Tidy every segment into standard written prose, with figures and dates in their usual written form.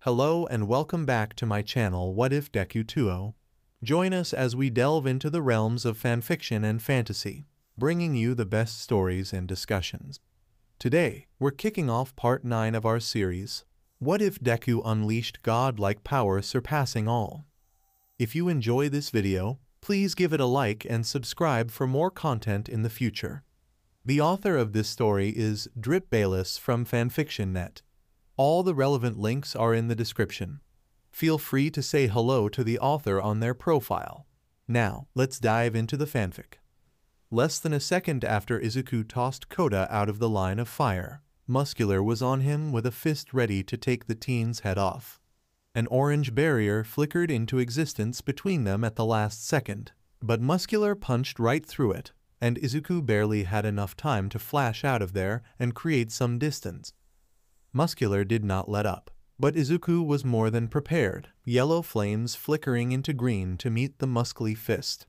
Hello and welcome back to my channel What If Deku 2.0. Join us as we delve into the realms of fanfiction and fantasy, bringing you the best stories and discussions. Today, we're kicking off part 9 of our series, What If Deku Unleashed God-like Power Surpassing All? If you enjoy this video, please give it a like and subscribe for more content in the future. The author of this story is DripBayless from FanfictionNet. All the relevant links are in the description. Feel free to say hello to the author on their profile. Now, let's dive into the fanfic. Less than a second after Izuku tossed Koda out of the line of fire, Muscular was on him with a fist ready to take the teen's head off. An orange barrier flickered into existence between them at the last second, but Muscular punched right through it, and Izuku barely had enough time to flash out of there and create some distance. Muscular did not let up, but Izuku was more than prepared, yellow flames flickering into green to meet the muscly fist.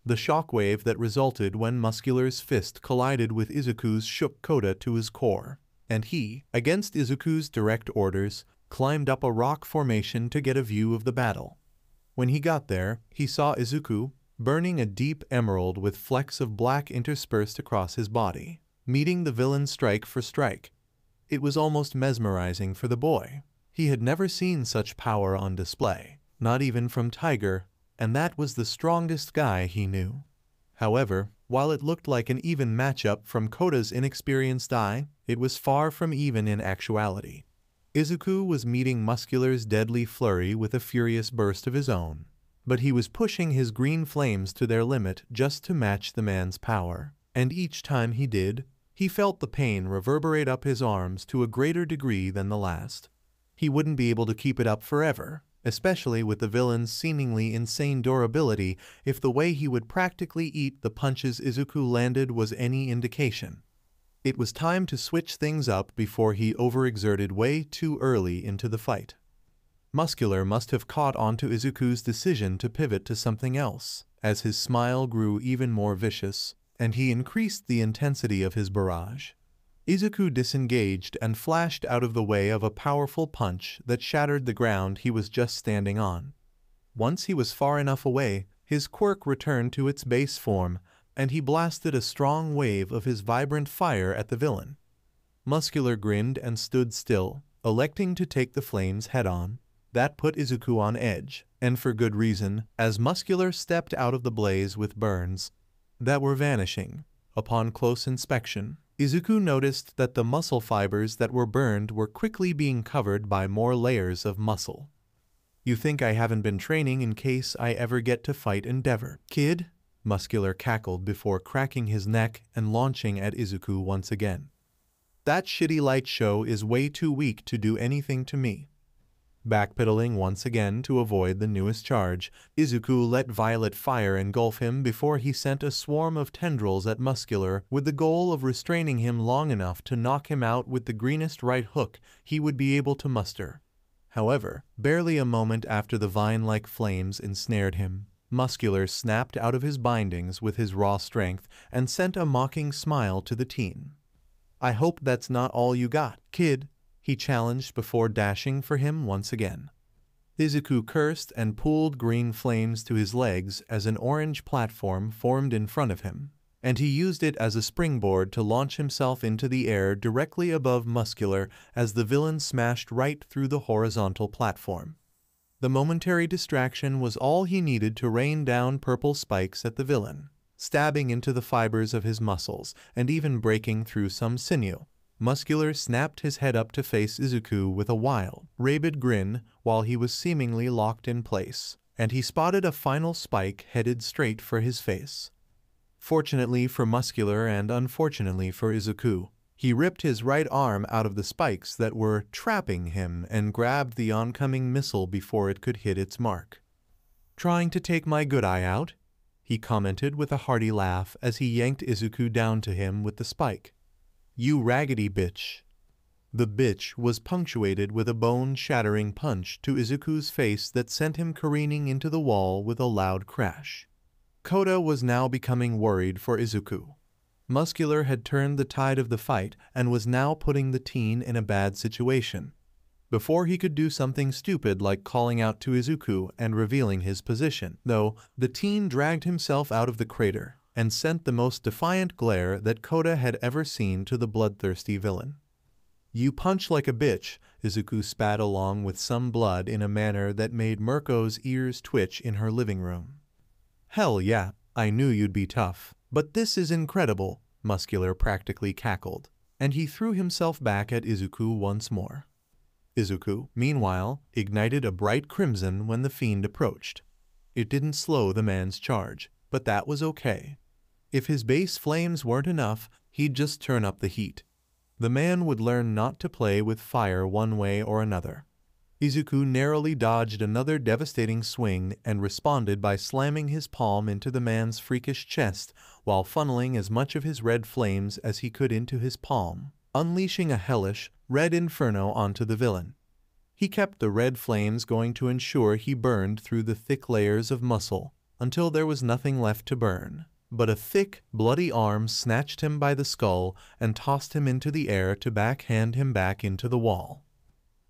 The shockwave that resulted when Muscular's fist collided with Izuku's shook Koda to his core, and he, against Izuku's direct orders, climbed up a rock formation to get a view of the battle. When he got there, he saw Izuku, burning a deep emerald with flecks of black interspersed across his body, meeting the villain strike for strike. It was almost mesmerizing for the boy. He had never seen such power on display, not even from Tiger, and that was the strongest guy he knew. However, while it looked like an even matchup from Koda's inexperienced eye, it was far from even in actuality. Izuku was meeting Muscular's deadly flurry with a furious burst of his own, but he was pushing his green flames to their limit just to match the man's power, and each time he did, he felt the pain reverberate up his arms to a greater degree than the last. He wouldn't be able to keep it up forever, especially with the villain's seemingly insane durability, if the way he would practically eat the punches Izuku landed was any indication. It was time to switch things up before he overexerted way too early into the fight. Muscular must have caught on to Izuku's decision to pivot to something else, as his smile grew even more vicious, and he increased the intensity of his barrage. Izuku disengaged and flashed out of the way of a powerful punch that shattered the ground he was just standing on. Once he was far enough away, his quirk returned to its base form, and he blasted a strong wave of his vibrant fire at the villain. Muscular grinned and stood still, electing to take the flames head-on. That put Izuku on edge, and for good reason, as Muscular stepped out of the blaze with burns that were vanishing. Upon close inspection, Izuku noticed that the muscle fibers that were burned were quickly being covered by more layers of muscle. "You think I haven't been training in case I ever get to fight Endeavor, kid?" Muscular cackled before cracking his neck and launching at Izuku once again. "That shitty light show is way too weak to do anything to me." Backpedaling once again to avoid the newest charge, Izuku let violet fire engulf him before he sent a swarm of tendrils at Muscular with the goal of restraining him long enough to knock him out with the greenest right hook he would be able to muster. However, barely a moment after the vine-like flames ensnared him, Muscular snapped out of his bindings with his raw strength and sent a mocking smile to the teen. "I hope that's not all you got, kid," he challenged before dashing for him once again. Izuku cursed and pulled green flames to his legs as an orange platform formed in front of him, and he used it as a springboard to launch himself into the air directly above Muscular as the villain smashed right through the horizontal platform. The momentary distraction was all he needed to rain down purple spikes at the villain, stabbing into the fibers of his muscles and even breaking through some sinew. Muscular snapped his head up to face Izuku with a wild, rabid grin while he was seemingly locked in place, and he spotted a final spike headed straight for his face. Fortunately for Muscular and unfortunately for Izuku, he ripped his right arm out of the spikes that were trapping him and grabbed the oncoming missile before it could hit its mark. "Trying to take my good eye out?" he commented with a hearty laugh as he yanked Izuku down to him with the spike. "You raggedy bitch." The bitch was punctuated with a bone-shattering punch to Izuku's face that sent him careening into the wall with a loud crash. Koda was now becoming worried for Izuku. Muscular had turned the tide of the fight and was now putting the teen in a bad situation. before he could do something stupid like calling out to Izuku and revealing his position. Though, the teen dragged himself out of the crater and sent the most defiant glare that Kota had ever seen to the bloodthirsty villain. "You punch like a bitch," Izuku spat along with some blood in a manner that made Mirko's ears twitch in her living room. "Hell yeah, I knew you'd be tough, but this is incredible," Muscular practically cackled, and he threw himself back at Izuku once more. Izuku, meanwhile, ignited a bright crimson when the fiend approached. It didn't slow the man's charge, but that was okay. If his base flames weren't enough, he'd just turn up the heat. The man would learn not to play with fire one way or another. Izuku narrowly dodged another devastating swing and responded by slamming his palm into the man's freakish chest while funneling as much of his red flames as he could into his palm, unleashing a hellish, red inferno onto the villain. He kept the red flames going to ensure he burned through the thick layers of muscle until there was nothing left to burn. But a thick, bloody arm snatched him by the skull and tossed him into the air to backhand him back into the wall.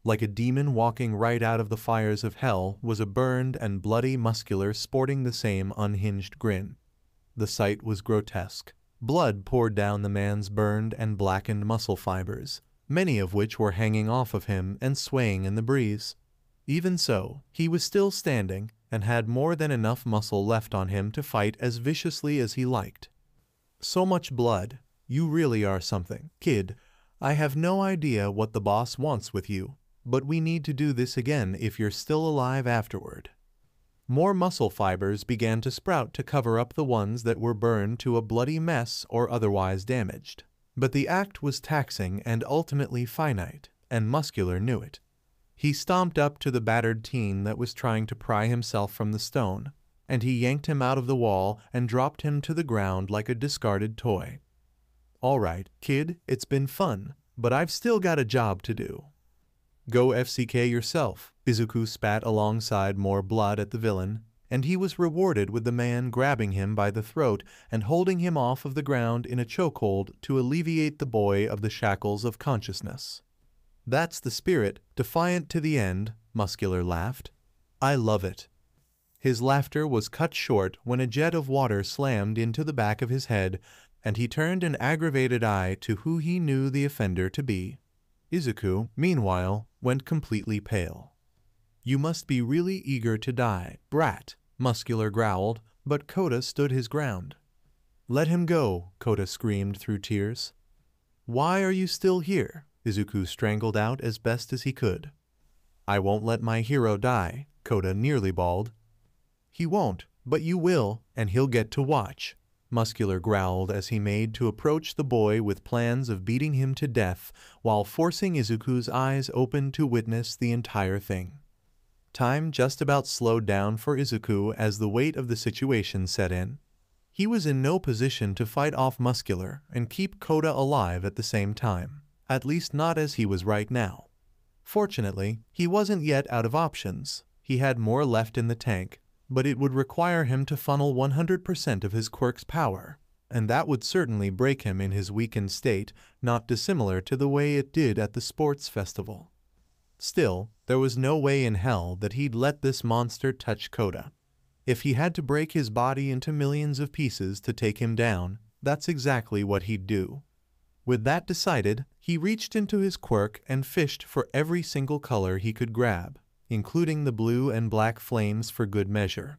Like a demon walking right out of the fires of hell was a burned and bloody Muscular sporting the same unhinged grin. The sight was grotesque. Blood poured down the man's burned and blackened muscle fibers, many of which were hanging off of him and swaying in the breeze. Even so, he was still standing and had more than enough muscle left on him to fight as viciously as he liked. "So much blood. You really are something, kid. I have no idea what the boss wants with you, but we need to do this again if you're still alive afterward." More muscle fibers began to sprout to cover up the ones that were burned to a bloody mess or otherwise damaged. But the act was taxing and ultimately finite, and Muscular knew it. He stomped up to the battered teen that was trying to pry himself from the stone, and he yanked him out of the wall and dropped him to the ground like a discarded toy. "All right, kid, it's been fun, but I've still got a job to do." "Go FCK yourself," Izuku spat alongside more blood at the villain, and he was rewarded with the man grabbing him by the throat and holding him off of the ground in a chokehold to alleviate the boy of the shackles of consciousness. "That's the spirit, defiant to the end," Muscular laughed. "I love it." His laughter was cut short when a jet of water slammed into the back of his head, and he turned an aggravated eye to who he knew the offender to be. Izuku, meanwhile, went completely pale. "You must be really eager to die, brat," Muscular growled, but Kota stood his ground. "Let him go," Kota screamed through tears. "Why are you still here?" Izuku strangled out as best as he could. "I won't let my hero die," Kota nearly bawled. "He won't, but you will, and he'll get to watch," Muscular growled as he made to approach the boy with plans of beating him to death while forcing Izuku's eyes open to witness the entire thing. Time just about slowed down for Izuku as the weight of the situation set in. He was in no position to fight off Muscular and keep Kota alive at the same time, at least not as he was right now. Fortunately, he wasn't yet out of options. He had more left in the tank, but it would require him to funnel 100% of his quirk's power, and that would certainly break him in his weakened state, not dissimilar to the way it did at the sports festival. Still, there was no way in hell that he'd let this monster touch Kota. If he had to break his body into millions of pieces to take him down, that's exactly what he'd do. With that decided, he reached into his quirk and fished for every single color he could grab, including the blue and black flames for good measure.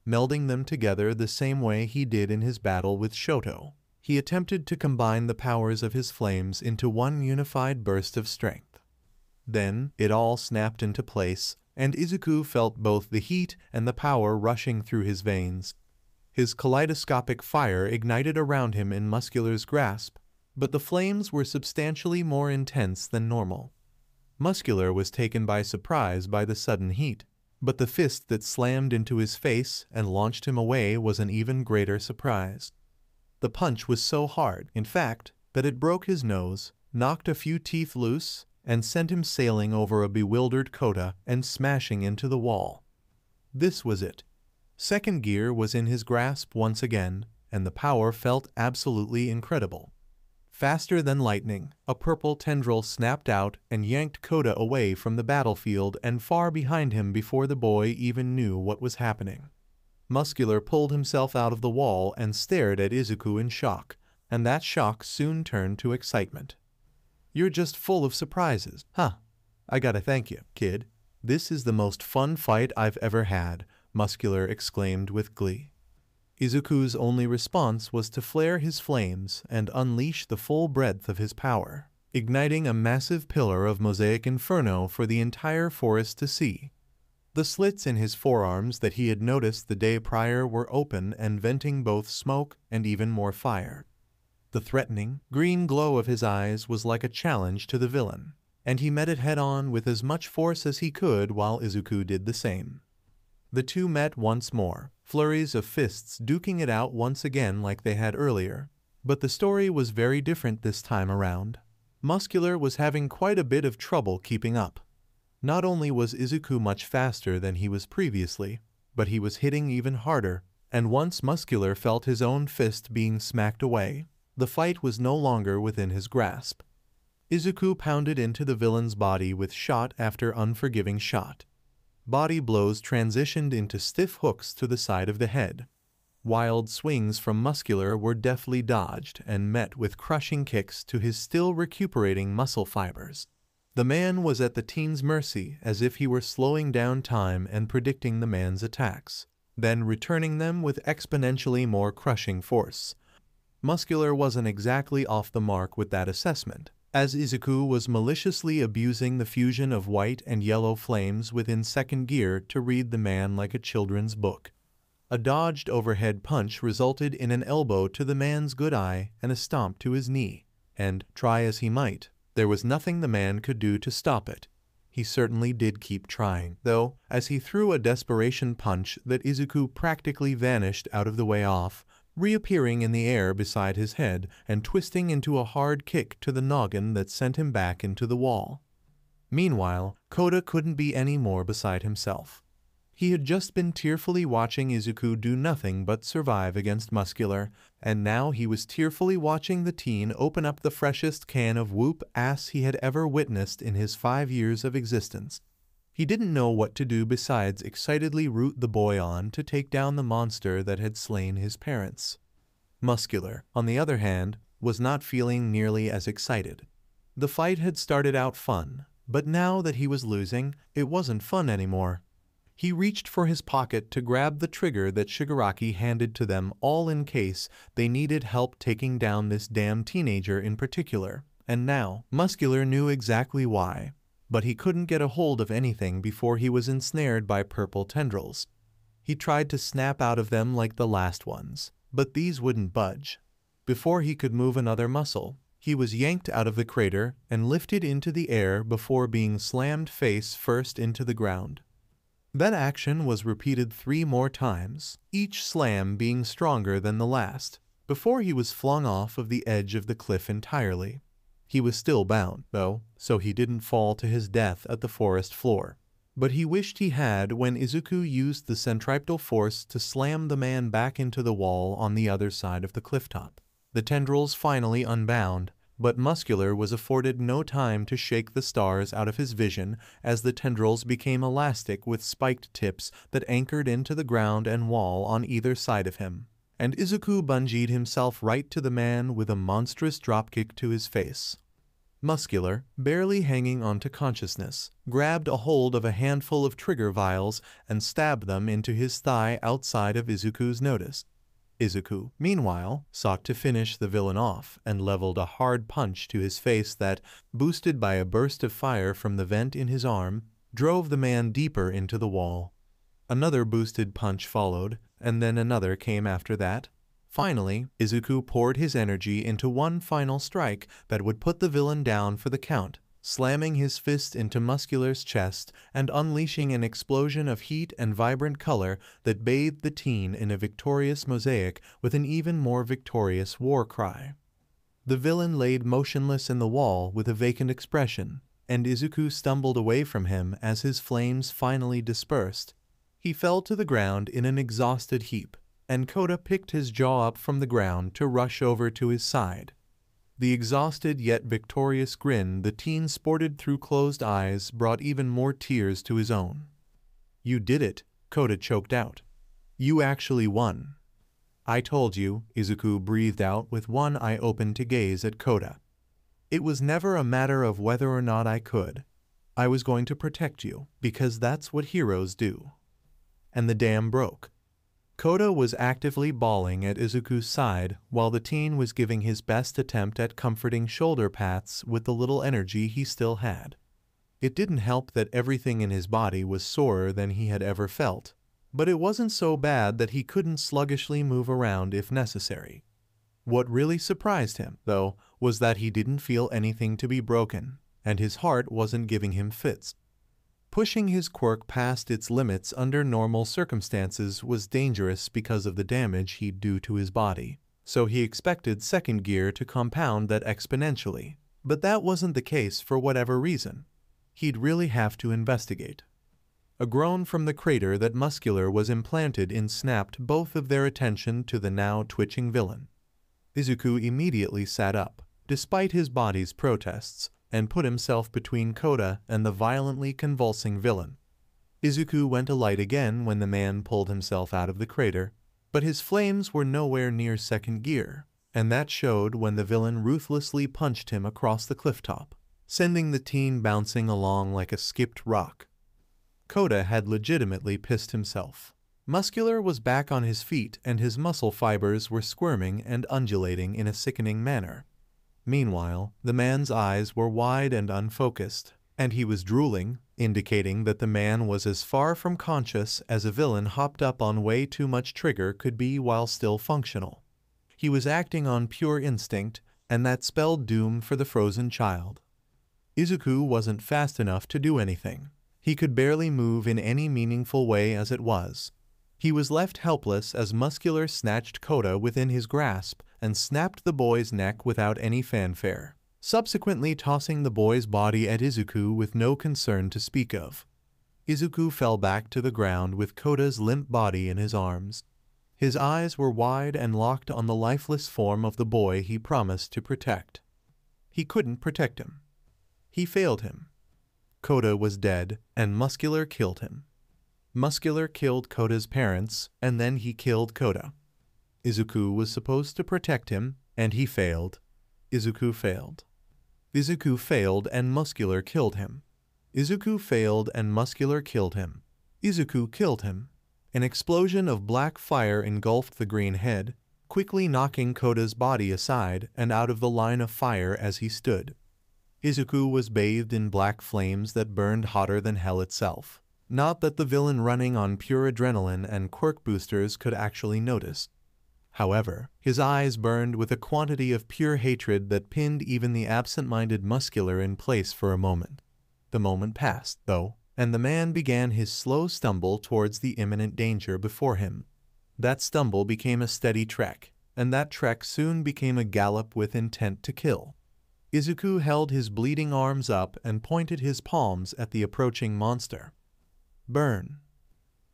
Melding them together the same way he did in his battle with Shoto, he attempted to combine the powers of his flames into one unified burst of strength. Then it all snapped into place, and Izuku felt both the heat and the power rushing through his veins. His kaleidoscopic fire ignited around him in Muscular's grasp, but the flames were substantially more intense than normal. Muscular was taken by surprise by the sudden heat, but the fist that slammed into his face and launched him away was an even greater surprise. The punch was so hard, in fact, that it broke his nose, knocked a few teeth loose, and sent him sailing over a bewildered Kota and smashing into the wall. This was it. Second gear was in his grasp once again, and the power felt absolutely incredible. Faster than lightning, a purple tendril snapped out and yanked Kota away from the battlefield and far behind him before the boy even knew what was happening. Muscular pulled himself out of the wall and stared at Izuku in shock, and that shock soon turned to excitement. "You're just full of surprises, huh? I gotta thank you, kid. This is the most fun fight I've ever had," Muscular exclaimed with glee. Izuku's only response was to flare his flames and unleash the full breadth of his power, igniting a massive pillar of mosaic inferno for the entire forest to see. The slits in his forearms that he had noticed the day prior were open and venting both smoke and even more fire. The threatening, green glow of his eyes was like a challenge to the villain, and he met it head-on with as much force as he could while Izuku did the same. The two met once more, flurries of fists duking it out once again like they had earlier. But the story was very different this time around. Muscular was having quite a bit of trouble keeping up. Not only was Izuku much faster than he was previously, but he was hitting even harder, and once Muscular felt his own fist being smacked away, the fight was no longer within his grasp. Izuku pounded into the villain's body with shot after unforgiving shot. Body blows transitioned into stiff hooks to the side of the head. Wild swings from Muscular were deftly dodged and met with crushing kicks to his still recuperating muscle fibers. The man was at the teen's mercy, as if he were slowing down time and predicting the man's attacks, then returning them with exponentially more crushing force. Muscular wasn't exactly off the mark with that assessment, as Izuku was maliciously abusing the fusion of white and yellow flames within second gear to read the man like a children's book. A dodged overhead punch resulted in an elbow to the man's good eye and a stomp to his knee, and, try as he might, there was nothing the man could do to stop it. He certainly did keep trying, though, as he threw a desperation punch that Izuku practically vanished out of the way off, reappearing in the air beside his head and twisting into a hard kick to the noggin that sent him back into the wall. Meanwhile, Kota couldn't be any more beside himself. He had just been tearfully watching Izuku do nothing but survive against Muscular, and now he was tearfully watching the teen open up the freshest can of whoop-ass he had ever witnessed in his 5 years of existence. He didn't know what to do besides excitedly root the boy on to take down the monster that had slain his parents. Muscular, on the other hand, was not feeling nearly as excited. The fight had started out fun, but now that he was losing, it wasn't fun anymore. He reached for his pocket to grab the trigger that Shigaraki handed to them all in case they needed help taking down this damn teenager in particular, and now Muscular knew exactly why. But he couldn't get a hold of anything before he was ensnared by purple tendrils. He tried to snap out of them like the last ones, but these wouldn't budge. Before he could move another muscle, he was yanked out of the crater and lifted into the air before being slammed face first into the ground. That action was repeated 3 more times, each slam being stronger than the last, before he was flung off of the edge of the cliff entirely. He was still bound, though, so he didn't fall to his death at the forest floor. But he wished he had when Izuku used the centripetal force to slam the man back into the wall on the other side of the clifftop. The tendrils finally unbound, but Muscular was afforded no time to shake the stars out of his vision as the tendrils became elastic with spiked tips that anchored into the ground and wall on either side of him. And Izuku bungeed himself right to the man with a monstrous dropkick to his face. Muscular, barely hanging onto consciousness, grabbed a hold of a handful of trigger vials and stabbed them into his thigh outside of Izuku's notice. Izuku, meanwhile, sought to finish the villain off and leveled a hard punch to his face that, boosted by a burst of fire from the vent in his arm, drove the man deeper into the wall. Another boosted punch followed, and then another came after that. Finally, Izuku poured his energy into one final strike that would put the villain down for the count, slamming his fist into Muscular's chest and unleashing an explosion of heat and vibrant color that bathed the teen in a victorious mosaic with an even more victorious war cry. The villain laid motionless in the wall with a vacant expression, and Izuku stumbled away from him as his flames finally dispersed. He fell to the ground in an exhausted heap, and Kota picked his jaw up from the ground to rush over to his side. The exhausted yet victorious grin the teen sported through closed eyes brought even more tears to his own. "You did it," Kota choked out. "You actually won." "I told you," Izuku breathed out with one eye open to gaze at Kota. "It was never a matter of whether or not I could. I was going to protect you, because that's what heroes do." And the dam broke. Kota was actively bawling at Izuku's side while the teen was giving his best attempt at comforting shoulder pats with the little energy he still had. It didn't help that everything in his body was sorer than he had ever felt, but it wasn't so bad that he couldn't sluggishly move around if necessary. What really surprised him, though, was that he didn't feel anything to be broken, and his heart wasn't giving him fits. Pushing his quirk past its limits under normal circumstances was dangerous because of the damage he'd do to his body, so he expected second gear to compound that exponentially. But that wasn't the case for whatever reason. He'd really have to investigate. A groan from the crater that Muscular was implanted in snapped both of their attention to the now twitching villain. Izuku immediately sat up, despite his body's protests, and put himself between Kota and the violently convulsing villain. Izuku went alight again when the man pulled himself out of the crater, but his flames were nowhere near second gear, and that showed when the villain ruthlessly punched him across the clifftop, sending the teen bouncing along like a skipped rock. Kota had legitimately pissed himself. Muscular was back on his feet and his muscle fibers were squirming and undulating in a sickening manner. Meanwhile, the man's eyes were wide and unfocused, and he was drooling, indicating that the man was as far from conscious as a villain hopped up on way too much trigger could be while still functional. He was acting on pure instinct, and that spelled doom for the frozen child. Izuku wasn't fast enough to do anything. He could barely move in any meaningful way as it was. He was left helpless as Muscular snatched Kota within his grasp and snapped the boy's neck without any fanfare, subsequently tossing the boy's body at Izuku with no concern to speak of. Izuku fell back to the ground with Kota's limp body in his arms. His eyes were wide and locked on the lifeless form of the boy he promised to protect. He couldn't protect him. He failed him. Kota was dead, and Muscular killed him. Muscular killed Kota's parents, and then he killed Kota. Izuku was supposed to protect him, and he failed. Izuku failed. Izuku failed and Muscular killed him. Izuku failed and Muscular killed him. Izuku killed him. An explosion of black fire engulfed the green head, quickly knocking Kota's body aside and out of the line of fire as he stood. Izuku was bathed in black flames that burned hotter than hell itself. Not that the villain running on pure adrenaline and quirk boosters could actually notice. However, his eyes burned with a quantity of pure hatred that pinned even the absent-minded Muscular in place for a moment. The moment passed, though, and the man began his slow stumble towards the imminent danger before him. That stumble became a steady trek, and that trek soon became a gallop with intent to kill. Izuku held his bleeding arms up and pointed his palms at the approaching monster. Burn.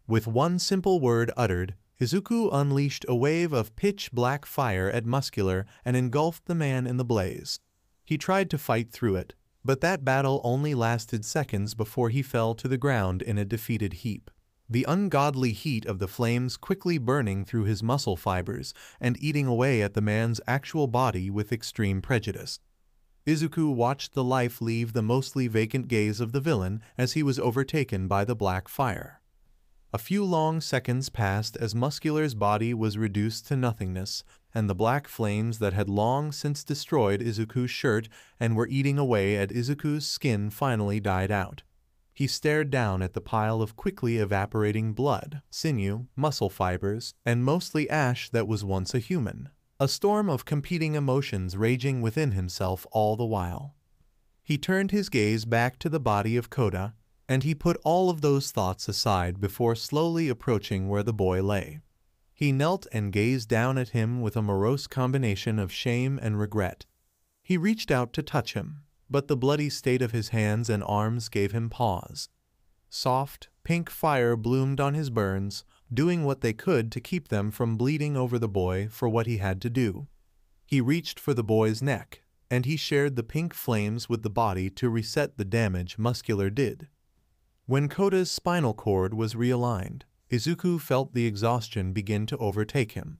With one simple word uttered, Izuku unleashed a wave of pitch-black fire at Muscular and engulfed the man in the blaze. He tried to fight through it, but that battle only lasted seconds before he fell to the ground in a defeated heap. The ungodly heat of the flames quickly burning through his muscle fibers and eating away at the man's actual body with extreme prejudice. Izuku watched the life leave the mostly vacant gaze of the villain as he was overtaken by the black fire. A few long seconds passed as Muscular's body was reduced to nothingness, and the black flames that had long since destroyed Izuku's shirt and were eating away at Izuku's skin finally died out. He stared down at the pile of quickly evaporating blood, sinew, muscle fibers, and mostly ash that was once a human. A storm of competing emotions raging within himself all the while. He turned his gaze back to the body of Kota, and he put all of those thoughts aside before slowly approaching where the boy lay. He knelt and gazed down at him with a morose combination of shame and regret. He reached out to touch him, but the bloody state of his hands and arms gave him pause. Soft, pink fire bloomed on his burns, doing what they could to keep them from bleeding over the boy for what he had to do. He reached for the boy's neck, and he shared the pink flames with the body to reset the damage Muscular did. When Kota's spinal cord was realigned, Izuku felt the exhaustion begin to overtake him.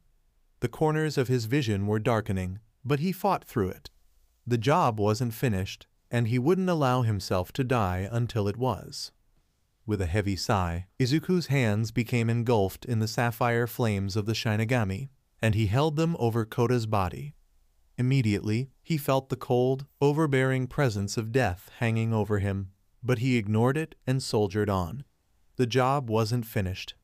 The corners of his vision were darkening, but he fought through it. The job wasn't finished, and he wouldn't allow himself to die until it was. With a heavy sigh, Izuku's hands became engulfed in the sapphire flames of the Shinigami, and he held them over Kota's body. Immediately, he felt the cold, overbearing presence of death hanging over him, but he ignored it and soldiered on. The job wasn't finished.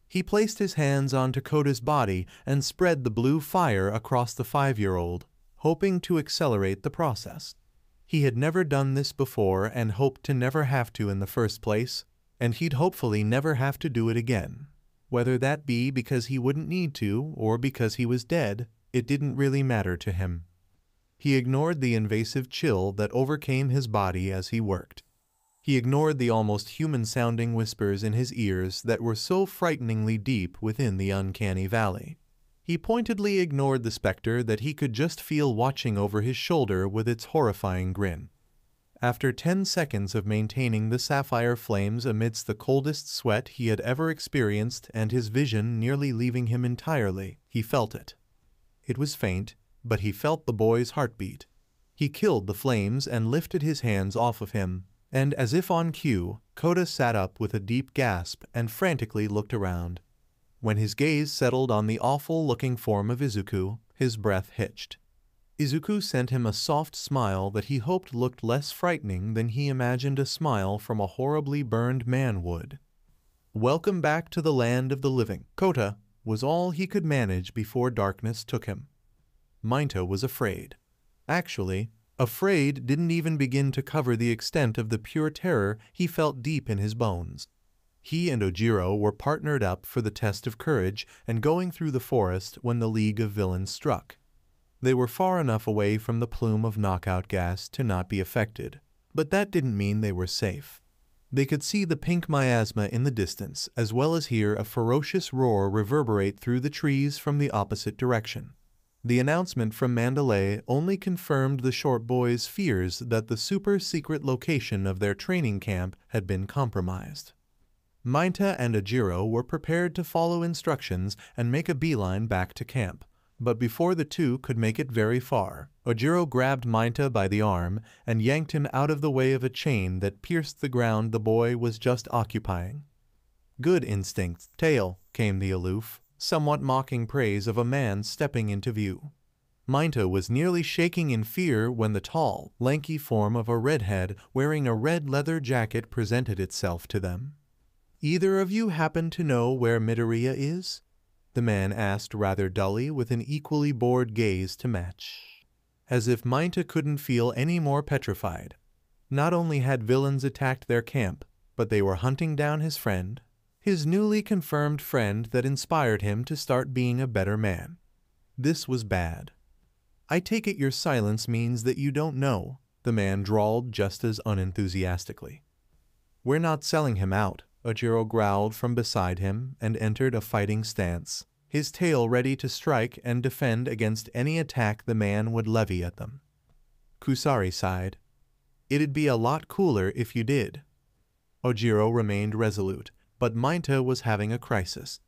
He placed his hands onto Kota's body and spread the blue fire across the 5-year-old, hoping to accelerate the process. He had never done this before and hoped to never have to in the first place, and he'd hopefully never have to do it again. Whether that be because he wouldn't need to or because he was dead, it didn't really matter to him. He ignored the invasive chill that overcame his body as he worked. He ignored the almost human-sounding whispers in his ears that were so frighteningly deep within the uncanny valley. He pointedly ignored the specter that he could just feel watching over his shoulder with its horrifying grin. After 10 seconds of maintaining the sapphire flames amidst the coldest sweat he had ever experienced and his vision nearly leaving him entirely, he felt it. It was faint, but he felt the boy's heartbeat. He killed the flames and lifted his hands off of him, and as if on cue, Kota sat up with a deep gasp and frantically looked around. When his gaze settled on the awful-looking form of Izuku, his breath hitched. Izuku sent him a soft smile that he hoped looked less frightening than he imagined a smile from a horribly burned man would. "Welcome back to the land of the living, Kota," was all he could manage before darkness took him. Mainta was afraid. Actually, afraid didn't even begin to cover the extent of the pure terror he felt deep in his bones. He and Ojiro were partnered up for the test of courage and going through the forest when the League of Villains struck. They were far enough away from the plume of knockout gas to not be affected, but that didn't mean they were safe. They could see the pink miasma in the distance, as well as hear a ferocious roar reverberate through the trees from the opposite direction. The announcement from Mandalay only confirmed the short boy's fears that the super-secret location of their training camp had been compromised. Mainta and Ojiro were prepared to follow instructions and make a beeline back to camp. But before the two could make it very far, Ojiro grabbed Mainta by the arm and yanked him out of the way of a chain that pierced the ground the boy was just occupying. "Good instincts, Tail," came the aloof, somewhat mocking praise of a man stepping into view. Mainta was nearly shaking in fear when the tall, lanky form of a redhead wearing a red leather jacket presented itself to them. "Either of you happen to know where Midoriya is?" the man asked rather dully with an equally bored gaze to match. As if Mainta couldn't feel any more petrified. Not only had villains attacked their camp, but they were hunting down his friend, his newly confirmed friend that inspired him to start being a better man. This was bad. "I take it your silence means that you don't know," the man drawled just as unenthusiastically. "We're not selling him out," Ojiro growled from beside him and entered a fighting stance, his tail ready to strike and defend against any attack the man would levy at them. Kusari sighed. "It'd be a lot cooler if you did." Ojiro remained resolute, but Mainta was having a crisis.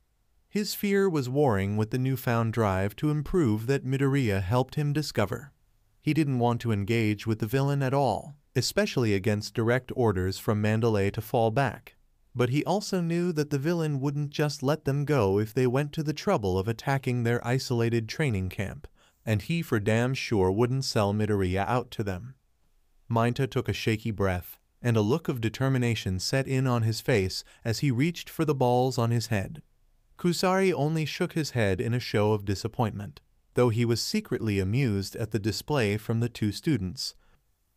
His fear was warring with the newfound drive to improve that Midoriya helped him discover. He didn't want to engage with the villain at all, especially against direct orders from Mandalay to fall back. But he also knew that the villain wouldn't just let them go if they went to the trouble of attacking their isolated training camp, and he for damn sure wouldn't sell Midoriya out to them. Mainta took a shaky breath, and a look of determination set in on his face as he reached for the balls on his head. Kusari only shook his head in a show of disappointment, though he was secretly amused at the display from the two students.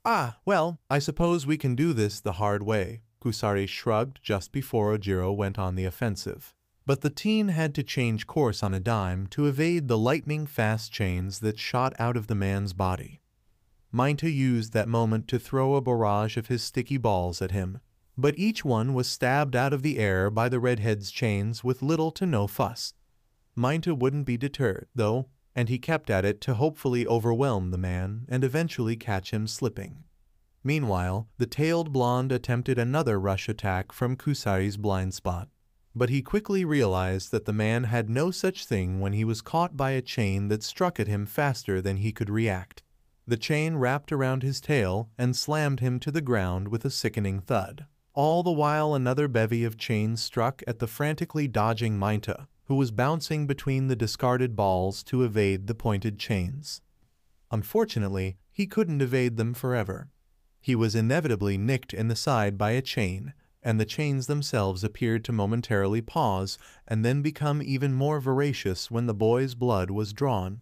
"Ah, well, I suppose we can do this the hard way," Kusari shrugged just before Ojiro went on the offensive. But the teen had to change course on a dime to evade the lightning-fast chains that shot out of the man's body. Mainta used that moment to throw a barrage of his sticky balls at him, but each one was stabbed out of the air by the redhead's chains with little to no fuss. Mainta wouldn't be deterred, though, and he kept at it to hopefully overwhelm the man and eventually catch him slipping. Meanwhile, the tailed blonde attempted another rush attack from Kusari's blind spot, but he quickly realized that the man had no such thing when he was caught by a chain that struck at him faster than he could react. The chain wrapped around his tail and slammed him to the ground with a sickening thud. All the while another bevy of chains struck at the frantically dodging Mainta, who was bouncing between the discarded balls to evade the pointed chains. Unfortunately, he couldn't evade them forever. He was inevitably nicked in the side by a chain, and the chains themselves appeared to momentarily pause and then become even more voracious when the boy's blood was drawn.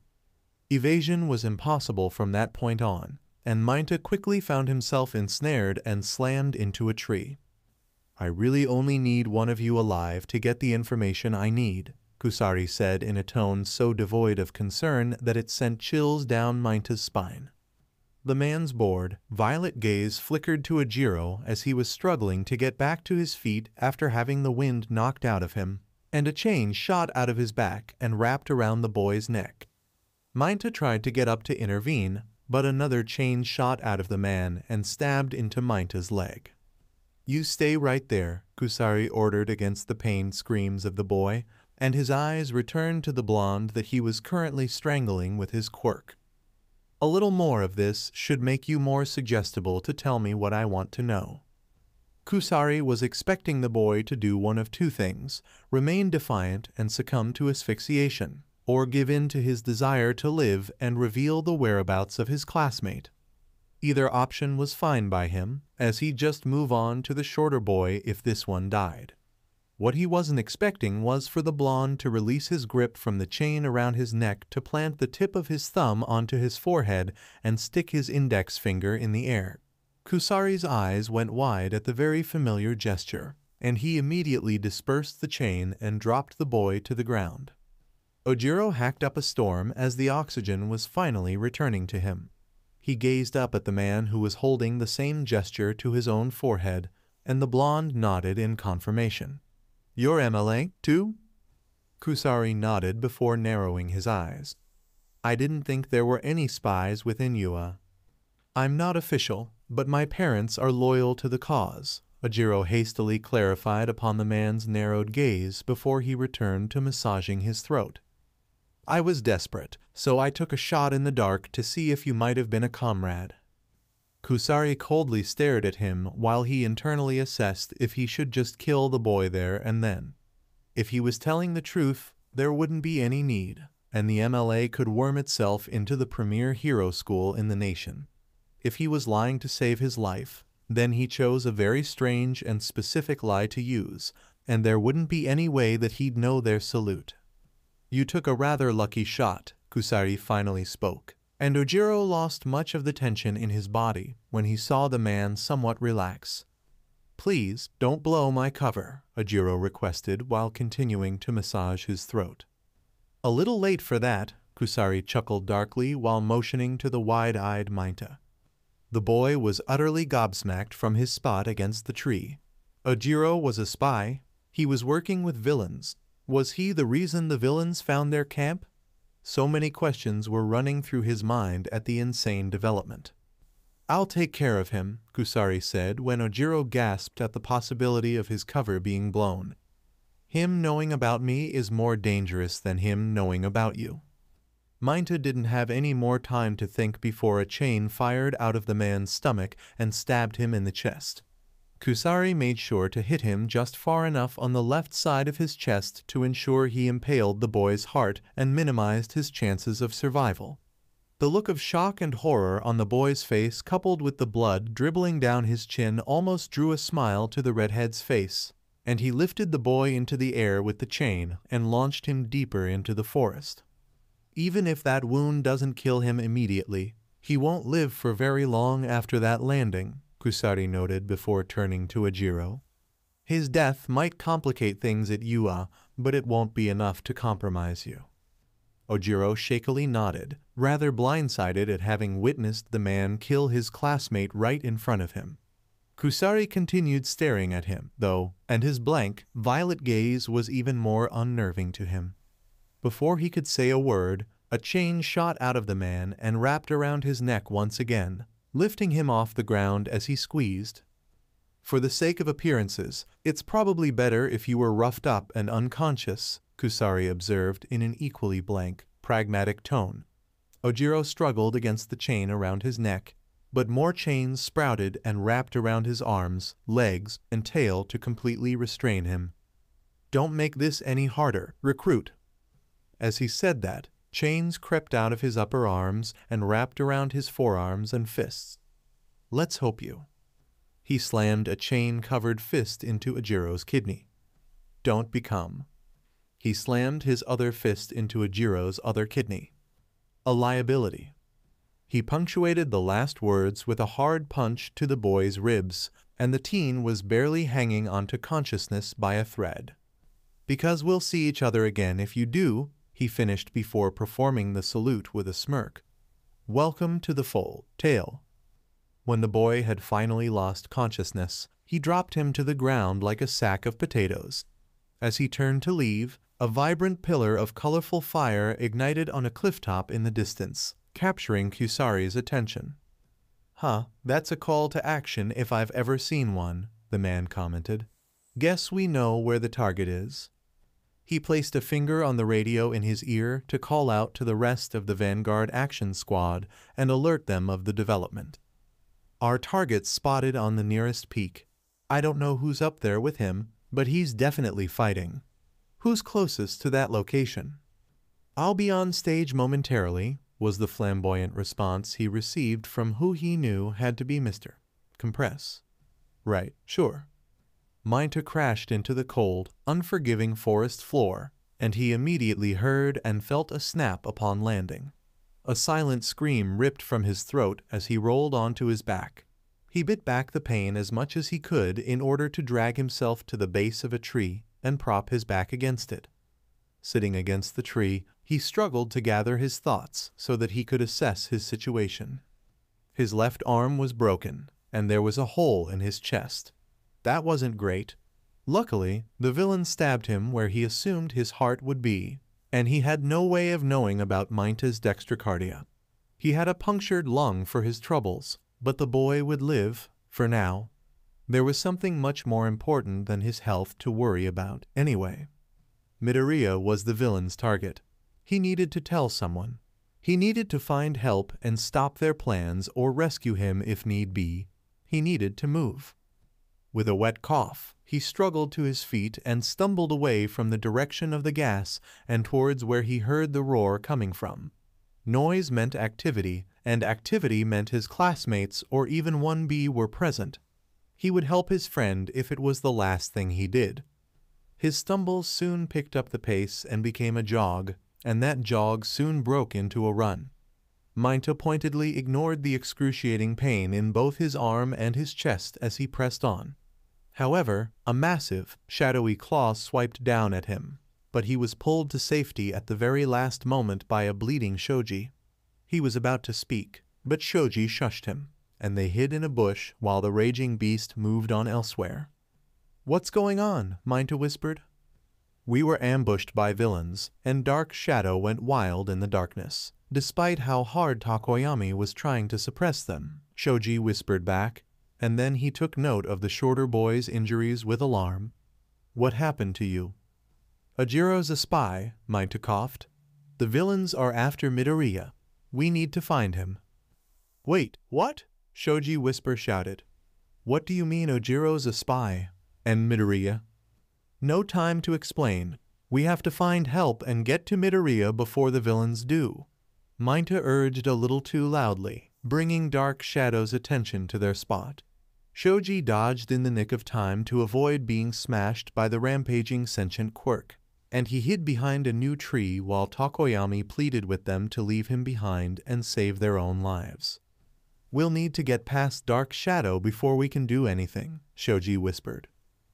Evasion was impossible from that point on, and Mainta quickly found himself ensnared and slammed into a tree. "I really only need one of you alive to get the information I need," Kusari said in a tone so devoid of concern that it sent chills down Mainta's spine. The man's bored, violet gaze flickered to Ojiro as he was struggling to get back to his feet after having the wind knocked out of him, and a chain shot out of his back and wrapped around the boy's neck. Mainta tried to get up to intervene, but another chain shot out of the man and stabbed into Mainta's leg. "You stay right there," Kusari ordered against the pained screams of the boy, and his eyes returned to the blonde that he was currently strangling with his quirk. "A little more of this should make you more suggestible to tell me what I want to know." Kusari was expecting the boy to do one of two things: remain defiant and succumb to asphyxiation, or give in to his desire to live and reveal the whereabouts of his classmate. Either option was fine by him, as he'd just move on to the shorter boy if this one died. What he wasn't expecting was for the blonde to release his grip from the chain around his neck to plant the tip of his thumb onto his forehead and stick his index finger in the air. Kusari's eyes went wide at the very familiar gesture, and he immediately dispersed the chain and dropped the boy to the ground. Ojiro hacked up a storm as the oxygen was finally returning to him. He gazed up at the man who was holding the same gesture to his own forehead, and the blonde nodded in confirmation. "You're MLA, too?" Kusari nodded before narrowing his eyes. "I didn't think there were any spies within UA." "I'm not official, but my parents are loyal to the cause," Ojiro hastily clarified upon the man's narrowed gaze before he returned to massaging his throat. "I was desperate, so I took a shot in the dark to see if you might have been a comrade." Kusari coldly stared at him while he internally assessed if he should just kill the boy there and then. If he was telling the truth, there wouldn't be any need, and the MLA could worm itself into the premier hero school in the nation. If he was lying to save his life, then he chose a very strange and specific lie to use, and there wouldn't be any way that he'd know their salute. "You took a rather lucky shot," Kusari finally spoke, and Ojiro lost much of the tension in his body when he saw the man somewhat relax. "Please, don't blow my cover," Ojiro requested while continuing to massage his throat. "A little late for that," Kusari chuckled darkly while motioning to the wide-eyed Mainta. The boy was utterly gobsmacked from his spot against the tree. Ojiro was a spy. He was working with villains. Was he the reason the villains found their camp? So many questions were running through his mind at the insane development. "I'll take care of him," Kusari said when Ojiro gasped at the possibility of his cover being blown. "Him knowing about me is more dangerous than him knowing about you." Mainta didn't have any more time to think before a chain fired out of the man's stomach and stabbed him in the chest. Kusari made sure to hit him just far enough on the left side of his chest to ensure he impaled the boy's heart and minimized his chances of survival. The look of shock and horror on the boy's face, coupled with the blood dribbling down his chin, almost drew a smile to the redhead's face, and he lifted the boy into the air with the chain and launched him deeper into the forest. "Even if that wound doesn't kill him immediately, he won't live for very long after that landing," Kusari noted before turning to Ojiro. "His death might complicate things at UA, but it won't be enough to compromise you." Ojiro shakily nodded, rather blindsided at having witnessed the man kill his classmate right in front of him. Kusari continued staring at him, though, and his blank, violet gaze was even more unnerving to him. Before he could say a word, A chain shot out of the man and wrapped around his neck once again, lifting him off the ground as he squeezed. For the sake of appearances, it's probably better if you were roughed up and unconscious, Kusari observed in an equally blank, pragmatic tone. Ojiro struggled against the chain around his neck, but more chains sprouted and wrapped around his arms, legs, and tail to completely restrain him. "Don't make this any harder, recruit." As he said that, chains crept out of his upper arms and wrapped around his forearms and fists. "Let's hope you." He slammed a chain-covered fist into Ojiro's kidney. "Don't become." He slammed his other fist into Ojiro's other kidney. "A liability." He punctuated the last words with a hard punch to the boy's ribs, and the teen was barely hanging onto consciousness by a thread. "Because we'll see each other again if you do," he finished before performing the salute with a smirk. "Welcome to the fold, Tail." When the boy had finally lost consciousness, he dropped him to the ground like a sack of potatoes. As he turned to leave, a vibrant pillar of colorful fire ignited on a clifftop in the distance, capturing Kusari's attention. "Huh, that's a call to action if I've ever seen one," the man commented. "Guess we know where the target is." He placed a finger on the radio in his ear to call out to the rest of the Vanguard Action Squad and alert them of the development. "Our target's spotted on the nearest peak. I don't know who's up there with him, but he's definitely fighting. Who's closest to that location?" "I'll be on stage momentarily," was the flamboyant response he received from who he knew had to be Mr. Compress. "Right, sure." Minta crashed into the cold, unforgiving forest floor, and he immediately heard and felt a snap upon landing. A silent scream ripped from his throat as he rolled onto his back. He bit back the pain as much as he could in order to drag himself to the base of a tree and prop his back against it. Sitting against the tree, he struggled to gather his thoughts so that he could assess his situation. His left arm was broken, and there was a hole in his chest. That wasn't great. Luckily, the villain stabbed him where he assumed his heart would be, and he had no way of knowing about Minta's dextrocardia. He had a punctured lung for his troubles, but the boy would live, for now. There was something much more important than his health to worry about, anyway. Midoriya was the villain's target. He needed to tell someone. He needed to find help and stop their plans or rescue him if need be. He needed to move. With a wet cough, he struggled to his feet and stumbled away from the direction of the gas and towards where he heard the roar coming from. Noise meant activity, and activity meant his classmates or even 1B were present. He would help his friend if it was the last thing he did. His stumbles soon picked up the pace and became a jog, and that jog soon broke into a run. Minta pointedly ignored the excruciating pain in both his arm and his chest as he pressed on. However, a massive, shadowy claw swiped down at him, but he was pulled to safety at the very last moment by a bleeding Shoji. He was about to speak, but Shoji shushed him, and they hid in a bush while the raging beast moved on elsewhere. "What's going on?" Minta whispered. "We were ambushed by villains, and Dark Shadow went wild in the darkness, despite how hard Takoyami was trying to suppress them," Shoji whispered back, and then he took note of the shorter boy's injuries with alarm. "What happened to you?" "Ojiro's a spy," Minta coughed. "The villains are after Midoriya. We need to find him." "Wait, what?" Shoji Whisper shouted. "What do you mean Ojiro's a spy? And Midoriya?" "No time to explain. We have to find help and get to Midoriya before the villains do," Minta urged a little too loudly, bringing Dark Shadow's attention to their spot. Shoji dodged in the nick of time to avoid being smashed by the rampaging sentient quirk, and he hid behind a new tree while Takoyami pleaded with them to leave him behind and save their own lives. "We'll need to get past Dark Shadow before we can do anything," Shoji whispered.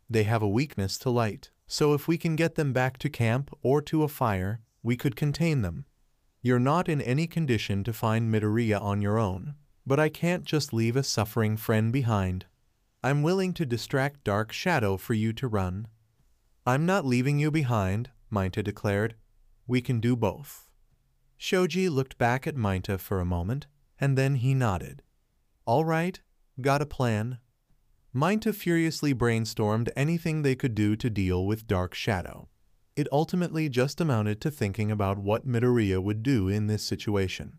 "They have a weakness to light, so if we can get them back to camp or to a fire, we could contain them. You're not in any condition to find Midoriya on your own, but I can't just leave a suffering friend behind. I'm willing to distract Dark Shadow for you to run." "I'm not leaving you behind," Minta declared. "We can do both." Shoji looked back at Mainta for a moment, and then he nodded. All right, got a plan. Mainta furiously brainstormed anything they could do to deal with Dark Shadow. It ultimately just amounted to thinking about what Midoriya would do in this situation.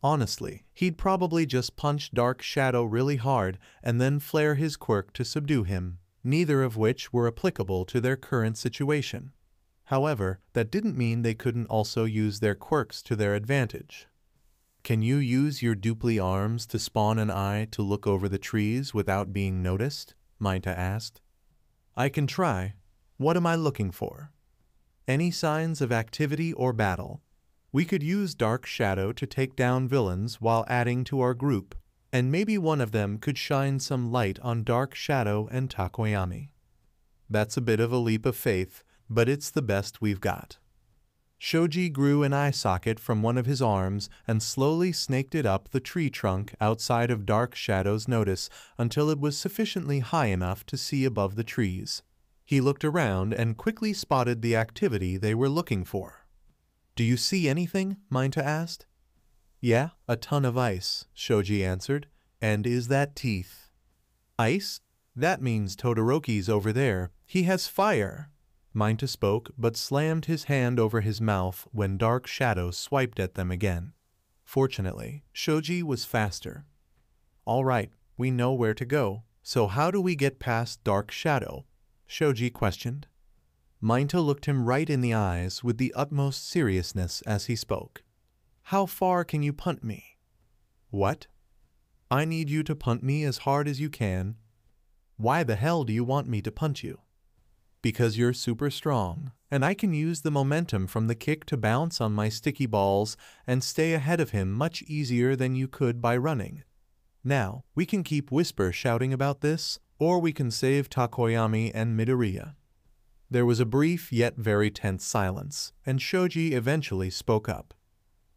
Honestly, he'd probably just punch Dark Shadow really hard and then flare his quirk to subdue him, neither of which were applicable to their current situation. However, that didn't mean they couldn't also use their quirks to their advantage. Can you use your dupli arms to spawn an eye to look over the trees without being noticed? Mainta asked. I can try. What am I looking for? Any signs of activity or battle. We could use Dark Shadow to take down villains while adding to our group, and maybe one of them could shine some light on Dark Shadow and Takoyami. That's a bit of a leap of faith, but it's the best we've got. Shoji grew an eye socket from one of his arms and slowly snaked it up the tree trunk outside of Dark Shadow's notice until it was sufficiently high enough to see above the trees. He looked around and quickly spotted the activity they were looking for. Do you see anything? Mainta asked. Yeah, a ton of ice, Shoji answered. And is that teeth? Ice? That means Todoroki's over there. He has fire. Mainta spoke, but slammed his hand over his mouth when Dark Shadow swiped at them again. Fortunately, Shoji was faster. All right, we know where to go, so how do we get past Dark Shadow? Shoji questioned. Mainta looked him right in the eyes with the utmost seriousness as he spoke. How far can you punt me? What? I need you to punt me as hard as you can. Why the hell do you want me to punt you? Because you're super strong, and I can use the momentum from the kick to bounce on my sticky balls and stay ahead of him much easier than you could by running. Now, we can keep Whisper shouting about this, or we can save Takoyami and Midoriya. There was a brief yet very tense silence, and Shoji eventually spoke up.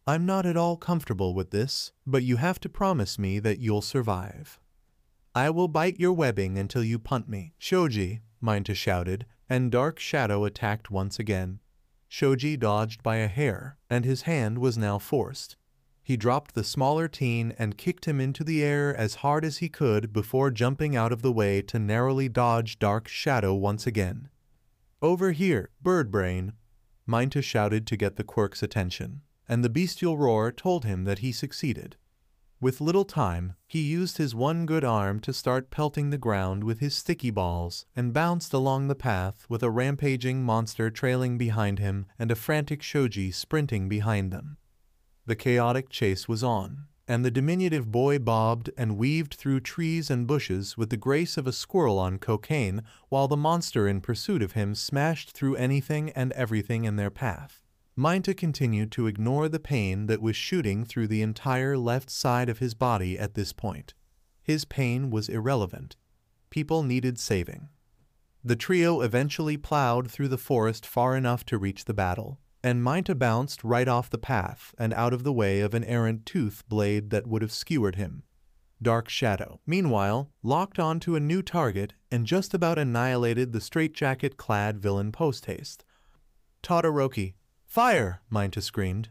I'm not at all comfortable with this, but you have to promise me that you'll survive. I will bite your webbing until you punt me, Shoji, Mainta shouted, and Dark Shadow attacked once again. Shoji dodged by a hair, and his hand was now forced. He dropped the smaller teen and kicked him into the air as hard as he could before jumping out of the way to narrowly dodge Dark Shadow once again. Over here, bird brain, Mainta shouted to get the quirk's attention, and the bestial roar told him that he succeeded. With little time, he used his one good arm to start pelting the ground with his sticky balls and bounced along the path with a rampaging monster trailing behind him and a frantic Shoji sprinting behind them. The chaotic chase was on, and the diminutive boy bobbed and weaved through trees and bushes with the grace of a squirrel on cocaine, while the monster in pursuit of him smashed through anything and everything in their path. Mainta continued to ignore the pain that was shooting through the entire left side of his body at this point. His pain was irrelevant. People needed saving. The trio eventually plowed through the forest far enough to reach the battle, and Mainta bounced right off the path and out of the way of an errant tooth blade that would have skewered him. Dark Shadow, meanwhile, locked onto a new target and just about annihilated the straitjacket-clad villain post-haste. Todoroki! Fire! Mainta screamed.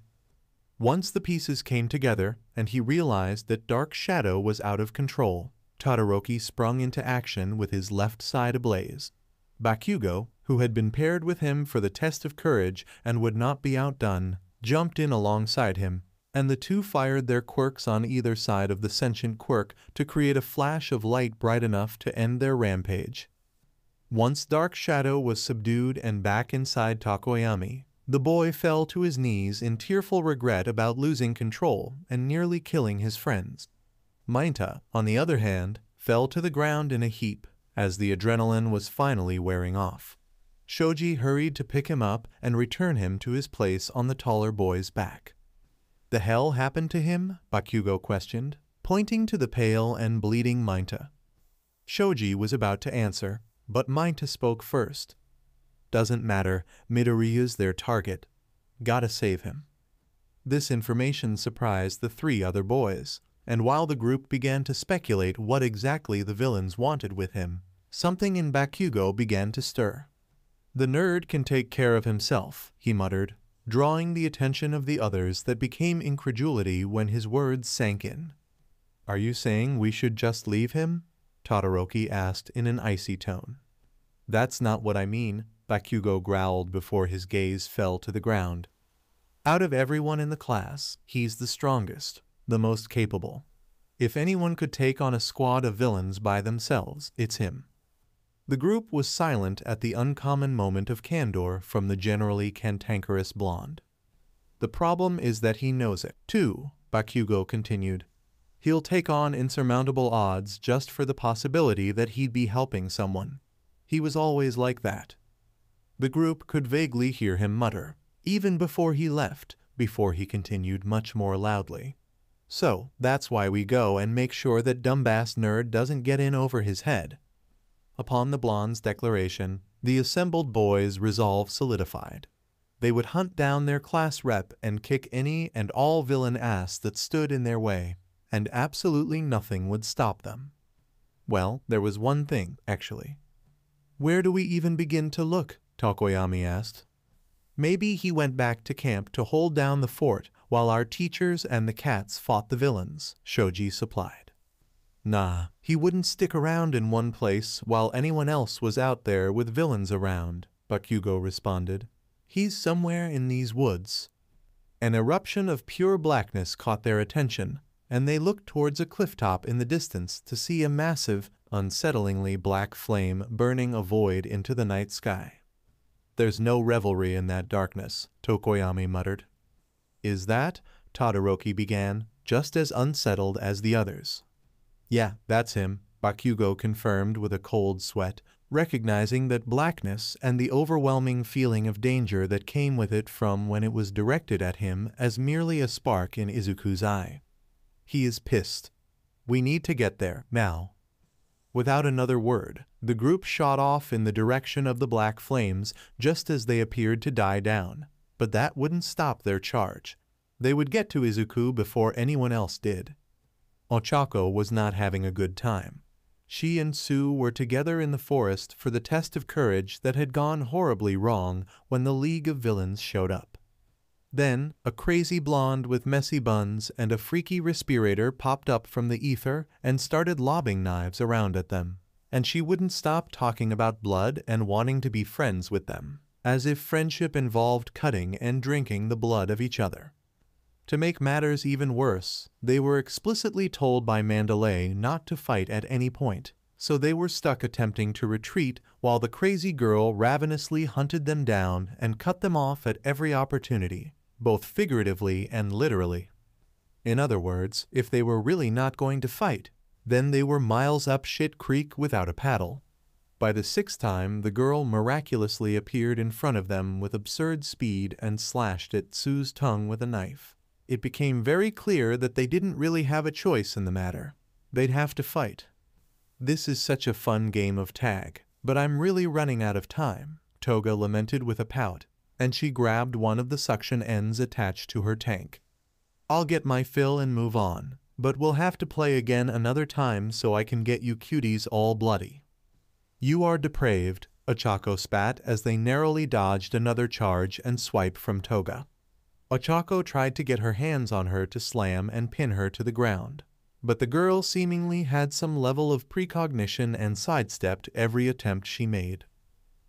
Once the pieces came together, and he realized that Dark Shadow was out of control, Todoroki sprung into action with his left side ablaze. Bakugo, who had been paired with him for the test of courage and would not be outdone, jumped in alongside him, and the two fired their quirks on either side of the sentient quirk to create a flash of light bright enough to end their rampage. Once Dark Shadow was subdued and back inside Takoyami, the boy fell to his knees in tearful regret about losing control and nearly killing his friends. Mainta, on the other hand, fell to the ground in a heap as the adrenaline was finally wearing off. Shoji hurried to pick him up and return him to his place on the taller boy's back. The hell happened to him? Bakugo questioned, pointing to the pale and bleeding Mainta. Shoji was about to answer, but Mainta spoke first. Doesn't matter, Midoriya's their target. Gotta save him. This information surprised the three other boys, and while the group began to speculate what exactly the villains wanted with him, something in Bakugo began to stir. The nerd can take care of himself, he muttered. drawing the attention of the others that became incredulity when his words sank in. "Are you saying we should just leave him?" Todoroki asked in an icy tone. "That's not what I mean," Bakugo growled before his gaze fell to the ground. "Out of everyone in the class, he's the strongest, the most capable. If anyone could take on a squad of villains by themselves, it's him." The group was silent at the uncommon moment of candor from the generally cantankerous blonde. "The problem is that he knows it, too," Bakugo continued. "He'll take on insurmountable odds just for the possibility that he'd be helping someone. He was always like that." The group could vaguely hear him mutter, even before he left, before he continued much more loudly. "So, that's why we go and make sure that dumbass nerd doesn't get in over his head." Upon the blonde's declaration, the assembled boys' resolve solidified. They would hunt down their class rep and kick any and all villain ass that stood in their way, and absolutely nothing would stop them. Well, there was one thing, actually. "Where do we even begin to look?" Tokoyami asked. "Maybe he went back to camp to hold down the fort while our teachers and the cats fought the villains," Shoji supplied. "Nah, he wouldn't stick around in one place while anyone else was out there with villains around," Bakugo responded. "He's somewhere in these woods." An eruption of pure blackness caught their attention, and they looked towards a clifftop in the distance to see a massive, unsettlingly black flame burning a void into the night sky. "There's no revelry in that darkness," Tokoyami muttered. "Is that?" Todoroki began, just as unsettled as the others. "Yeah, that's him," Bakugo confirmed with a cold sweat, recognizing that blackness and the overwhelming feeling of danger that came with it from when it was directed at him as merely a spark in Izuku's eye. "He is pissed. We need to get there, now." Without another word, the group shot off in the direction of the black flames just as they appeared to die down, but that wouldn't stop their charge. They would get to Izuku before anyone else did. Ochako was not having a good time. She and Sue were together in the forest for the test of courage that had gone horribly wrong when the League of Villains showed up. Then, a crazy blonde with messy buns and a freaky respirator popped up from the ether and started lobbing knives around at them, and she wouldn't stop talking about blood and wanting to be friends with them, as if friendship involved cutting and drinking the blood of each other. To make matters even worse, they were explicitly told by Mandalay not to fight at any point, so they were stuck attempting to retreat while the crazy girl ravenously hunted them down and cut them off at every opportunity, both figuratively and literally. In other words, if they were really not going to fight, then they were miles up shit creek without a paddle. By the sixth time, the girl miraculously appeared in front of them with absurd speed and slashed at Sue's tongue with a knife. It became very clear that they didn't really have a choice in the matter. They'd have to fight. "This is such a fun game of tag, but I'm really running out of time," Toga lamented with a pout, and she grabbed one of the suction ends attached to her tank. "I'll get my fill and move on, but we'll have to play again another time so I can get you cuties all bloody." "You are depraved," Ochako spat as they narrowly dodged another charge and swipe from Toga. Ochako tried to get her hands on her to slam and pin her to the ground, but the girl seemingly had some level of precognition and sidestepped every attempt she made.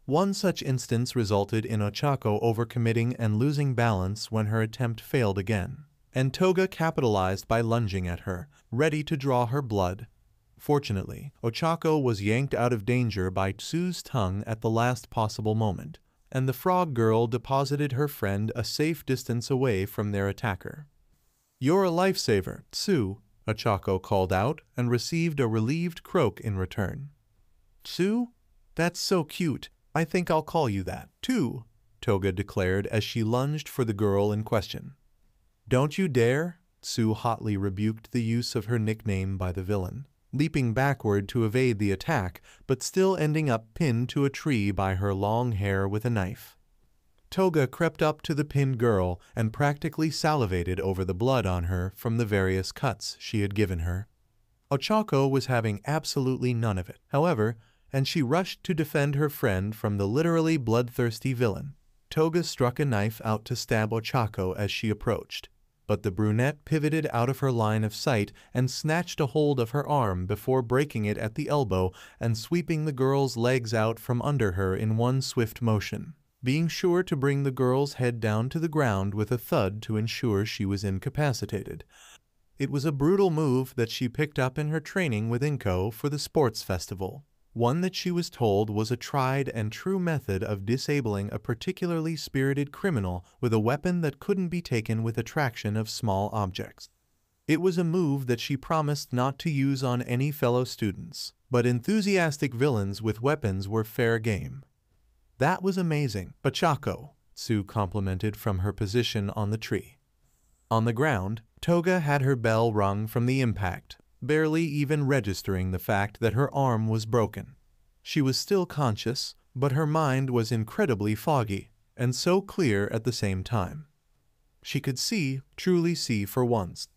One such instance resulted in Ochako overcommitting and losing balance when her attempt failed again, and Toga capitalized by lunging at her, ready to draw her blood. Fortunately, Ochako was yanked out of danger by Tsu's tongue at the last possible moment, and the frog girl deposited her friend a safe distance away from their attacker. "You're a lifesaver, Tsu," Ochako called out and received a relieved croak in return. "Tsu? That's so cute. I think I'll call you that, too," Toga declared as she lunged for the girl in question. "Don't you dare," Tsu hotly rebuked the use of her nickname by the villain, leaping backward to evade the attack, but still ending up pinned to a tree by her long hair with a knife. Toga crept up to the pinned girl and practically salivated over the blood on her from the various cuts she had given her. Ochako was having absolutely none of it, however, and she rushed to defend her friend from the literally bloodthirsty villain. Toga struck a knife out to stab Ochako as she approached, but the brunette pivoted out of her line of sight and snatched a hold of her arm before breaking it at the elbow and sweeping the girl's legs out from under her in one swift motion, being sure to bring the girl's head down to the ground with a thud to ensure she was incapacitated. It was a brutal move that she picked up in her training with Inko for the sports festival, one that she was told was a tried and true method of disabling a particularly spirited criminal with a weapon that couldn't be taken with attraction of small objects. It was a move that she promised not to use on any fellow students, but enthusiastic villains with weapons were fair game. That was amazing, Ochako, Sue complimented from her position on the tree. On the ground, Toga had her bell rung from the impact, barely even registering the fact that her arm was broken. She was still conscious, but her mind was incredibly foggy, and so clear at the same time. She could see, truly see for once.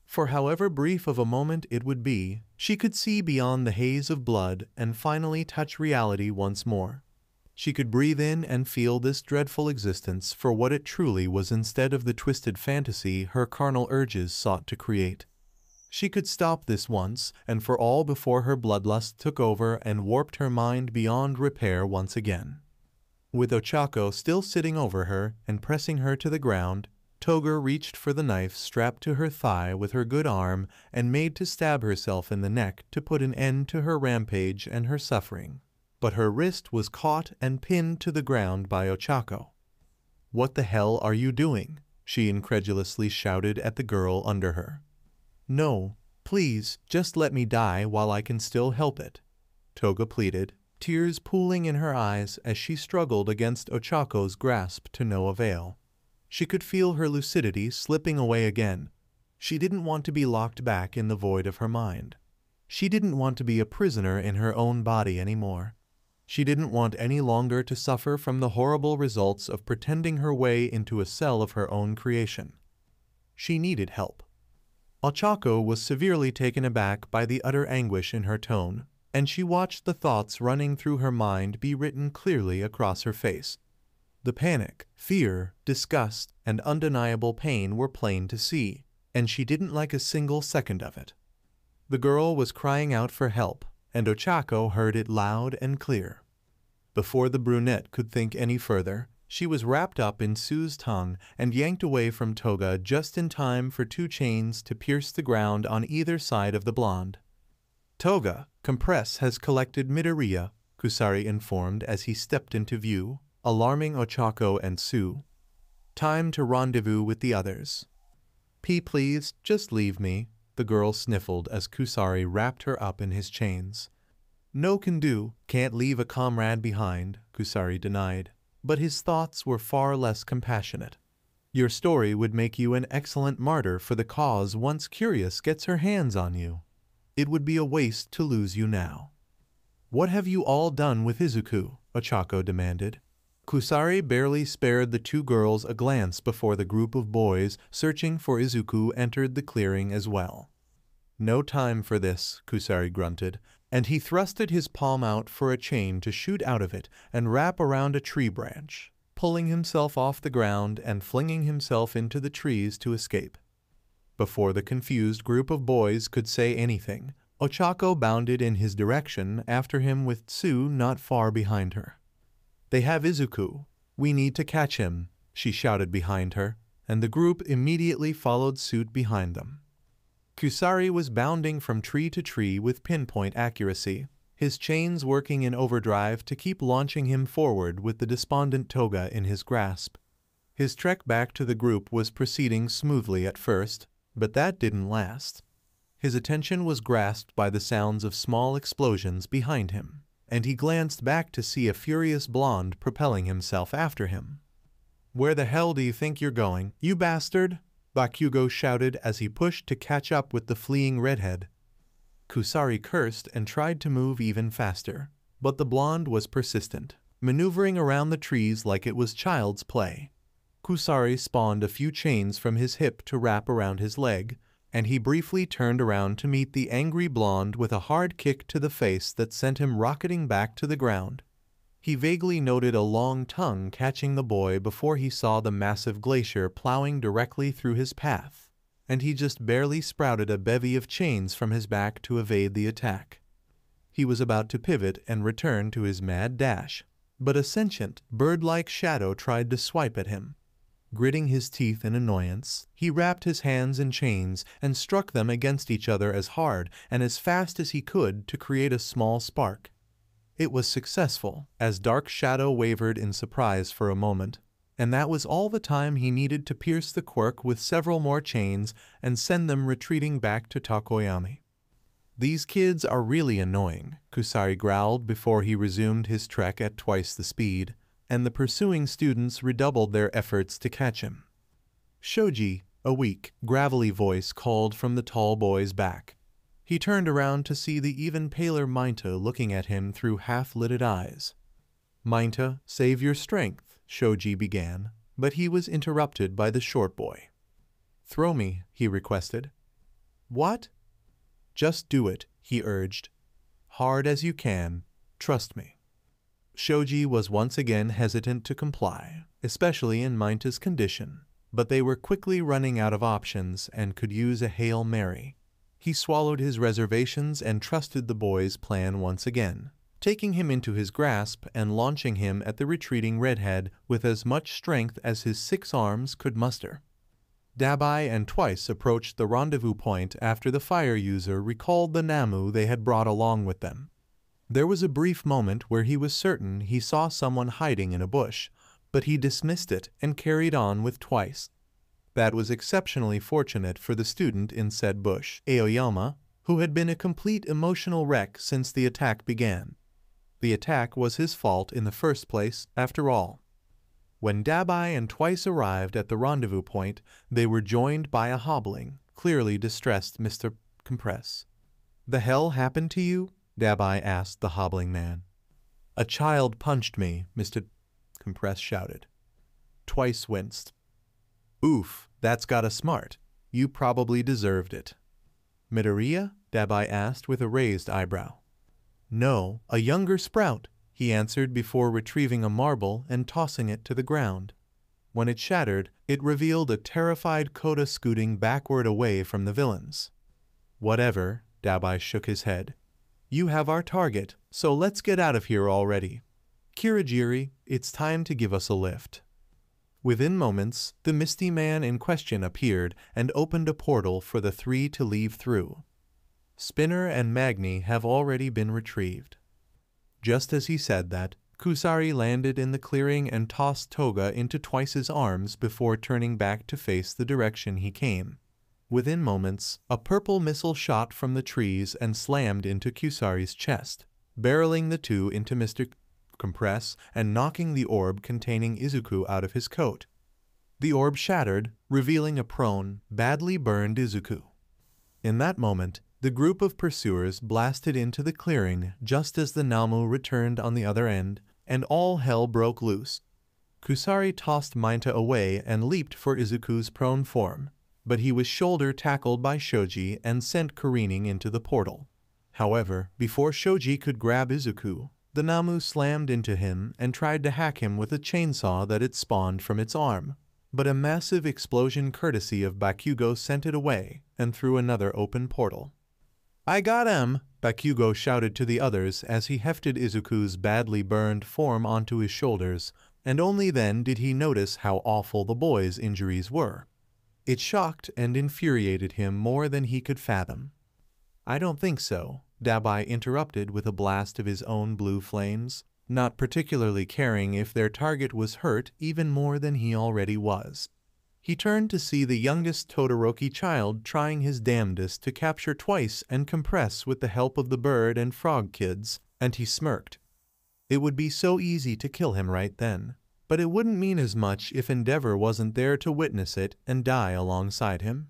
For however brief of a moment it would be, she could see beyond the haze of blood and finally touch reality once more. She could breathe in and feel this dreadful existence for what it truly was instead of the twisted fantasy her carnal urges sought to create. She could stop this once and for all before her bloodlust took over and warped her mind beyond repair once again. With Ochako still sitting over her and pressing her to the ground, Toga reached for the knife strapped to her thigh with her good arm and made to stab herself in the neck to put an end to her rampage and her suffering. But her wrist was caught and pinned to the ground by Ochako. "What the hell are you doing?" she incredulously shouted at the girl under her. "No, please, just let me die while I can still help it," Toga pleaded, tears pooling in her eyes as she struggled against Ochako's grasp to no avail. She could feel her lucidity slipping away again. She didn't want to be locked back in the void of her mind. She didn't want to be a prisoner in her own body anymore. She didn't want any longer to suffer from the horrible results of pretending her way into a cell of her own creation. She needed help. Ochako was severely taken aback by the utter anguish in her tone, and she watched the thoughts running through her mind be written clearly across her face. The panic, fear, disgust, and undeniable pain were plain to see, and she didn't like a single second of it. The girl was crying out for help, and Ochako heard it loud and clear. Before the brunette could think any further, she was wrapped up in Sue's tongue and yanked away from Toga just in time for two chains to pierce the ground on either side of the blonde. "Toga, Compress has collected Midoriya," Kusari informed as he stepped into view, alarming Ochako and Sue. "Time to rendezvous with the others." Please, just leave me," the girl sniffled as Kusari wrapped her up in his chains. "No can do, can't leave a comrade behind," Kusari denied, but his thoughts were far less compassionate. "Your story would make you an excellent martyr for the cause once Curious gets her hands on you. It would be a waste to lose you now." "What have you all done with Izuku?" Ochako demanded. Kusari barely spared the two girls a glance before the group of boys searching for Izuku entered the clearing as well. "No time for this," Kusari grunted, and he thrusted his palm out for a chain to shoot out of it and wrap around a tree branch, pulling himself off the ground and flinging himself into the trees to escape. Before the confused group of boys could say anything, Ochako bounded in his direction after him with Tsu not far behind her. "They have Izuku. We need to catch him," she shouted behind her, and the group immediately followed suit behind them. Kusari was bounding from tree to tree with pinpoint accuracy, his chains working in overdrive to keep launching him forward with the despondent Toga in his grasp. His trek back to the group was proceeding smoothly at first, but that didn't last. His attention was grasped by the sounds of small explosions behind him, and he glanced back to see a furious blonde propelling himself after him. "Where the hell do you think you're going, you bastard?" Bakugo shouted as he pushed to catch up with the fleeing redhead. Kusari cursed and tried to move even faster, but the blonde was persistent, maneuvering around the trees like it was child's play. Kusari spawned a few chains from his hip to wrap around his leg, and he briefly turned around to meet the angry blonde with a hard kick to the face that sent him rocketing back to the ground. He vaguely noted a long tongue catching the boy before he saw the massive glacier plowing directly through his path, and he just barely sprouted a bevy of chains from his back to evade the attack. He was about to pivot and return to his mad dash, but a sentient, bird-like shadow tried to swipe at him. Gritting his teeth in annoyance, he wrapped his hands in chains and struck them against each other as hard and as fast as he could to create a small spark. It was successful, as Dark Shadow wavered in surprise for a moment, and that was all the time he needed to pierce the quirk with several more chains and send them retreating back to Takoyami. "These kids are really annoying," Kusari growled before he resumed his trek at twice the speed, and the pursuing students redoubled their efforts to catch him. "Shoji," a weak, gravelly voice called from the tall boy's back. He turned around to see the even paler Mainta looking at him through half-lidded eyes. "Mainta, save your strength," Shoji began, but he was interrupted by the short boy. "Throw me," he requested. "What?" "Just do it," he urged. "Hard as you can. Trust me." Shoji was once again hesitant to comply, especially in Mainta's condition, but they were quickly running out of options and could use a Hail Mary. He swallowed his reservations and trusted the boy's plan once again, taking him into his grasp and launching him at the retreating redhead with as much strength as his 6 arms could muster. Dabai and Twice approached the rendezvous point after the fire user recalled the Namu they had brought along with them. There was a brief moment where he was certain he saw someone hiding in a bush, but he dismissed it and carried on with Twice. That was exceptionally fortunate for the student in said bush, Aoyama, who had been a complete emotional wreck since the attack began. The attack was his fault in the first place, after all. When Dabai and Twice arrived at the rendezvous point, they were joined by a hobbling, clearly distressed Mr. Compress. "The hell happened to you?" Dabai asked the hobbling man. "A child punched me," Mr. Compress shouted. Twice winced. "Oof, that's gotta smart. You probably deserved it." "Midoriya?" Dabai asked with a raised eyebrow. "No, a younger sprout," he answered before retrieving a marble and tossing it to the ground. When it shattered, it revealed a terrified Kota scooting backward away from the villains. "Whatever," Dabai shook his head. "You have our target, so let's get out of here already. Kirigiri, it's time to give us a lift." Within moments, the misty man in question appeared and opened a portal for the 3 to leave through. "Spinner and Magni have already been retrieved." Just as he said that, Kusari landed in the clearing and tossed Toga into Twice's arms before turning back to face the direction he came. Within moments, a purple missile shot from the trees and slammed into Kusari's chest, barreling the two into Mr. Compress and knocking the orb containing Izuku out of his coat. The orb shattered, revealing a prone, badly burned Izuku. In that moment, the group of pursuers blasted into the clearing just as the Namu returned on the other end, and all hell broke loose. Kusari tossed Mainta away and leaped for Izuku's prone form, but he was shoulder tackled by Shoji and sent careening into the portal. However, before Shoji could grab Izuku, the Namu slammed into him and tried to hack him with a chainsaw that it spawned from its arm, but a massive explosion courtesy of Bakugo sent it away and through another open portal. "I got him!" Bakugo shouted to the others as he hefted Izuku's badly burned form onto his shoulders, and only then did he notice how awful the boy's injuries were. It shocked and infuriated him more than he could fathom. "I don't think so," Dabai interrupted with a blast of his own blue flames, not particularly caring if their target was hurt even more than he already was. He turned to see the youngest Todoroki child trying his damnedest to capture Twice and Compress with the help of the bird and frog kids, and he smirked. It would be so easy to kill him right then, but it wouldn't mean as much if Endeavor wasn't there to witness it and die alongside him.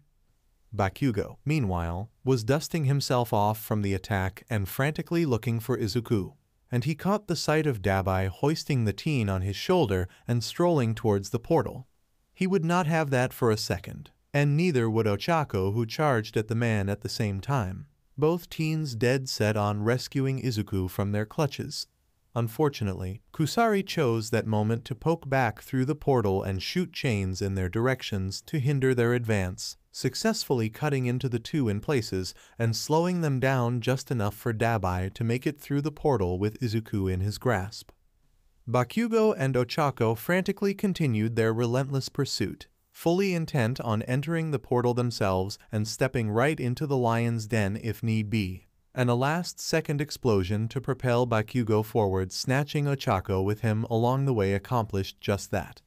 Bakugo, meanwhile, was dusting himself off from the attack and frantically looking for Izuku, and he caught the sight of Dabai hoisting the teen on his shoulder and strolling towards the portal. He would not have that for a second, and neither would Ochako, who charged at the man at the same time, both teens dead set on rescuing Izuku from their clutches. Unfortunately, Kusari chose that moment to poke back through the portal and shoot chains in their directions to hinder their advance, successfully cutting into the two in places and slowing them down just enough for Dabai to make it through the portal with Izuku in his grasp. Bakugo and Ochako frantically continued their relentless pursuit, fully intent on entering the portal themselves and stepping right into the lion's den if need be. And a last-second explosion to propel Bakugo forward, snatching Ochako with him along the way, accomplished just that.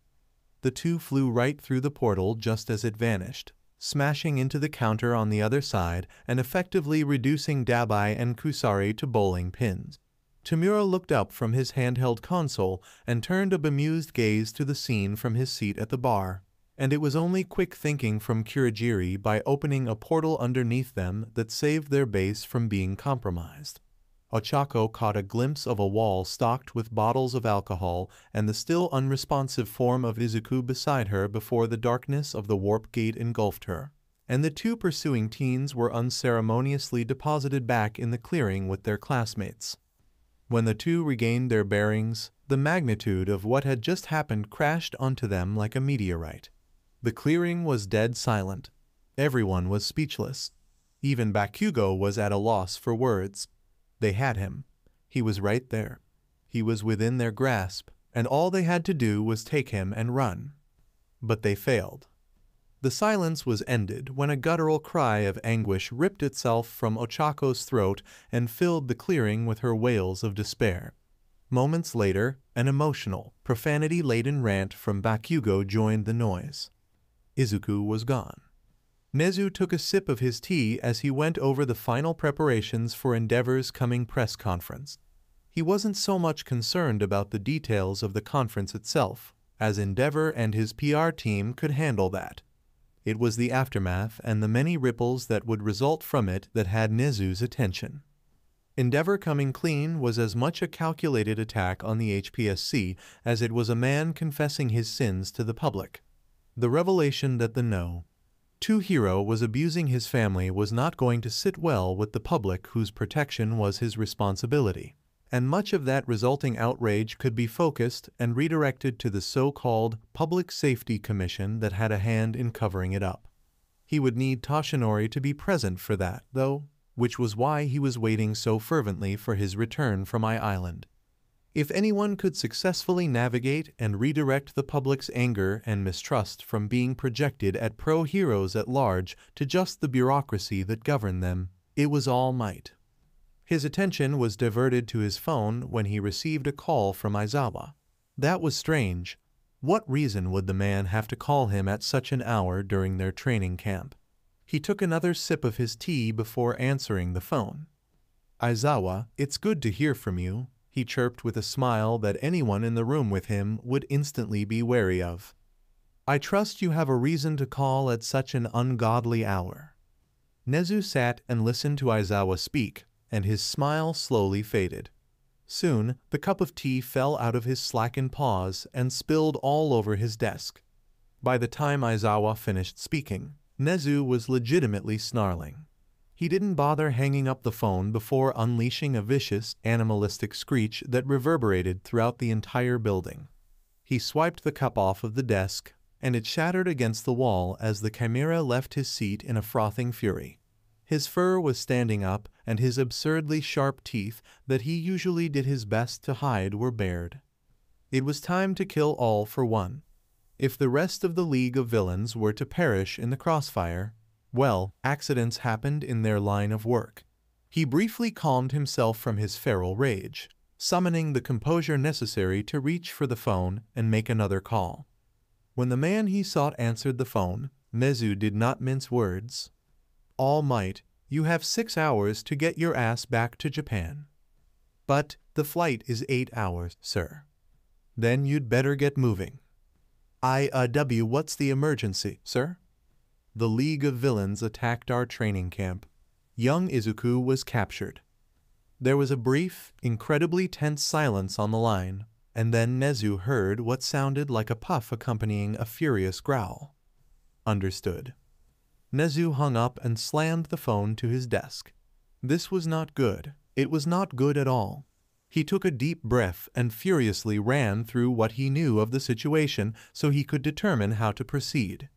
The two flew right through the portal just as it vanished, smashing into the counter on the other side and effectively reducing Dabai and Kusari to bowling pins. Tamura looked up from his handheld console and turned a bemused gaze to the scene from his seat at the bar. And it was only quick thinking from Kurogiri by opening a portal underneath them that saved their base from being compromised. Ochako caught a glimpse of a wall stocked with bottles of alcohol and the still unresponsive form of Izuku beside her before the darkness of the warp gate engulfed her, and the two pursuing teens were unceremoniously deposited back in the clearing with their classmates. When the two regained their bearings, the magnitude of what had just happened crashed onto them like a meteorite. The clearing was dead silent. Everyone was speechless. Even Bakugo was at a loss for words. They had him. He was right there. He was within their grasp, and all they had to do was take him and run. But they failed. The silence was ended when a guttural cry of anguish ripped itself from Ochako's throat and filled the clearing with her wails of despair. Moments later, an emotional, profanity-laden rant from Bakugo joined the noise. Izuku was gone. Nezu took a sip of his tea as he went over the final preparations for Endeavor's coming press conference. He wasn't so much concerned about the details of the conference itself, as Endeavor and his PR team could handle that. It was the aftermath and the many ripples that would result from it that had Nezu's attention. Endeavor coming clean was as much a calculated attack on the HPSC as it was a man confessing his sins to the public. The revelation that the No. 2 hero was abusing his family was not going to sit well with the public, whose protection was his responsibility, and much of that resulting outrage could be focused and redirected to the so-called Public Safety Commission that had a hand in covering it up. He would need Toshinori to be present for that, though, which was why he was waiting so fervently for his return from my island. If anyone could successfully navigate and redirect the public's anger and mistrust from being projected at pro-heroes at large to just the bureaucracy that governed them, it was All Might. His attention was diverted to his phone when he received a call from Aizawa. That was strange. What reason would the man have to call him at such an hour during their training camp? He took another sip of his tea before answering the phone. "Aizawa, it's good to hear from you," he chirped with a smile that anyone in the room with him would instantly be wary of. "I trust you have a reason to call at such an ungodly hour." Nezu sat and listened to Aizawa speak, and his smile slowly faded. Soon, the cup of tea fell out of his slackened paws and spilled all over his desk. By the time Aizawa finished speaking, Nezu was legitimately snarling. He didn't bother hanging up the phone before unleashing a vicious, animalistic screech that reverberated throughout the entire building. He swiped the cup off of the desk, and it shattered against the wall as the chimera left his seat in a frothing fury. His fur was standing up, and his absurdly sharp teeth that he usually did his best to hide were bared. It was time to kill all for one. If the rest of the League of Villains were to perish in the crossfire, well, accidents happened in their line of work. He briefly calmed himself from his feral rage, summoning the composure necessary to reach for the phone and make another call. When the man he sought answered the phone, Nezu did not mince words. "All Might, you have 6 hours to get your ass back to Japan." "But the flight is 8 hours, sir." "Then you'd better get moving." What's the emergency, sir?" "The League of Villains attacked our training camp. Young Izuku was captured." There was a brief, incredibly tense silence on the line, and then Nezu heard what sounded like a puff accompanying a furious growl. "Understood." Nezu hung up and slammed the phone to his desk. This was not good. It was not good at all. He took a deep breath and furiously ran through what he knew of the situation so he could determine how to proceed.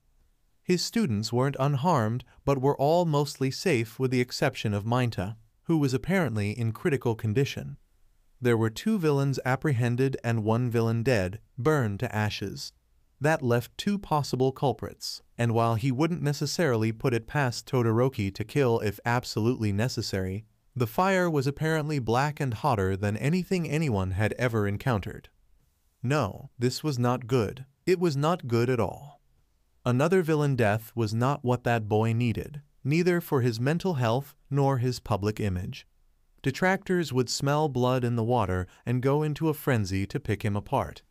His students weren't unharmed, but were all mostly safe with the exception of Mainta, who was apparently in critical condition. There were 2 villains apprehended and 1 villain dead, burned to ashes. That left 2 possible culprits, and while he wouldn't necessarily put it past Todoroki to kill if absolutely necessary, the fire was apparently black and hotter than anything anyone had ever encountered. No, this was not good. It was not good at all. Another villain death was not what that boy needed, neither for his mental health nor his public image. Detractors would smell blood in the water and go into a frenzy to pick him apart.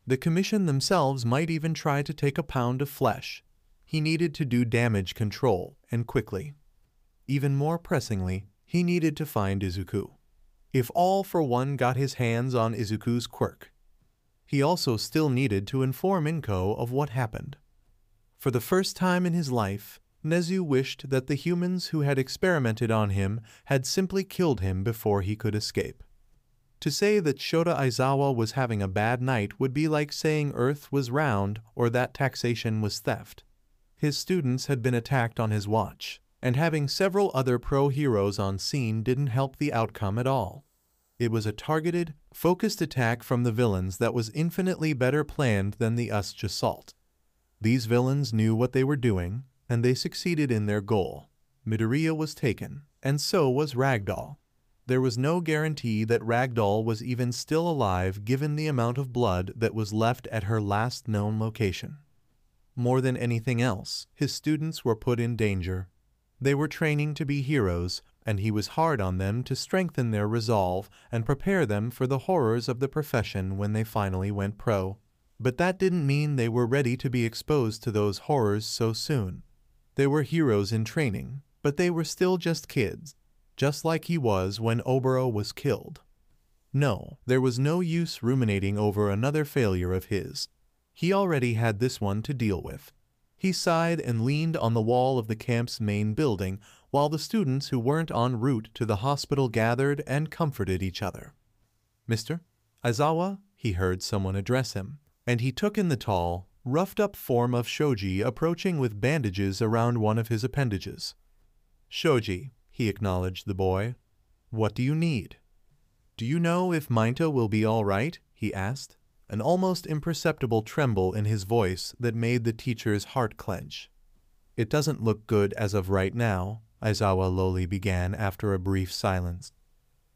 The commission themselves might even try to take a pound of flesh. He needed to do damage control, and quickly. Even more pressingly, he needed to find Izuku. If All for One got his hands on Izuku's quirk. He also still needed to inform Inko of what happened. For the first time in his life, Nezu wished that the humans who had experimented on him had simply killed him before he could escape. To say that Shota Aizawa was having a bad night would be like saying Earth was round or that taxation was theft. His students had been attacked on his watch, and having several other pro-heroes on scene didn't help the outcome at all. It was a targeted, focused attack from the villains that was infinitely better planned than the Usj assault. These villains knew what they were doing, and they succeeded in their goal. Midoriya was taken, and so was Ragdoll. There was no guarantee that Ragdoll was even still alive given the amount of blood that was left at her last known location. More than anything else, his students were put in danger. They were training to be heroes, and he was hard on them to strengthen their resolve and prepare them for the horrors of the profession when they finally went pro. But that didn't mean they were ready to be exposed to those horrors so soon. They were heroes in training, but they were still just kids, just like he was when Oboro was killed. No, there was no use ruminating over another failure of his. He already had this one to deal with. He sighed and leaned on the wall of the camp's main building while the students who weren't en route to the hospital gathered and comforted each other. "Mr. Aizawa?" he heard someone address him, and he took in the tall, roughed-up form of Shoji approaching with bandages around one of his appendages. "Shoji," he acknowledged the boy. "What do you need?" "Do you know if Mainta will be all right?" he asked, an almost imperceptible tremble in his voice that made the teacher's heart clench. "It doesn't look good as of right now," Aizawa lowly began after a brief silence.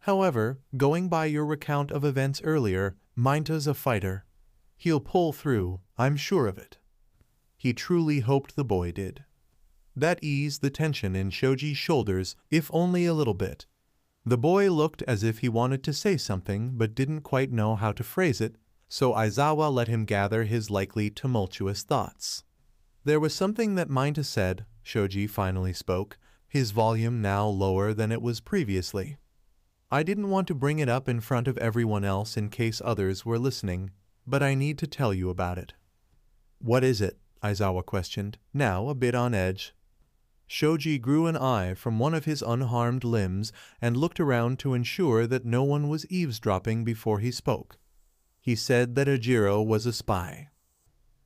"However, going by your recount of events earlier, Mainta's a fighter. He'll pull through, I'm sure of it." He truly hoped the boy did. That eased the tension in Shoji's shoulders, if only a little bit. The boy looked as if he wanted to say something but didn't quite know how to phrase it, so Aizawa let him gather his likely tumultuous thoughts. "There was something that Mainta said," Shoji finally spoke, his volume now lower than it was previously. "I didn't want to bring it up in front of everyone else in case others were listening, but I need to tell you about it." "What is it?" Aizawa questioned, now a bit on edge. Shoji grew an eye from one of his unharmed limbs and looked around to ensure that no one was eavesdropping before he spoke. He said that Ojiro was a spy.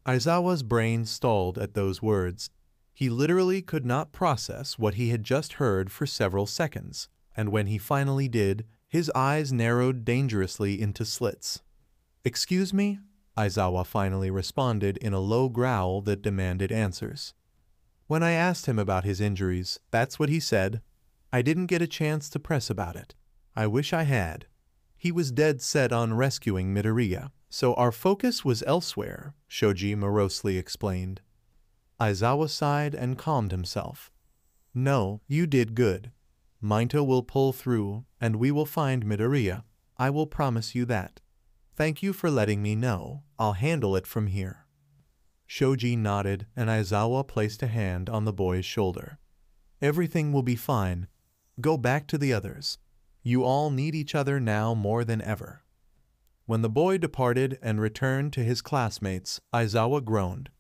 Aizawa's brain stalled at those words. He literally could not process what he had just heard for several seconds, and when he finally did, his eyes narrowed dangerously into slits. "Excuse me?" Aizawa finally responded in a low growl that demanded answers. "When I asked him about his injuries, that's what he said. I didn't get a chance to press about it. I wish I had. He was dead set on rescuing Midoriya, so our focus was elsewhere," Shoji morosely explained. Aizawa sighed and calmed himself. "No, you did good. Mainta will pull through, and we will find Midoriya. I will promise you that. Thank you for letting me know. I'll handle it from here." Shoji nodded, and Aizawa placed a hand on the boy's shoulder. "Everything will be fine. Go back to the others. You all need each other now more than ever." When the boy departed and returned to his classmates, Aizawa groaned,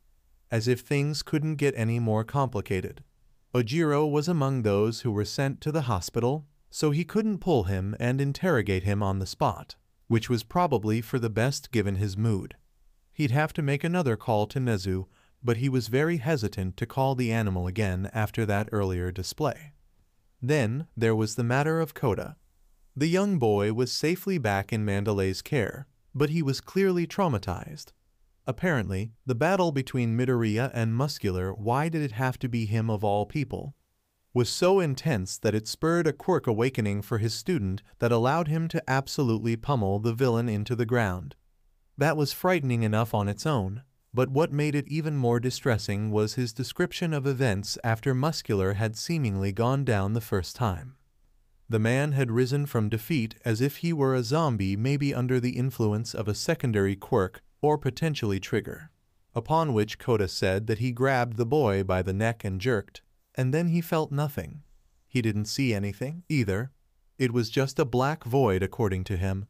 as if things couldn't get any more complicated. Ojiro was among those who were sent to the hospital, so he couldn't pull him and interrogate him on the spot, which was probably for the best given his mood. He'd have to make another call to Nezu, but he was very hesitant to call the animal again after that earlier display. Then there was the matter of Kota. The young boy was safely back in Mandalay's care, but he was clearly traumatized. Apparently, the battle between Midoriya and Muscular, why did it have to be him of all people, was so intense that it spurred a quirk awakening for his student that allowed him to absolutely pummel the villain into the ground. That was frightening enough on its own, but what made it even more distressing was his description of events after Muscular had seemingly gone down the first time. The man had risen from defeat as if he were a zombie, maybe under the influence of a secondary quirk or potentially trigger, upon which Kota said that he grabbed the boy by the neck and jerked, and then he felt nothing. He didn't see anything, either. It was just a black void according to him.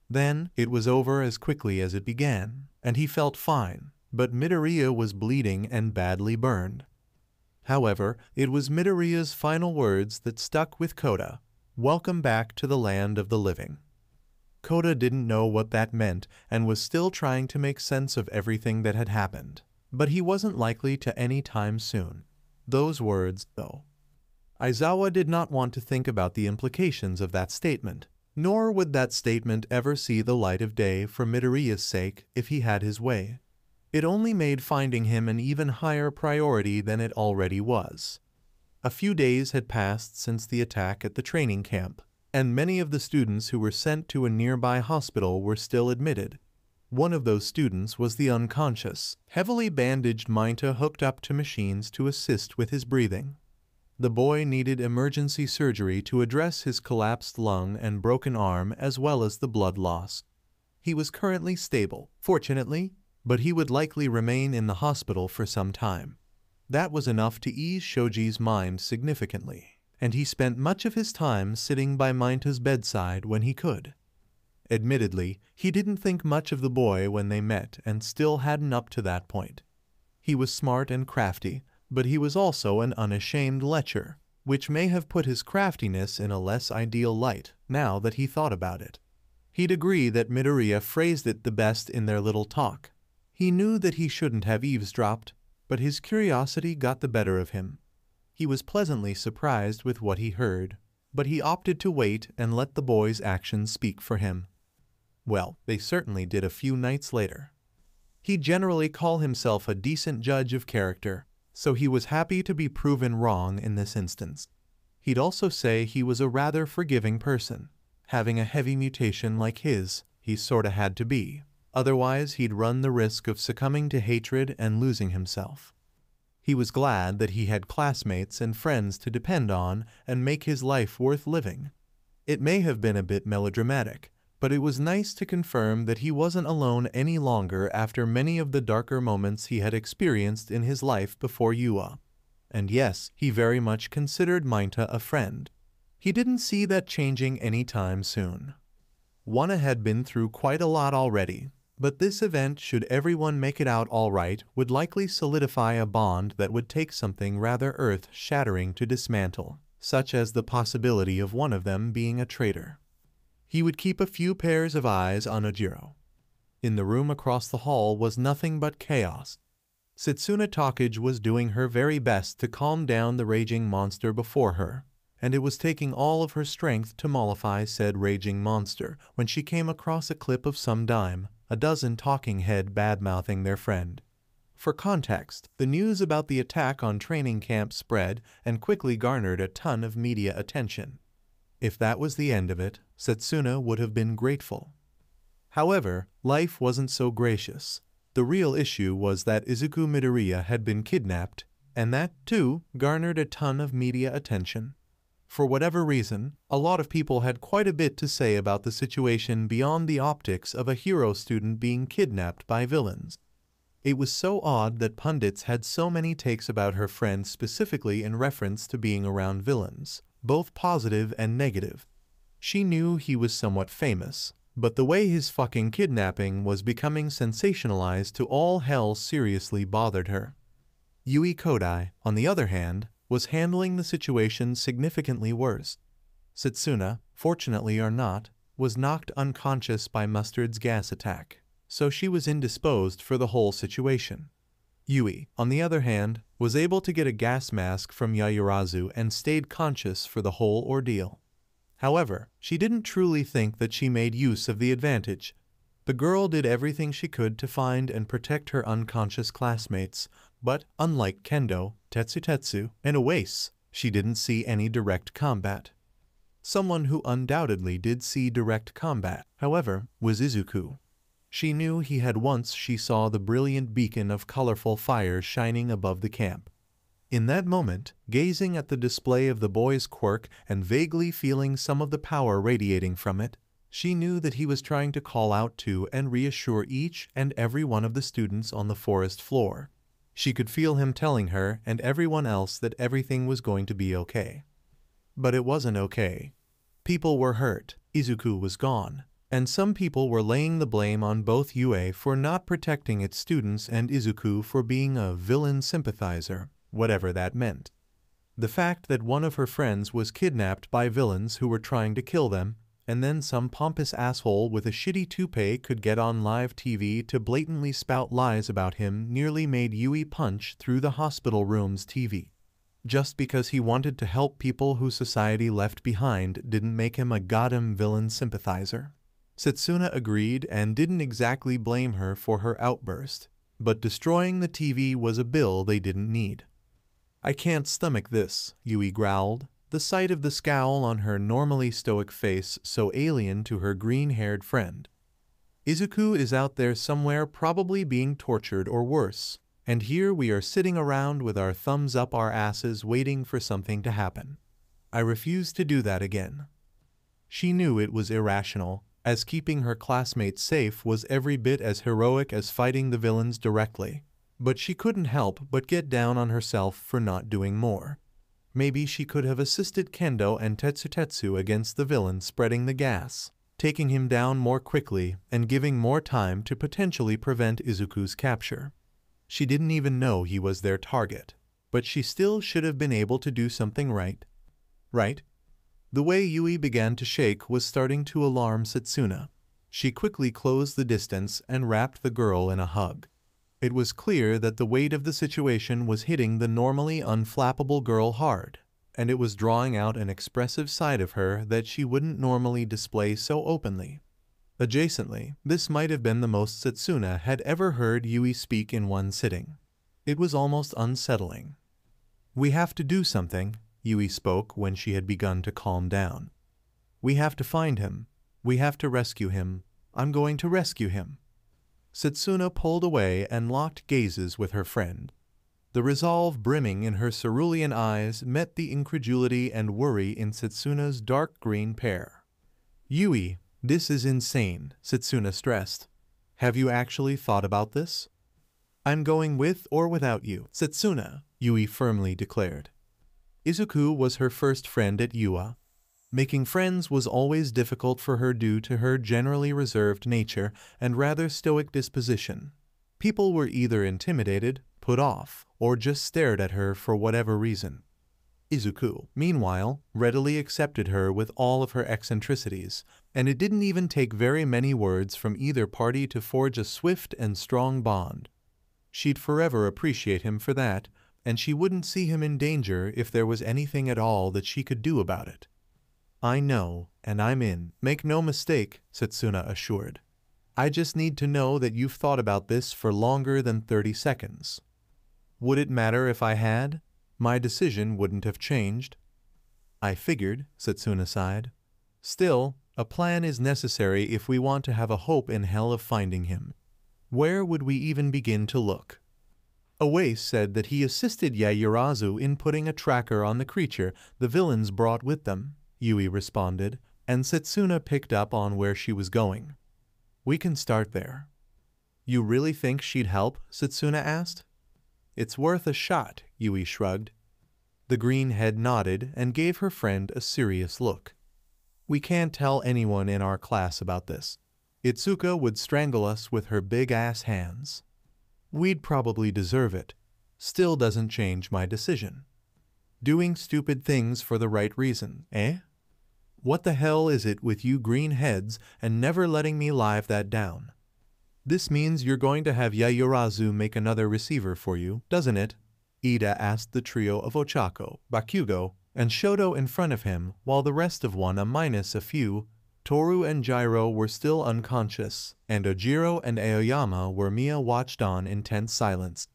Then it was over as quickly as it began, and he felt fine, but Midoriya was bleeding and badly burned. However, it was Midoriya's final words that stuck with Kota: "Welcome back to the land of the living." Kota didn't know what that meant and was still trying to make sense of everything that had happened, but he wasn't likely to any time soon. Those words, though. Aizawa did not want to think about the implications of that statement, nor would that statement ever see the light of day for Midoriya's sake if he had his way. It only made finding him an even higher priority than it already was. A few days had passed since the attack at the training camp, and many of the students who were sent to a nearby hospital were still admitted. One of those students was the unconscious, heavily bandaged Mainta hooked up to machines to assist with his breathing. The boy needed emergency surgery to address his collapsed lung and broken arm as well as the blood loss. He was currently stable, fortunately, but he would likely remain in the hospital for some time. That was enough to ease Shoji's mind significantly, and he spent much of his time sitting by Mainta's bedside when he could. Admittedly, he didn't think much of the boy when they met and still hadn't up to that point. He was smart and crafty, but he was also an unashamed lecher, which may have put his craftiness in a less ideal light now that he thought about it. He'd agree that Midoriya phrased it the best in their little talk. He knew that he shouldn't have eavesdropped, but his curiosity got the better of him. He was pleasantly surprised with what he heard, but he opted to wait and let the boy's actions speak for him. Well, they certainly did a few nights later. He'd generally call himself a decent judge of character, so he was happy to be proven wrong in this instance. He'd also say he was a rather forgiving person. Having a heavy mutation like his, he sorta had to be. Otherwise, he'd run the risk of succumbing to hatred and losing himself. He was glad that he had classmates and friends to depend on and make his life worth living. It may have been a bit melodramatic, but it was nice to confirm that he wasn't alone any longer after many of the darker moments he had experienced in his life before Yua. And yes, he very much considered Mainta a friend. He didn't see that changing any time soon. Wana had been through quite a lot already, but this event, should everyone make it out all right, would likely solidify a bond that would take something rather earth-shattering to dismantle, such as the possibility of one of them being a traitor. He would keep a few pairs of eyes on Ojiro. In the room across the hall was nothing but chaos. Setsuna Takage was doing her very best to calm down the raging monster before her, and it was taking all of her strength to mollify said raging monster when she came across a clip of some dime, a dozen talking head bad-mouthing their friend. For context, the news about the attack on training camp spread and quickly garnered a ton of media attention. If that was the end of it, Setsuna would have been grateful. However, life wasn't so gracious. The real issue was that Izuku Midoriya had been kidnapped, and that, too, garnered a ton of media attention. For whatever reason, a lot of people had quite a bit to say about the situation beyond the optics of a hero student being kidnapped by villains. It was so odd that pundits had so many takes about her friend specifically in reference to being around villains, both positive and negative. She knew he was somewhat famous, but the way his fucking kidnapping was becoming sensationalized to all hell seriously bothered her. Yui Kodai, on the other hand, was handling the situation significantly worse. Setsuna, fortunately or not, was knocked unconscious by Mustard's gas attack, so she was indisposed for the whole situation. Yui, on the other hand, was able to get a gas mask from Yaoyorozu and stayed conscious for the whole ordeal. However, she didn't truly think that she made use of the advantage. The girl did everything she could to find and protect her unconscious classmates, but unlike Kendo, Tetsutetsu, and Oase, she didn't see any direct combat. Someone who undoubtedly did see direct combat, however, was Izuku. She knew he had once she saw the brilliant beacon of colorful fire shining above the camp. In that moment, gazing at the display of the boy's quirk and vaguely feeling some of the power radiating from it, she knew that he was trying to call out to and reassure each and every one of the students on the forest floor. She could feel him telling her and everyone else that everything was going to be okay. But it wasn't okay. People were hurt, Izuku was gone, and some people were laying the blame on both UA for not protecting its students and Izuku for being a villain sympathizer, whatever that meant. The fact that one of her friends was kidnapped by villains who were trying to kill them, and then some pompous asshole with a shitty toupee could get on live TV to blatantly spout lies about him nearly made Yui punch through the hospital room's TV. Just because he wanted to help people who society left behind didn't make him a goddamn villain sympathizer. Setsuna agreed and didn't exactly blame her for her outburst, but destroying the TV was a bill they didn't need. "I can't stomach this," Yui growled, the sight of the scowl on her normally stoic face so alien to her green-haired friend. "Izuku is out there somewhere probably being tortured or worse, and here we are sitting around with our thumbs up our asses waiting for something to happen. I refuse to do that again." She knew it was irrational, as keeping her classmates safe was every bit as heroic as fighting the villains directly, but she couldn't help but get down on herself for not doing more. Maybe she could have assisted Kendo and Tetsutetsu against the villain spreading the gas, taking him down more quickly and giving more time to potentially prevent Izuku's capture. She didn't even know he was their target, but she still should have been able to do something right. Right? The way Yui began to shake was starting to alarm Setsuna. She quickly closed the distance and wrapped the girl in a hug. It was clear that the weight of the situation was hitting the normally unflappable girl hard, and it was drawing out an expressive side of her that she wouldn't normally display so openly. Adjacently, this might have been the most Setsuna had ever heard Yui speak in one sitting. It was almost unsettling. "We have to do something," Yui spoke when she had begun to calm down. "We have to find him. We have to rescue him. I'm going to rescue him." Setsuna pulled away and locked gazes with her friend. The resolve brimming in her cerulean eyes met the incredulity and worry in Setsuna's dark green pair. "Yui, this is insane," Setsuna stressed. "Have you actually thought about this?" "I'm going with or without you, Setsuna," Yui firmly declared. Izuku was her first friend at UA. Making friends was always difficult for her due to her generally reserved nature and rather stoic disposition. People were either intimidated, put off, or just stared at her for whatever reason. Izuku, meanwhile, readily accepted her with all of her eccentricities, and it didn't even take very many words from either party to forge a swift and strong bond. She'd forever appreciate him for that, and she wouldn't see him in danger if there was anything at all that she could do about it. "I know, and I'm in. Make no mistake," Setsuna assured. "I just need to know that you've thought about this for longer than 30 seconds. Would it matter if I had? My decision wouldn't have changed." "I figured," Setsuna sighed. "Still, a plan is necessary if we want to have a hope in hell of finding him. Where would we even begin to look?" Oase said that he assisted Yaoyorozu in putting a tracker on the creature the villains brought with them, Yui responded, and Setsuna picked up on where she was going. "We can start there." "You really think she'd help?" Setsuna asked. "It's worth a shot," Yui shrugged. The green head nodded and gave her friend a serious look. "We can't tell anyone in our class about this. Itsuka would strangle us with her big-ass hands. We'd probably deserve it. Still doesn't change my decision. Doing stupid things for the right reason, eh?" What the hell is it with you green heads and never letting me live that down? This means you're going to have Yaoyorozu make another receiver for you, doesn't it? Ida asked the trio of Ochako, Bakugo, and Shoto in front of him, while the rest of one minus a few, Toru and Jiro were still unconscious, and Ojiro and Aoyama were Mia watched on in tense silence.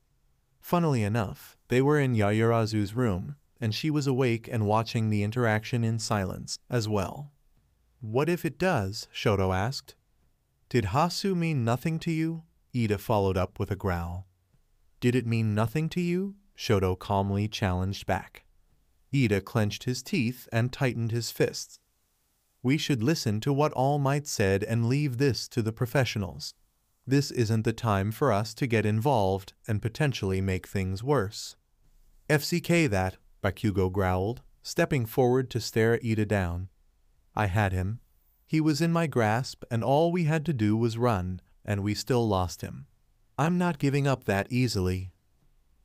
Funnily enough, they were in Yaoyorozu's room, and she was awake and watching the interaction in silence as well. What if it does? Shoto asked. Did Hasu mean nothing to you? Ida followed up with a growl. Did it mean nothing to you? Shoto calmly challenged back. Ida clenched his teeth and tightened his fists. We should listen to what All Might said and leave this to the professionals. This isn't the time for us to get involved and potentially make things worse. FCK that, Bakugo growled, stepping forward to stare Ida down. I had him. He was in my grasp and all we had to do was run, and we still lost him. I'm not giving up that easily.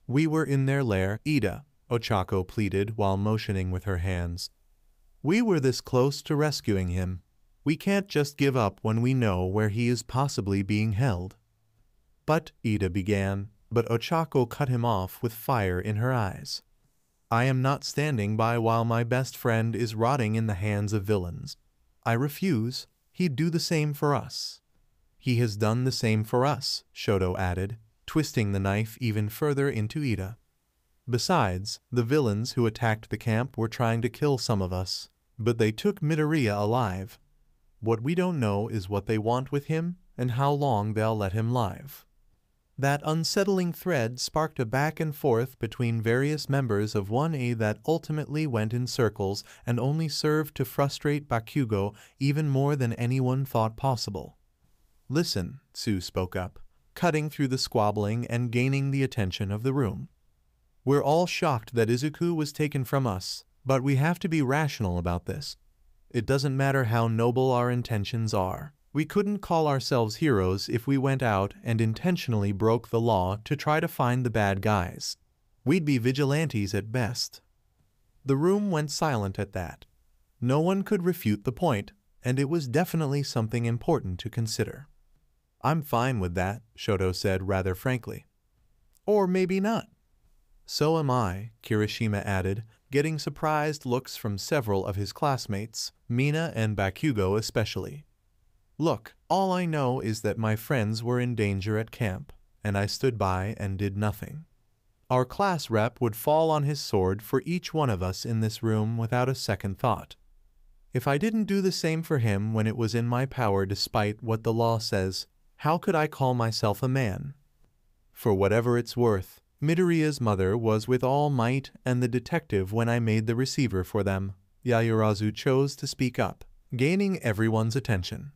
We were in their lair, Ida, Ochako pleaded while motioning with her hands. We were this close to rescuing him. We can't just give up when we know where he is possibly being held. But, Ida began, but Ochako cut him off with fire in her eyes. I am not standing by while my best friend is rotting in the hands of villains. I refuse. He'd do the same for us. He has done the same for us, Shoto added, twisting the knife even further into Ida. Besides, the villains who attacked the camp were trying to kill some of us, but they took Midoriya alive. What we don't know is what they want with him and how long they'll let him live. That unsettling thread sparked a back and forth between various members of 1A that ultimately went in circles and only served to frustrate Bakugo even more than anyone thought possible. Listen, Tsu spoke up, cutting through the squabbling and gaining the attention of the room. We're all shocked that Izuku was taken from us, but we have to be rational about this. It doesn't matter how noble our intentions are. We couldn't call ourselves heroes if we went out and intentionally broke the law to try to find the bad guys. We'd be vigilantes at best. The room went silent at that. No one could refute the point, and it was definitely something important to consider. I'm fine with that, Shoto said rather frankly. Or maybe not. So am I, Kirishima added, getting surprised looks from several of his classmates, Mina and Bakugo especially. Look, all I know is that my friends were in danger at camp, and I stood by and did nothing. Our class rep would fall on his sword for each one of us in this room without a second thought. If I didn't do the same for him when it was in my power despite what the law says, how could I call myself a man? For whatever it's worth, Midoriya's mother was with All Might and the detective when I made the receiver for them. Yaoyorozu chose to speak up, gaining everyone's attention.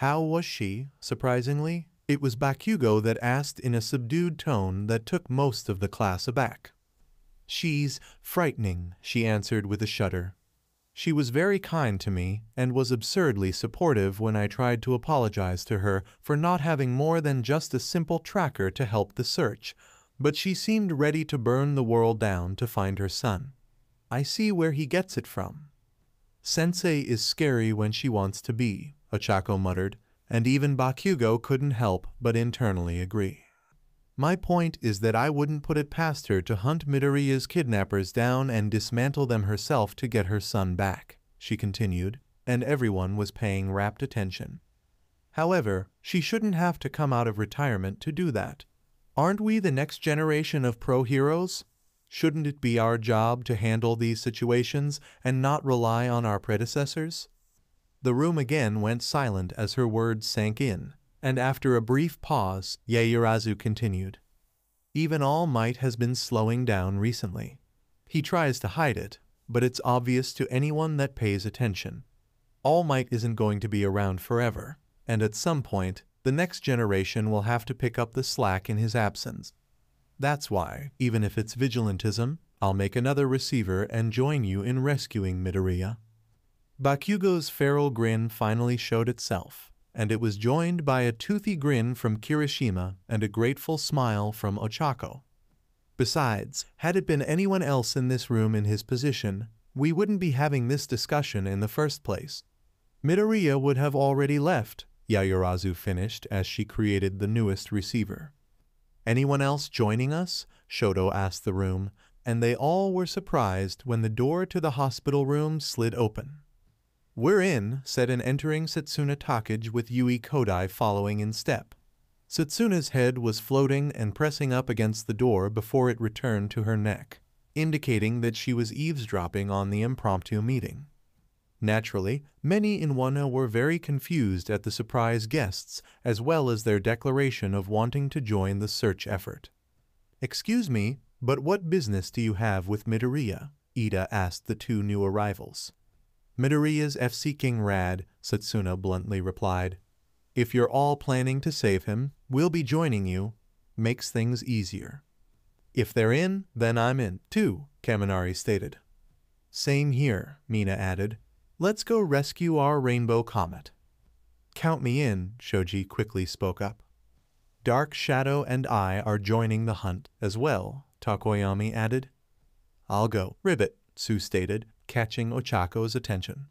How was she, surprisingly? It was Bakugo that asked in a subdued tone that took most of the class aback. She's frightening, she answered with a shudder. She was very kind to me and was absurdly supportive when I tried to apologize to her for not having more than just a simple tracker to help the search, but she seemed ready to burn the world down to find her son. I see where he gets it from. Sensei is scary when she wants to be, Ochako muttered, and even Bakugo couldn't help but internally agree. My point is that I wouldn't put it past her to hunt Midoriya's kidnappers down and dismantle them herself to get her son back, she continued, and everyone was paying rapt attention. However, she shouldn't have to come out of retirement to do that. Aren't we the next generation of pro-heroes? Shouldn't it be our job to handle these situations and not rely on our predecessors? The room again went silent as her words sank in, and after a brief pause, Yaoyorozu continued. Even All Might has been slowing down recently. He tries to hide it, but it's obvious to anyone that pays attention. All Might isn't going to be around forever, and at some point, the next generation will have to pick up the slack in his absence. That's why, even if it's vigilantism, I'll make another receiver and join you in rescuing Midoriya. Bakugo's feral grin finally showed itself, and it was joined by a toothy grin from Kirishima and a grateful smile from Ochako. Besides, had it been anyone else in this room in his position, we wouldn't be having this discussion in the first place. Midoriya would have already left, Yayurazu finished as she created the newest receiver. Anyone else joining us? Shoto asked the room, and they all were surprised when the door to the hospital room slid open. "We're in," said an entering Setsuna Takage with Yui Kodai following in step. Setsuna's head was floating and pressing up against the door before it returned to her neck, indicating that she was eavesdropping on the impromptu meeting. Naturally, many in Wano were very confused at the surprise guests as well as their declaration of wanting to join the search effort. "Excuse me, but what business do you have with Midoriya?" Ida asked the two new arrivals. "Midoriya's F-seeking rad," Setsuna bluntly replied. "If you're all planning to save him, we'll be joining you. Makes things easier." "If they're in, then I'm in, too," Kaminari stated. "Same here," Mina added. "Let's go rescue our rainbow comet." "Count me in," Shoji quickly spoke up. "Dark Shadow and I are joining the hunt as well," Takoyami added. "I'll go, Ribbit," Tsu stated, catching Ochako's attention.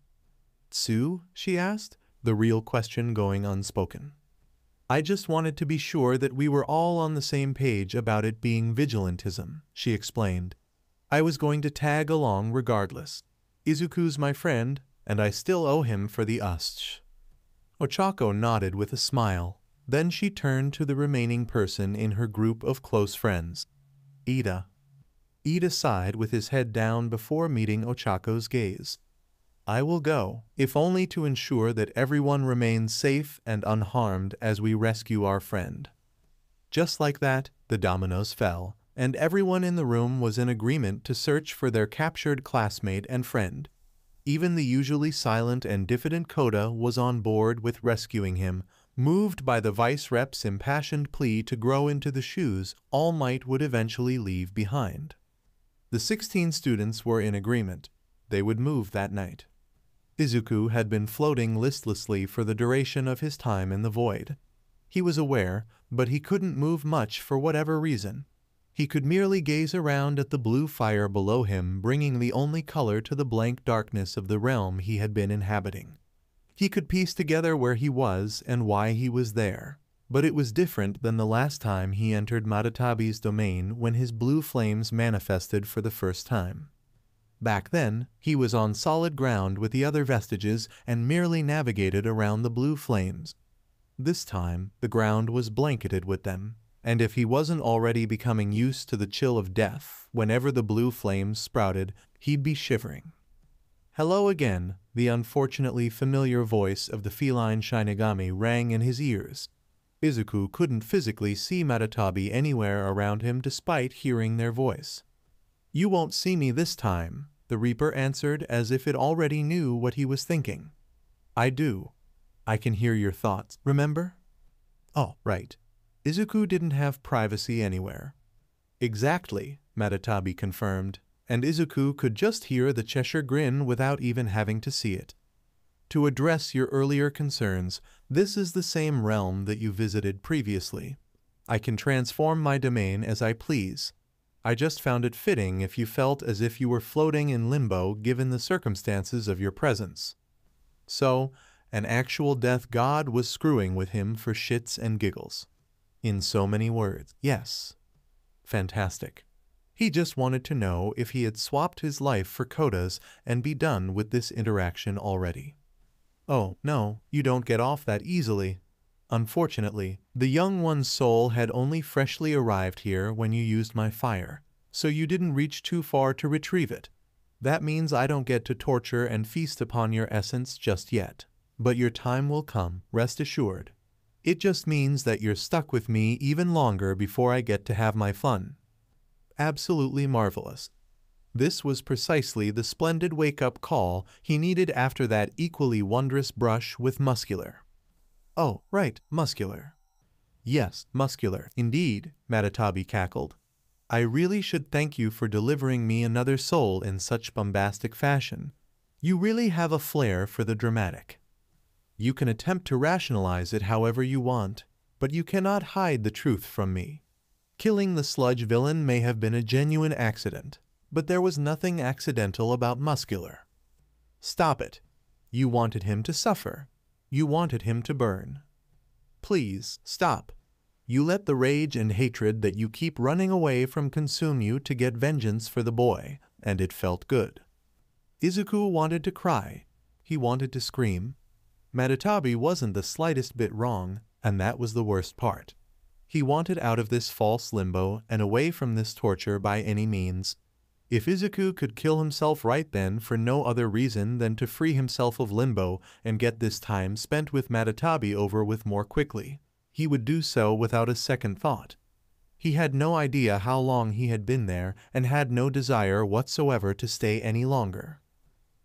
"Tsu?" she asked, the real question going unspoken. "I just wanted to be sure that we were all on the same page about it being vigilantism," she explained. "I was going to tag along regardless. Izuku's my friend, and I still owe him for the USH." Ochako nodded with a smile. Then she turned to the remaining person in her group of close friends. "Ida." Ida sighed with his head down before meeting Ochako's gaze. "I will go, if only to ensure that everyone remains safe and unharmed as we rescue our friend." Just like that, the dominoes fell, and everyone in the room was in agreement to search for their captured classmate and friend. Even the usually silent and diffident Koda was on board with rescuing him, moved by the vice rep's impassioned plea to grow into the shoes All Might would eventually leave behind. The 16 students were in agreement. They would move that night. Izuku had been floating listlessly for the duration of his time in the void. He was aware, but he couldn't move much for whatever reason. He could merely gaze around at the blue fire below him, bringing the only color to the blank darkness of the realm he had been inhabiting. He could piece together where he was and why he was there, but it was different than the last time he entered Madatabi's domain when his blue flames manifested for the first time. Back then, he was on solid ground with the other vestiges and merely navigated around the blue flames. This time, the ground was blanketed with them, and if he wasn't already becoming used to the chill of death whenever the blue flames sprouted, he'd be shivering. "Hello again," the unfortunately familiar voice of the feline Shinigami rang in his ears. Izuku couldn't physically see Madatabi anywhere around him despite hearing their voice. "You won't see me this time," the Reaper answered as if it already knew what he was thinking. "I do. I can hear your thoughts, remember?" "Oh, right. Izuku didn't have privacy anywhere." "Exactly," Madatabi confirmed, and Izuku could just hear the Cheshire grin without even having to see it. "To address your earlier concerns, this is the same realm that you visited previously. I can transform my domain as I please. I just found it fitting if you felt as if you were floating in limbo given the circumstances of your presence." So, an actual death god was screwing with him for shits and giggles. In so many words, yes. Fantastic. He just wanted to know if he had swapped his life for Koda's and be done with this interaction already. "Oh, no, you don't get off that easily. Unfortunately, the young one's soul had only freshly arrived here when you used my fire, so you didn't reach too far to retrieve it. That means I don't get to torture and feast upon your essence just yet. But your time will come, rest assured. It just means that you're stuck with me even longer before I get to have my fun." Absolutely marvelous. This was precisely the splendid wake-up call he needed after that equally wondrous brush with Muscular. "Oh, right, Muscular." "Yes, Muscular, indeed," Madatabi cackled. "I really should thank you for delivering me another soul in such bombastic fashion. You really have a flair for the dramatic. You can attempt to rationalize it however you want, but you cannot hide the truth from me. Killing the sludge villain may have been a genuine accident, But there was nothing accidental about muscular. Stop it. You wanted him to suffer. You wanted him to burn. Please, stop. You let the rage and hatred that you keep running away from consume you to get vengeance for the boy, and it felt good. Izuku wanted to cry. He wanted to scream. Matatabi wasn't the slightest bit wrong, and that was the worst part. He wanted out of this false limbo and away from this torture by any means. If Izuku could kill himself right then for no other reason than to free himself of limbo and get this time spent with Matatabi over with more quickly, he would do so without a second thought. He had no idea how long he had been there and had no desire whatsoever to stay any longer.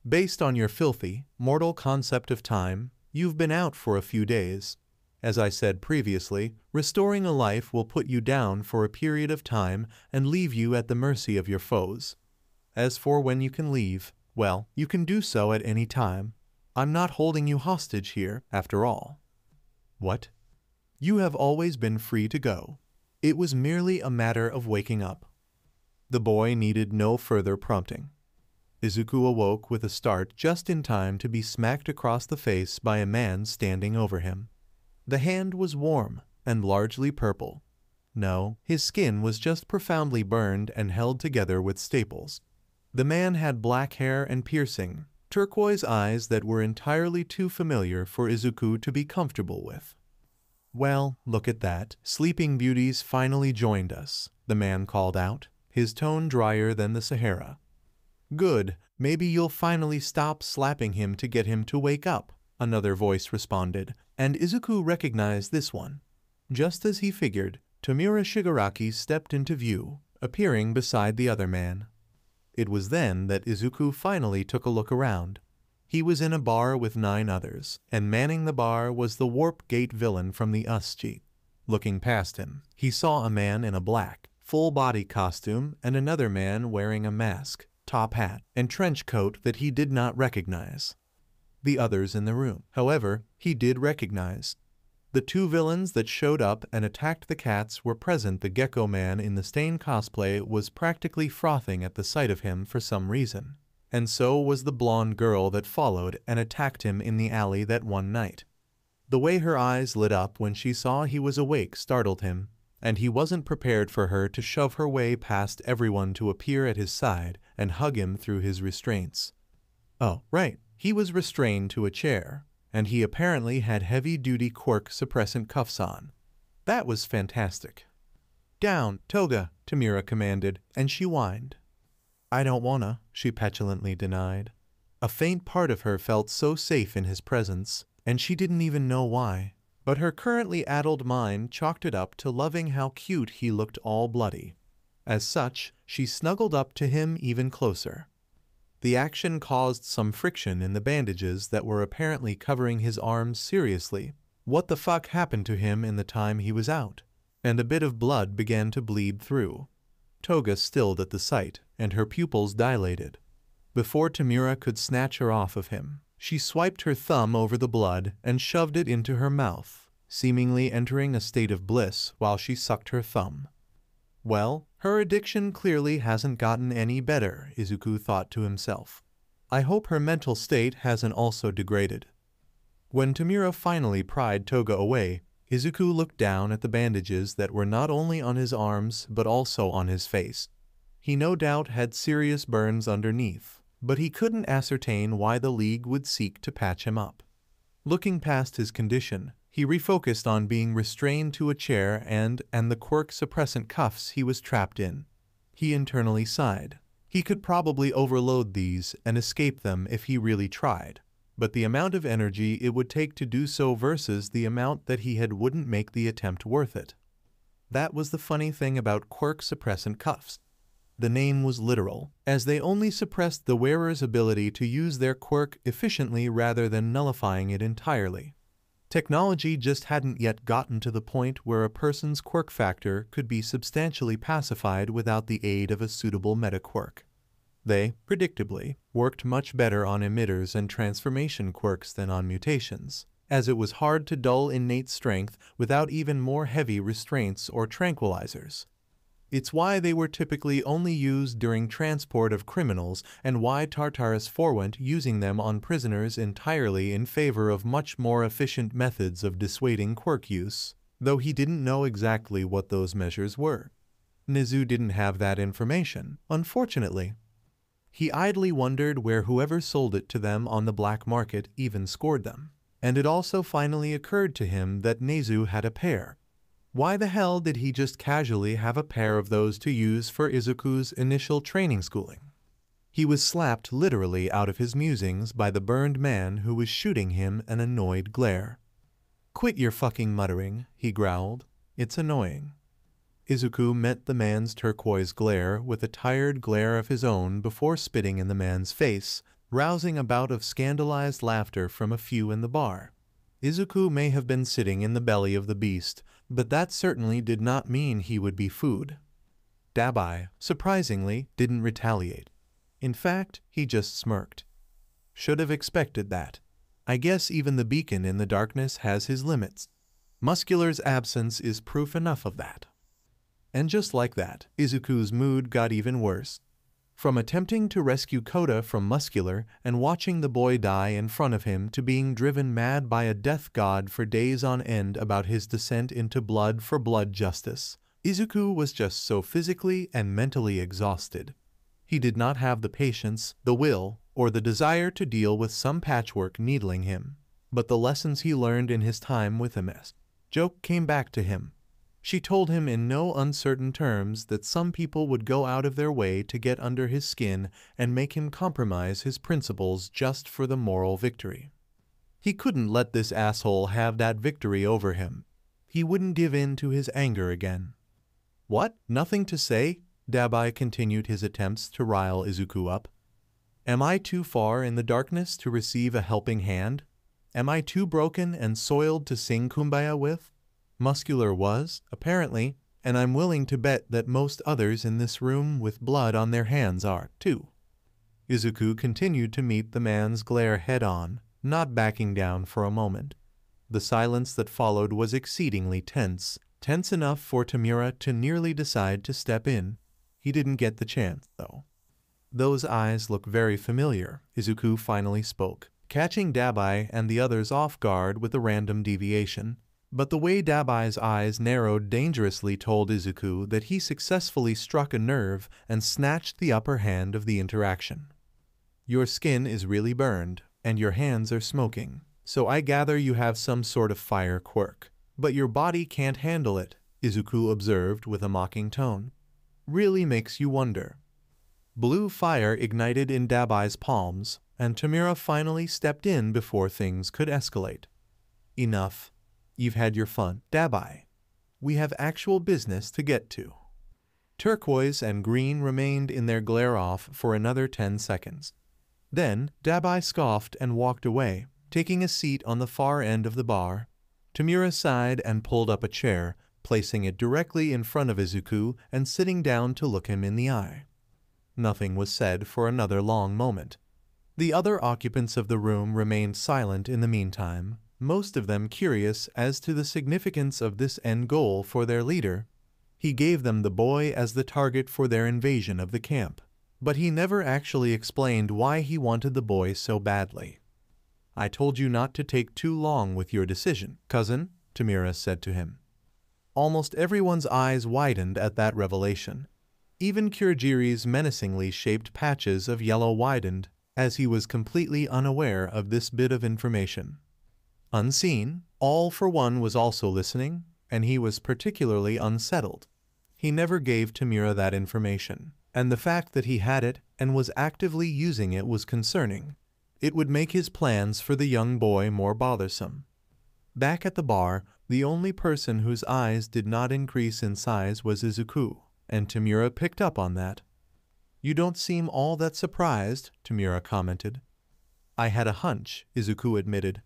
Based on your filthy, mortal concept of time, you've been out for a few days. As I said previously, restoring a life will put you down for a period of time and leave you at the mercy of your foes. As for when you can leave, well, you can do so at any time. I'm not holding you hostage here, after all. What? You have always been free to go. It was merely a matter of waking up. The boy needed no further prompting. Izuku awoke with a start just in time to be smacked across the face by a man standing over him. The hand was warm and largely purple. No, his skin was just profoundly burned and held together with staples. The man had black hair and piercing, turquoise eyes that were entirely too familiar for Izuku to be comfortable with. Well, look at that. Sleeping Beauty's finally joined us, the man called out, his tone drier than the Sahara. Good, maybe you'll finally stop slapping him to get him to wake up, another voice responded, and Izuku recognized this one. Just as he figured, Tomura Shigaraki stepped into view, appearing beside the other man. It was then that Izuku finally took a look around. He was in a bar with 9 others, and manning the bar was the Warp Gate villain from the USG. Looking past him, he saw a man in a black, full-body costume and another man wearing a mask, top hat, and trench coat that he did not recognize. The others in the room, however, he did recognize. The 2 villains that showed up and attacked the cats were present. The Gecko Man in the Stain cosplay was practically frothing at the sight of him for some reason. And so was the blonde girl that followed and attacked him in the alley that one night. The way her eyes lit up when she saw he was awake startled him, and he wasn't prepared for her to shove her way past everyone to appear at his side and hug him through his restraints. Oh, right, he was restrained to a chair, and he apparently had heavy-duty quirk suppressant cuffs on. That was fantastic. Down, Toga, Tomura commanded, and she whined. I don't wanna, she petulantly denied. A faint part of her felt so safe in his presence, and she didn't even know why. But her currently addled mind chalked it up to loving how cute he looked all bloody. As such, she snuggled up to him even closer. The action caused some friction in the bandages that were apparently covering his arms. Seriously, what the fuck happened to him in the time he was out? And a bit of blood began to bleed through. Toga stilled at the sight, and her pupils dilated. Before Tomura could snatch her off of him, she swiped her thumb over the blood and shoved it into her mouth, seemingly entering a state of bliss while she sucked her thumb. Well, her addiction clearly hasn't gotten any better, Izuku thought to himself. I hope her mental state hasn't also degraded. When Tomura finally pried Toga away, Izuku looked down at the bandages that were not only on his arms but also on his face. He no doubt had serious burns underneath, but he couldn't ascertain why the League would seek to patch him up. Looking past his condition, he refocused on being restrained to a chair and the quirk suppressant cuffs he was trapped in. He internally sighed. He could probably overload these and escape them if he really tried, but the amount of energy it would take to do so versus the amount that he had wouldn't make the attempt worth it. That was the funny thing about quirk suppressant cuffs. The name was literal, as they only suppressed the wearer's ability to use their quirk efficiently rather than nullifying it entirely. Technology just hadn't yet gotten to the point where a person's quirk factor could be substantially pacified without the aid of a suitable meta-quirk. They, predictably, worked much better on emitters and transformation quirks than on mutations, as it was hard to dull innate strength without even more heavy restraints or tranquilizers. It's why they were typically only used during transport of criminals and why Tartarus forewent using them on prisoners entirely in favor of much more efficient methods of dissuading quirk use, though he didn't know exactly what those measures were. Nizu didn't have that information, unfortunately. He idly wondered where whoever sold it to them on the black market even scored them. And it also finally occurred to him that Nezu had a pair. Why the hell did he just casually have a pair of those to use for Izuku's initial training schooling? He was slapped literally out of his musings by the burned man who was shooting him an annoyed glare. "Quit your fucking muttering," he growled. "It's annoying." Izuku met the man's turquoise glare with a tired glare of his own before spitting in the man's face, rousing a bout of scandalized laughter from a few in the bar. Izuku may have been sitting in the belly of the beast, but that certainly did not mean he would be food. Dabai, surprisingly, didn't retaliate. In fact, he just smirked. Should have expected that. I guess even the beacon in the darkness has his limits. Muscular's absence is proof enough of that. And just like that, Izuku's mood got even worse. From attempting to rescue Kota from Muscular and watching the boy die in front of him to being driven mad by a death god for days on end about his descent into blood for blood justice, Izuku was just so physically and mentally exhausted. He did not have the patience, the will, or the desire to deal with some patchwork needling him. But the lessons he learned in his time with MS Joke came back to him. She told him in no uncertain terms that some people would go out of their way to get under his skin and make him compromise his principles just for the moral victory. He couldn't let this asshole have that victory over him. He wouldn't give in to his anger again. "What? Nothing to say?" Dabai continued his attempts to rile Izuku up. "Am I too far in the darkness to receive a helping hand? Am I too broken and soiled to sing Kumbaya with? Muscular was, apparently, and I'm willing to bet that most others in this room with blood on their hands are, too." Izuku continued to meet the man's glare head-on, not backing down for a moment. The silence that followed was exceedingly tense enough for Tamura to nearly decide to step in. He didn't get the chance, though. "Those eyes look very familiar," Izuku finally spoke, catching Dabai and the others off guard with a random deviation. But the way Dabai's eyes narrowed dangerously told Izuku that he successfully struck a nerve and snatched the upper hand of the interaction. "Your skin is really burned, and your hands are smoking, so I gather you have some sort of fire quirk. But your body can't handle it," Izuku observed with a mocking tone. "Really makes you wonder." Blue fire ignited in Dabai's palms, and Tamura finally stepped in before things could escalate. "Enough. You've had your fun, Dabai. We have actual business to get to." Turquoise and green remained in their glare-off for another 10 seconds. Then, Dabai scoffed and walked away, taking a seat on the far end of the bar. Tamura sighed and pulled up a chair, placing it directly in front of Izuku and sitting down to look him in the eye. Nothing was said for another long moment. The other occupants of the room remained silent in the meantime, most of them curious as to the significance of this end goal for their leader. He gave them the boy as the target for their invasion of the camp, but he never actually explained why he wanted the boy so badly. "I told you not to take too long with your decision, cousin," Tamura said to him. Almost everyone's eyes widened at that revelation. Even Kurogiri's menacingly shaped patches of yellow widened, as he was completely unaware of this bit of information. Unseen, All for One was also listening, and he was particularly unsettled. He never gave Tamura that information, and the fact that he had it and was actively using it was concerning. It would make his plans for the young boy more bothersome. Back at the bar, the only person whose eyes did not increase in size was Izuku, and Tamura picked up on that. "You don't seem all that surprised," Tamura commented. "I had a hunch," Izuku admitted.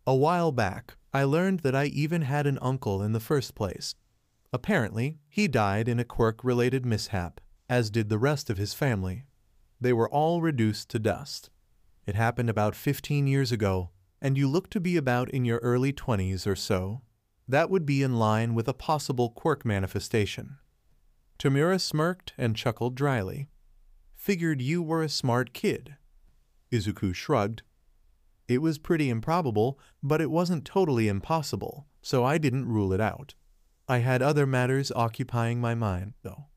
"A while back, I learned that I even had an uncle in the first place. Apparently, he died in a quirk-related mishap, as did the rest of his family. They were all reduced to dust. It happened about 15 years ago, and you look to be about in your early 20s or so. That would be in line with a possible quirk manifestation." Tamura smirked and chuckled dryly. Figured you were a smart kid. Izuku shrugged. It was pretty improbable, but it wasn't totally impossible, so I didn't rule it out. I had other matters occupying my mind, though.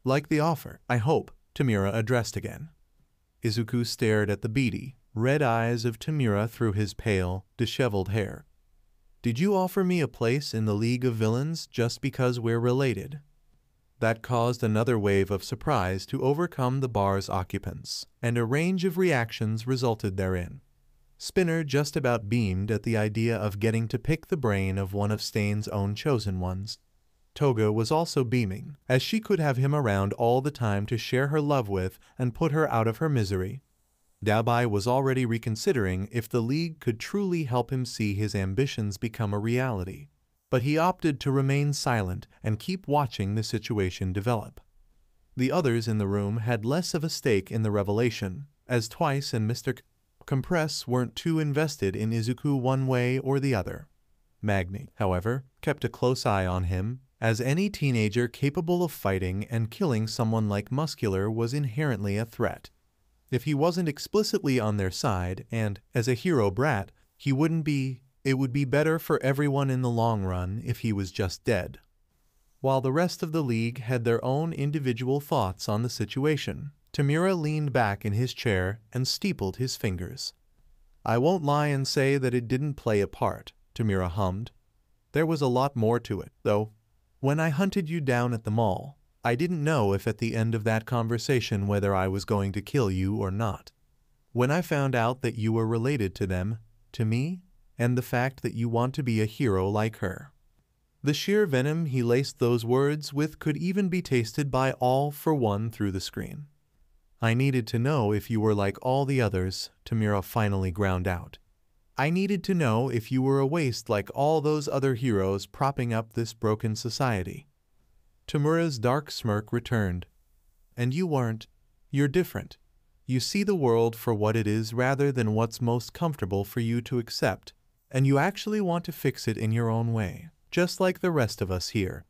Like the offer, I hope, Tamura addressed again. Izuku stared at the beady, red eyes of Tamura through his pale, disheveled hair. Did you offer me a place in the League of Villains just because we're related? That caused another wave of surprise to overcome the bar's occupants, and a range of reactions resulted therein. Spinner just about beamed at the idea of getting to pick the brain of one of Stain's own chosen ones. Toga was also beaming, as she could have him around all the time to share her love with and put her out of her misery. Dabai was already reconsidering if the League could truly help him see his ambitions become a reality, but he opted to remain silent and keep watching the situation develop. The others in the room had less of a stake in the revelation, as Twice and Mr. Compress weren't too invested in Izuku one way or the other. Magni, however, kept a close eye on him, as any teenager capable of fighting and killing someone like Muscular was inherently a threat. If he wasn't explicitly on their side, and, as a hero brat, he wouldn't be, it would be better for everyone in the long run if he was just dead. While the rest of the League had their own individual thoughts on the situation, Tamura leaned back in his chair and steepled his fingers. I won't lie and say that it didn't play a part, Tamura hummed. There was a lot more to it, though. When I hunted you down at the mall, I didn't know if at the end of that conversation whether I was going to kill you or not. When I found out that you were related to them, to me, and the fact that you want to be a hero like her. The sheer venom he laced those words with could even be tasted by all for one through the screen. I needed to know if you were like all the others, Tamura finally ground out. I needed to know if you were a waste like all those other heroes propping up this broken society. Tamura's dark smirk returned. And you weren't. You're different. You see the world for what it is rather than what's most comfortable for you to accept, and you actually want to fix it in your own way, just like the rest of us here.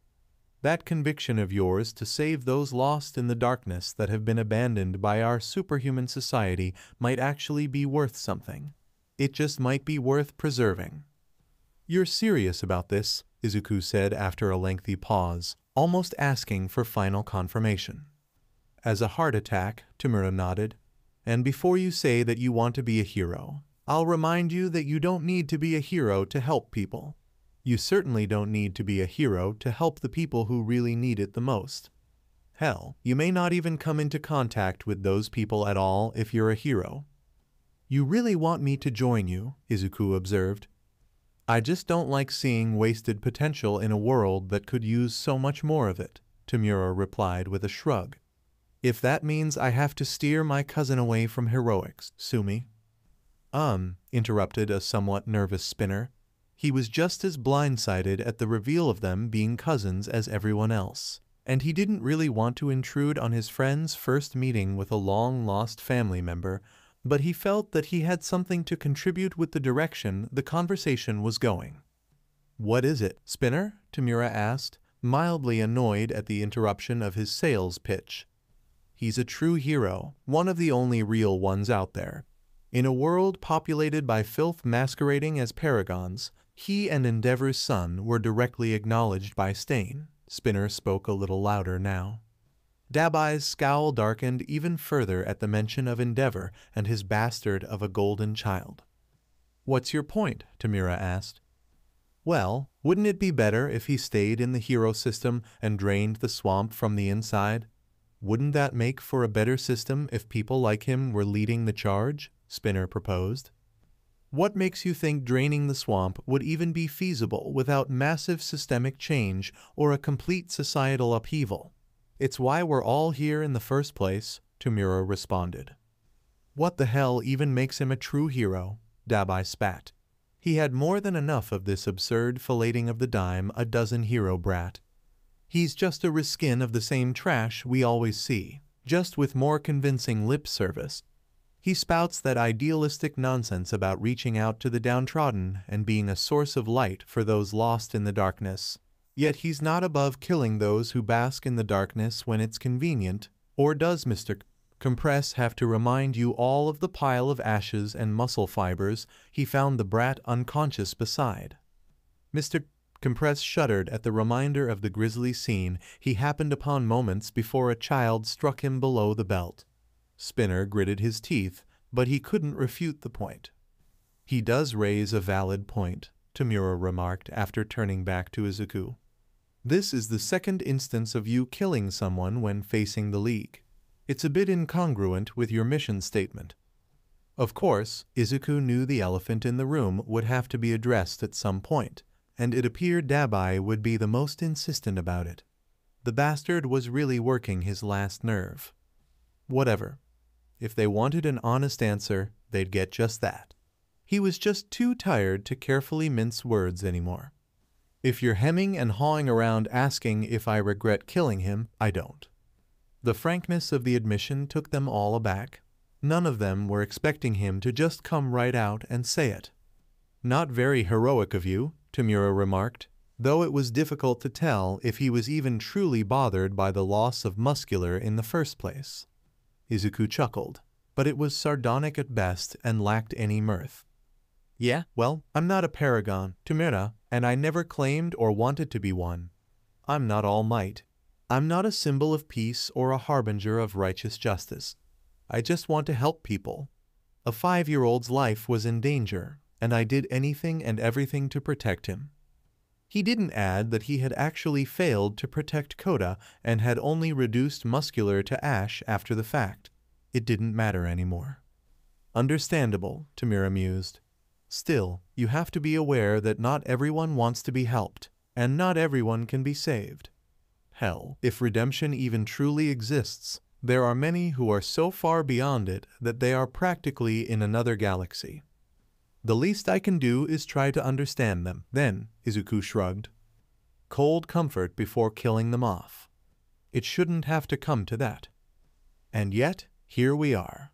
That conviction of yours to save those lost in the darkness that have been abandoned by our superhuman society might actually be worth something. It just might be worth preserving. You're serious about this, Izuku said after a lengthy pause, almost asking for final confirmation. As a heart attack, Tamura nodded. And before you say that you want to be a hero, I'll remind you that you don't need to be a hero to help people. You certainly don't need to be a hero to help the people who really need it the most. Hell, you may not even come into contact with those people at all if you're a hero. You really want me to join you, Izuku observed. I just don't like seeing wasted potential in a world that could use so much more of it, Tamura replied with a shrug. If that means I have to steer my cousin away from heroics, Sumi. Interrupted a somewhat nervous Spinner. He was just as blindsided at the reveal of them being cousins as everyone else, and he didn't really want to intrude on his friend's first meeting with a long-lost family member, but he felt that he had something to contribute with the direction the conversation was going. What is it, Spinner? Tamura asked, mildly annoyed at the interruption of his sales pitch. He's a true hero, one of the only real ones out there. In a world populated by filth masquerading as paragons, he and Endeavor's son were directly acknowledged by Stain. Spinner spoke a little louder now. Dabai's scowl darkened even further at the mention of Endeavor and his bastard of a golden child. What's your point? Tamura asked. Well, wouldn't it be better if he stayed in the hero system and drained the swamp from the inside? Wouldn't that make for a better system if people like him were leading the charge? Spinner proposed. What makes you think draining the swamp would even be feasible without massive systemic change or a complete societal upheaval? It's why we're all here in the first place, Tamura responded. What the hell even makes him a true hero? Dabai spat. He had more than enough of this absurd filleting of the dime a dozen hero brat. He's just a reskin of the same trash we always see, just with more convincing lip service. He spouts that idealistic nonsense about reaching out to the downtrodden and being a source of light for those lost in the darkness. Yet he's not above killing those who bask in the darkness when it's convenient, or does Mr. Compress have to remind you all of the pile of ashes and muscle fibers he found the brat unconscious beside? Mr. Compress shuddered at the reminder of the grisly scene he happened upon moments before a child struck him below the belt. Spinner gritted his teeth, but he couldn't refute the point. "He does raise a valid point," Tamura remarked after turning back to Izuku. "This is the second instance of you killing someone when facing the League. It's a bit incongruent with your mission statement." Of course, Izuku knew the elephant in the room would have to be addressed at some point, and it appeared Dabai would be the most insistent about it. The bastard was really working his last nerve. Whatever. If they wanted an honest answer, they'd get just that. He was just too tired to carefully mince words anymore. "If you're hemming and hawing around asking if I regret killing him, I don't." The frankness of the admission took them all aback. None of them were expecting him to just come right out and say it. "Not very heroic of you," Tamura remarked, though it was difficult to tell if he was even truly bothered by the loss of muscular in the first place. Izuku chuckled, but it was sardonic at best and lacked any mirth. "Yeah, well, I'm not a paragon, Tamura, and I never claimed or wanted to be one. I'm not all might. I'm not a symbol of peace or a harbinger of righteous justice. I just want to help people. A 5-year-old's life was in danger, and I did anything and everything to protect him." He didn't add that he had actually failed to protect Koda and had only reduced muscular to ash after the fact. It didn't matter anymore. "Understandable," Tamura mused. "Still, you have to be aware that not everyone wants to be helped, and not everyone can be saved. Hell, if redemption even truly exists, there are many who are so far beyond it that they are practically in another galaxy. The least I can do is try to understand them." Then, Izuku shrugged. "Cold comfort before killing them off. It shouldn't have to come to that. And yet, here we are."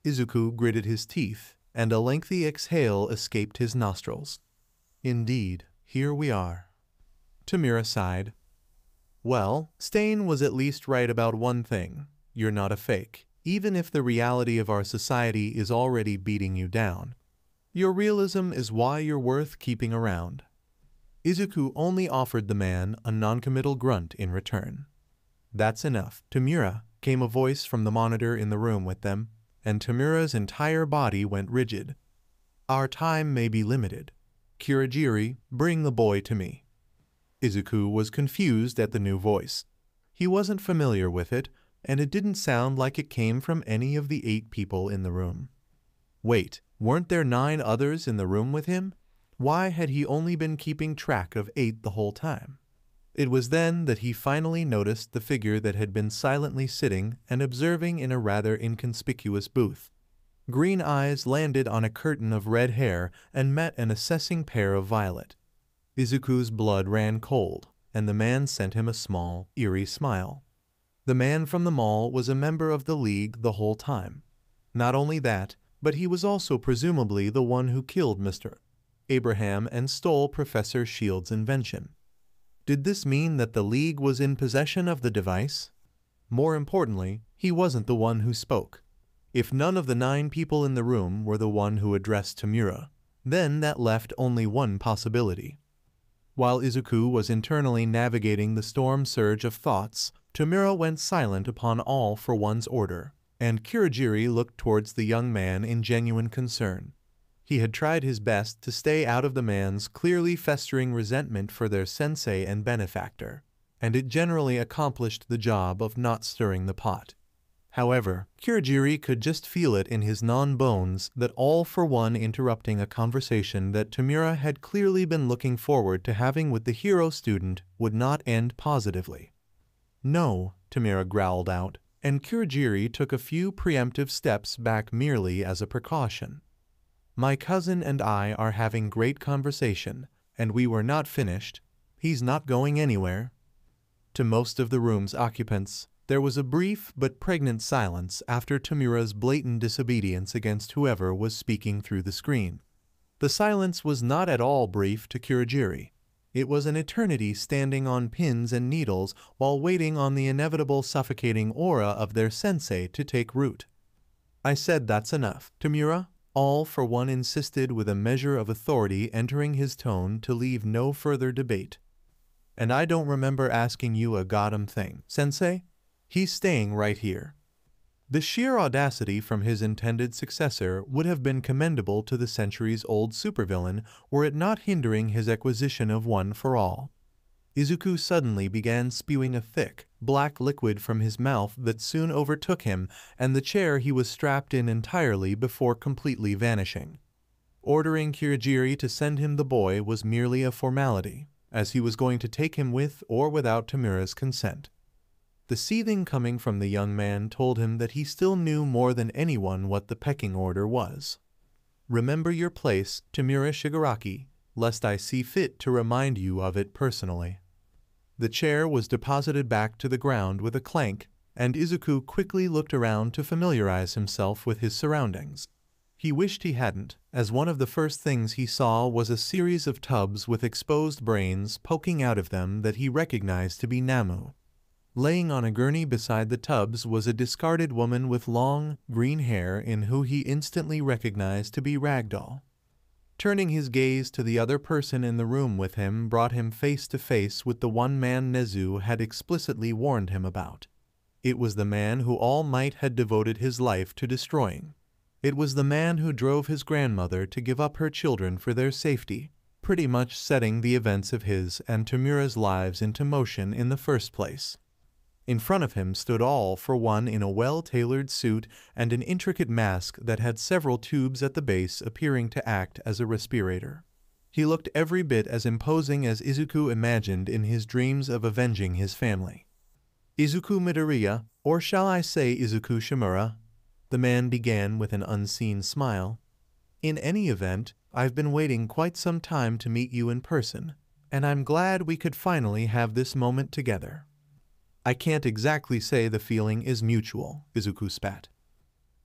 Izuku gritted his teeth, and a lengthy exhale escaped his nostrils. "Indeed, here we are." Tamura sighed. "Well, Stain was at least right about one thing. You're not a fake, even if the reality of our society is already beating you down. Your realism is why you're worth keeping around." Izuku only offered the man a noncommittal grunt in return. "That's enough, Tamura," came a voice from the monitor in the room with them, and Tamura's entire body went rigid. "Our time may be limited. Kurogiri, bring the boy to me." Izuku was confused at the new voice. He wasn't familiar with it, and it didn't sound like it came from any of the 8 people in the room. Wait, weren't there 9 others in the room with him? Why had he only been keeping track of 8 the whole time? It was then that he finally noticed the figure that had been silently sitting and observing in a rather inconspicuous booth. Green eyes landed on a curtain of red hair and met an assessing pair of violet. Izuku's blood ran cold, and the man sent him a small, eerie smile. The man from the mall was a member of the League the whole time. Not only that, but he was also presumably the one who killed Mr. Abraham and stole Professor Shield's invention. Did this mean that the League was in possession of the device? More importantly, he wasn't the one who spoke. If none of the 9 people in the room were the one who addressed Tamura, then that left only one possibility. While Izuku was internally navigating the storm surge of thoughts, Tamura went silent upon all for one's order, and Kurogiri looked towards the young man in genuine concern. He had tried his best to stay out of the man's clearly festering resentment for their sensei and benefactor, and it generally accomplished the job of not stirring the pot. However, Kurogiri could just feel it in his non-bones that all for one interrupting a conversation that Tamura had clearly been looking forward to having with the hero student would not end positively. "No," Tamura growled out, and Kurogiri took a few preemptive steps back merely as a precaution. "My cousin and I are having great conversation, and we were not finished. He's not going anywhere." To most of the room's occupants, there was a brief but pregnant silence after Tamura's blatant disobedience against whoever was speaking through the screen. The silence was not at all brief to Kurogiri. It was an eternity standing on pins and needles while waiting on the inevitable suffocating aura of their sensei to take root. I said that's enough, Tamura. All for one insisted with a measure of authority entering his tone to leave no further debate. And I don't remember asking you a goddamn thing, Sensei. He's staying right here. The sheer audacity from his intended successor would have been commendable to the centuries-old supervillain were it not hindering his acquisition of One for All. Izuku suddenly began spewing a thick, black liquid from his mouth that soon overtook him and the chair he was strapped in entirely before completely vanishing. Ordering Kirigiri to send him the boy was merely a formality, as he was going to take him with or without Tamura's consent. The seething coming from the young man told him that he still knew more than anyone what the pecking order was. Remember your place, Tamura Shigaraki, lest I see fit to remind you of it personally. The chair was deposited back to the ground with a clank, and Izuku quickly looked around to familiarize himself with his surroundings. He wished he hadn't, as one of the first things he saw was a series of tubs with exposed brains poking out of them that he recognized to be Namu. Laying on a gurney beside the tubs was a discarded woman with long, green hair in who he instantly recognized to be Ragdoll. Turning his gaze to the other person in the room with him brought him face to face with the one man Nezu had explicitly warned him about. It was the man who All Might had devoted his life to destroying. It was the man who drove his grandmother to give up her children for their safety, pretty much setting the events of his and Tamura's lives into motion in the first place. In front of him stood All for One in a well-tailored suit and an intricate mask that had several tubes at the base appearing to act as a respirator. He looked every bit as imposing as Izuku imagined in his dreams of avenging his family. Izuku Midoriya, or shall I say Izuku Shimura? The man began with an unseen smile. In any event, I've been waiting quite some time to meet you in person, and I'm glad we could finally have this moment together. I can't exactly say the feeling is mutual, Izuku spat.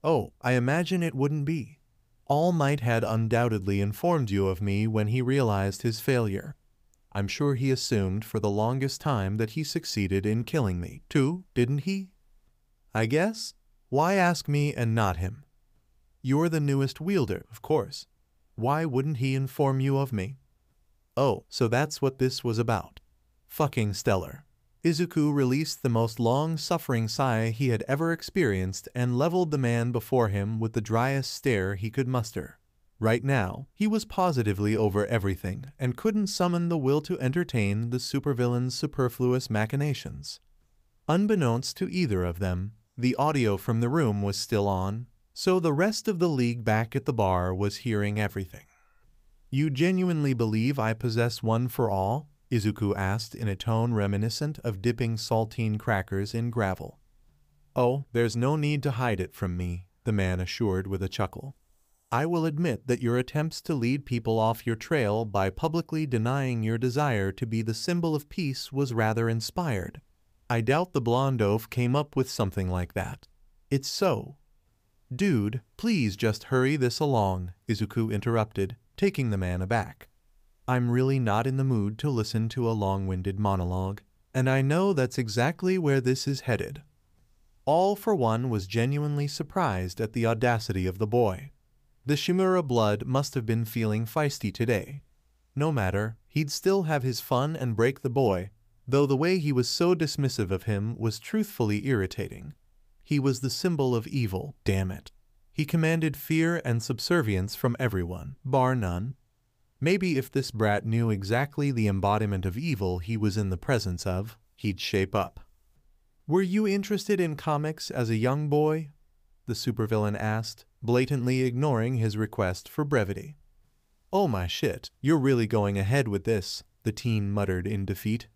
Oh, I imagine it wouldn't be. All Might had undoubtedly informed you of me when he realized his failure. I'm sure he assumed for the longest time that he succeeded in killing me, too, didn't he? I guess. Why ask me and not him? You're the newest wielder, of course. Why wouldn't he inform you of me? Oh, so that's what this was about. Fucking stellar. Izuku released the most long-suffering sigh he had ever experienced and leveled the man before him with the driest stare he could muster. Right now, he was positively over everything and couldn't summon the will to entertain the supervillain's superfluous machinations. Unbeknownst to either of them, the audio from the room was still on, so the rest of the league back at the bar was hearing everything. You genuinely believe I possess One for All? Izuku asked in a tone reminiscent of dipping saltine crackers in gravel. Oh, there's no need to hide it from me, the man assured with a chuckle. I will admit that your attempts to lead people off your trail by publicly denying your desire to be the symbol of peace was rather inspired. I doubt the blonde oaf came up with something like that. It's so. Dude, please just hurry this along, Izuku interrupted, taking the man aback. I'm really not in the mood to listen to a long-winded monologue, and I know that's exactly where this is headed. All for One was genuinely surprised at the audacity of the boy. The Shimura blood must have been feeling feisty today. No matter, he'd still have his fun and break the boy, though the way he was so dismissive of him was truthfully irritating. He was the symbol of evil, damn it. He commanded fear and subservience from everyone, bar none. Maybe if this brat knew exactly the embodiment of evil he was in the presence of, he'd shape up. Were you interested in comics as a young boy? The supervillain asked, blatantly ignoring his request for brevity. Oh my shit, you're really going ahead with this, the teen muttered in defeat.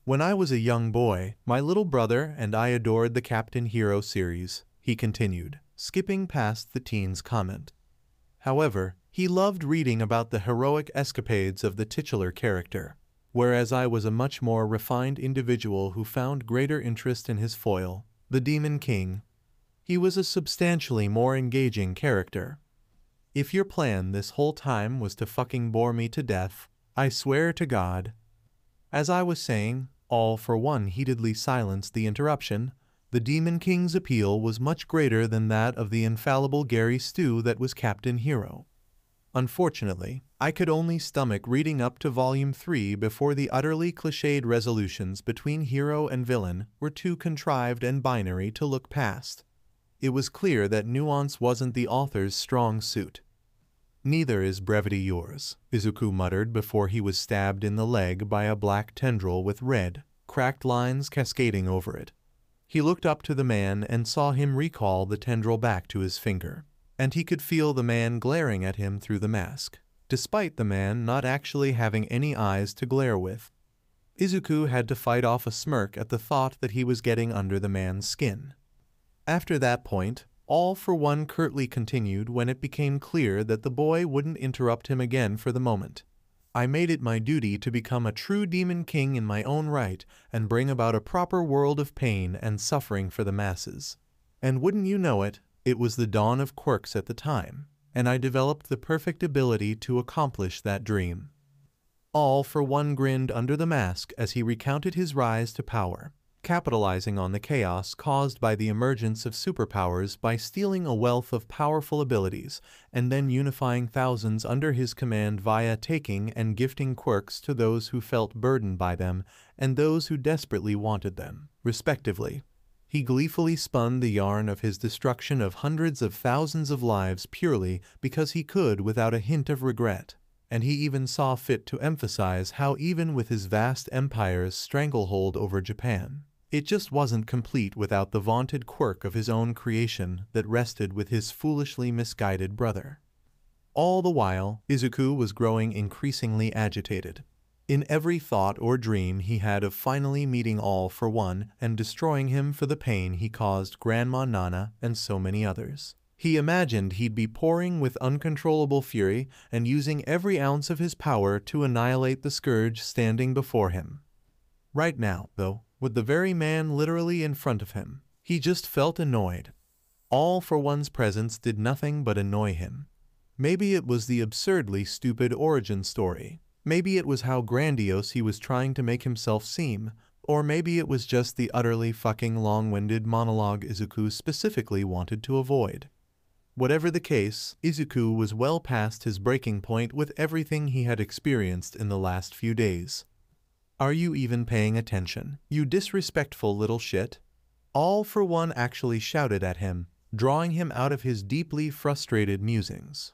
When I was a young boy, my little brother and I adored the Captain Hero series, he continued, skipping past the teen's comment. However, he loved reading about the heroic escapades of the titular character, whereas I was a much more refined individual who found greater interest in his foil, the Demon King. He was a substantially more engaging character. If your plan this whole time was to fucking bore me to death, I swear to God. As I was saying, All for One heatedly silenced the interruption. The Demon King's appeal was much greater than that of the infallible Gary Stu that was Captain Hero. Unfortunately, I could only stomach reading up to Volume 3 before the utterly cliched resolutions between hero and villain were too contrived and binary to look past. It was clear that nuance wasn't the author's strong suit. Neither is brevity yours, Izuku muttered before he was stabbed in the leg by a black tendril with red, cracked lines cascading over it. He looked up to the man and saw him recall the tendril back to his finger, and he could feel the man glaring at him through the mask, despite the man not actually having any eyes to glare with. Izuku had to fight off a smirk at the thought that he was getting under the man's skin. After that point, All for One curtly continued when it became clear that the boy wouldn't interrupt him again for the moment. I made it my duty to become a true Demon King in my own right and bring about a proper world of pain and suffering for the masses. And wouldn't you know it, it was the dawn of quirks at the time, and I developed the perfect ability to accomplish that dream. All for One grinned under the mask as he recounted his rise to power, capitalizing on the chaos caused by the emergence of superpowers by stealing a wealth of powerful abilities and then unifying thousands under his command via taking and gifting quirks to those who felt burdened by them and those who desperately wanted them, respectively. He gleefully spun the yarn of his destruction of hundreds of thousands of lives purely because he could without a hint of regret, and he even saw fit to emphasize how even with his vast empire's stranglehold over Japan, it just wasn't complete without the vaunted quirk of his own creation that rested with his foolishly misguided brother. All the while, Izuku was growing increasingly agitated. In every thought or dream he had of finally meeting All for One and destroying him for the pain he caused Grandma Nana and so many others. He imagined he'd be pouring with uncontrollable fury and using every ounce of his power to annihilate the scourge standing before him. Right now, though, with the very man literally in front of him, he just felt annoyed. All for One's presence did nothing but annoy him. Maybe it was the absurdly stupid origin story. Maybe it was how grandiose he was trying to make himself seem, or maybe it was just the utterly fucking long-winded monologue Izuku specifically wanted to avoid. Whatever the case, Izuku was well past his breaking point with everything he had experienced in the last few days. Are you even paying attention, you disrespectful little shit? All for One actually shouted at him, drawing him out of his deeply frustrated musings.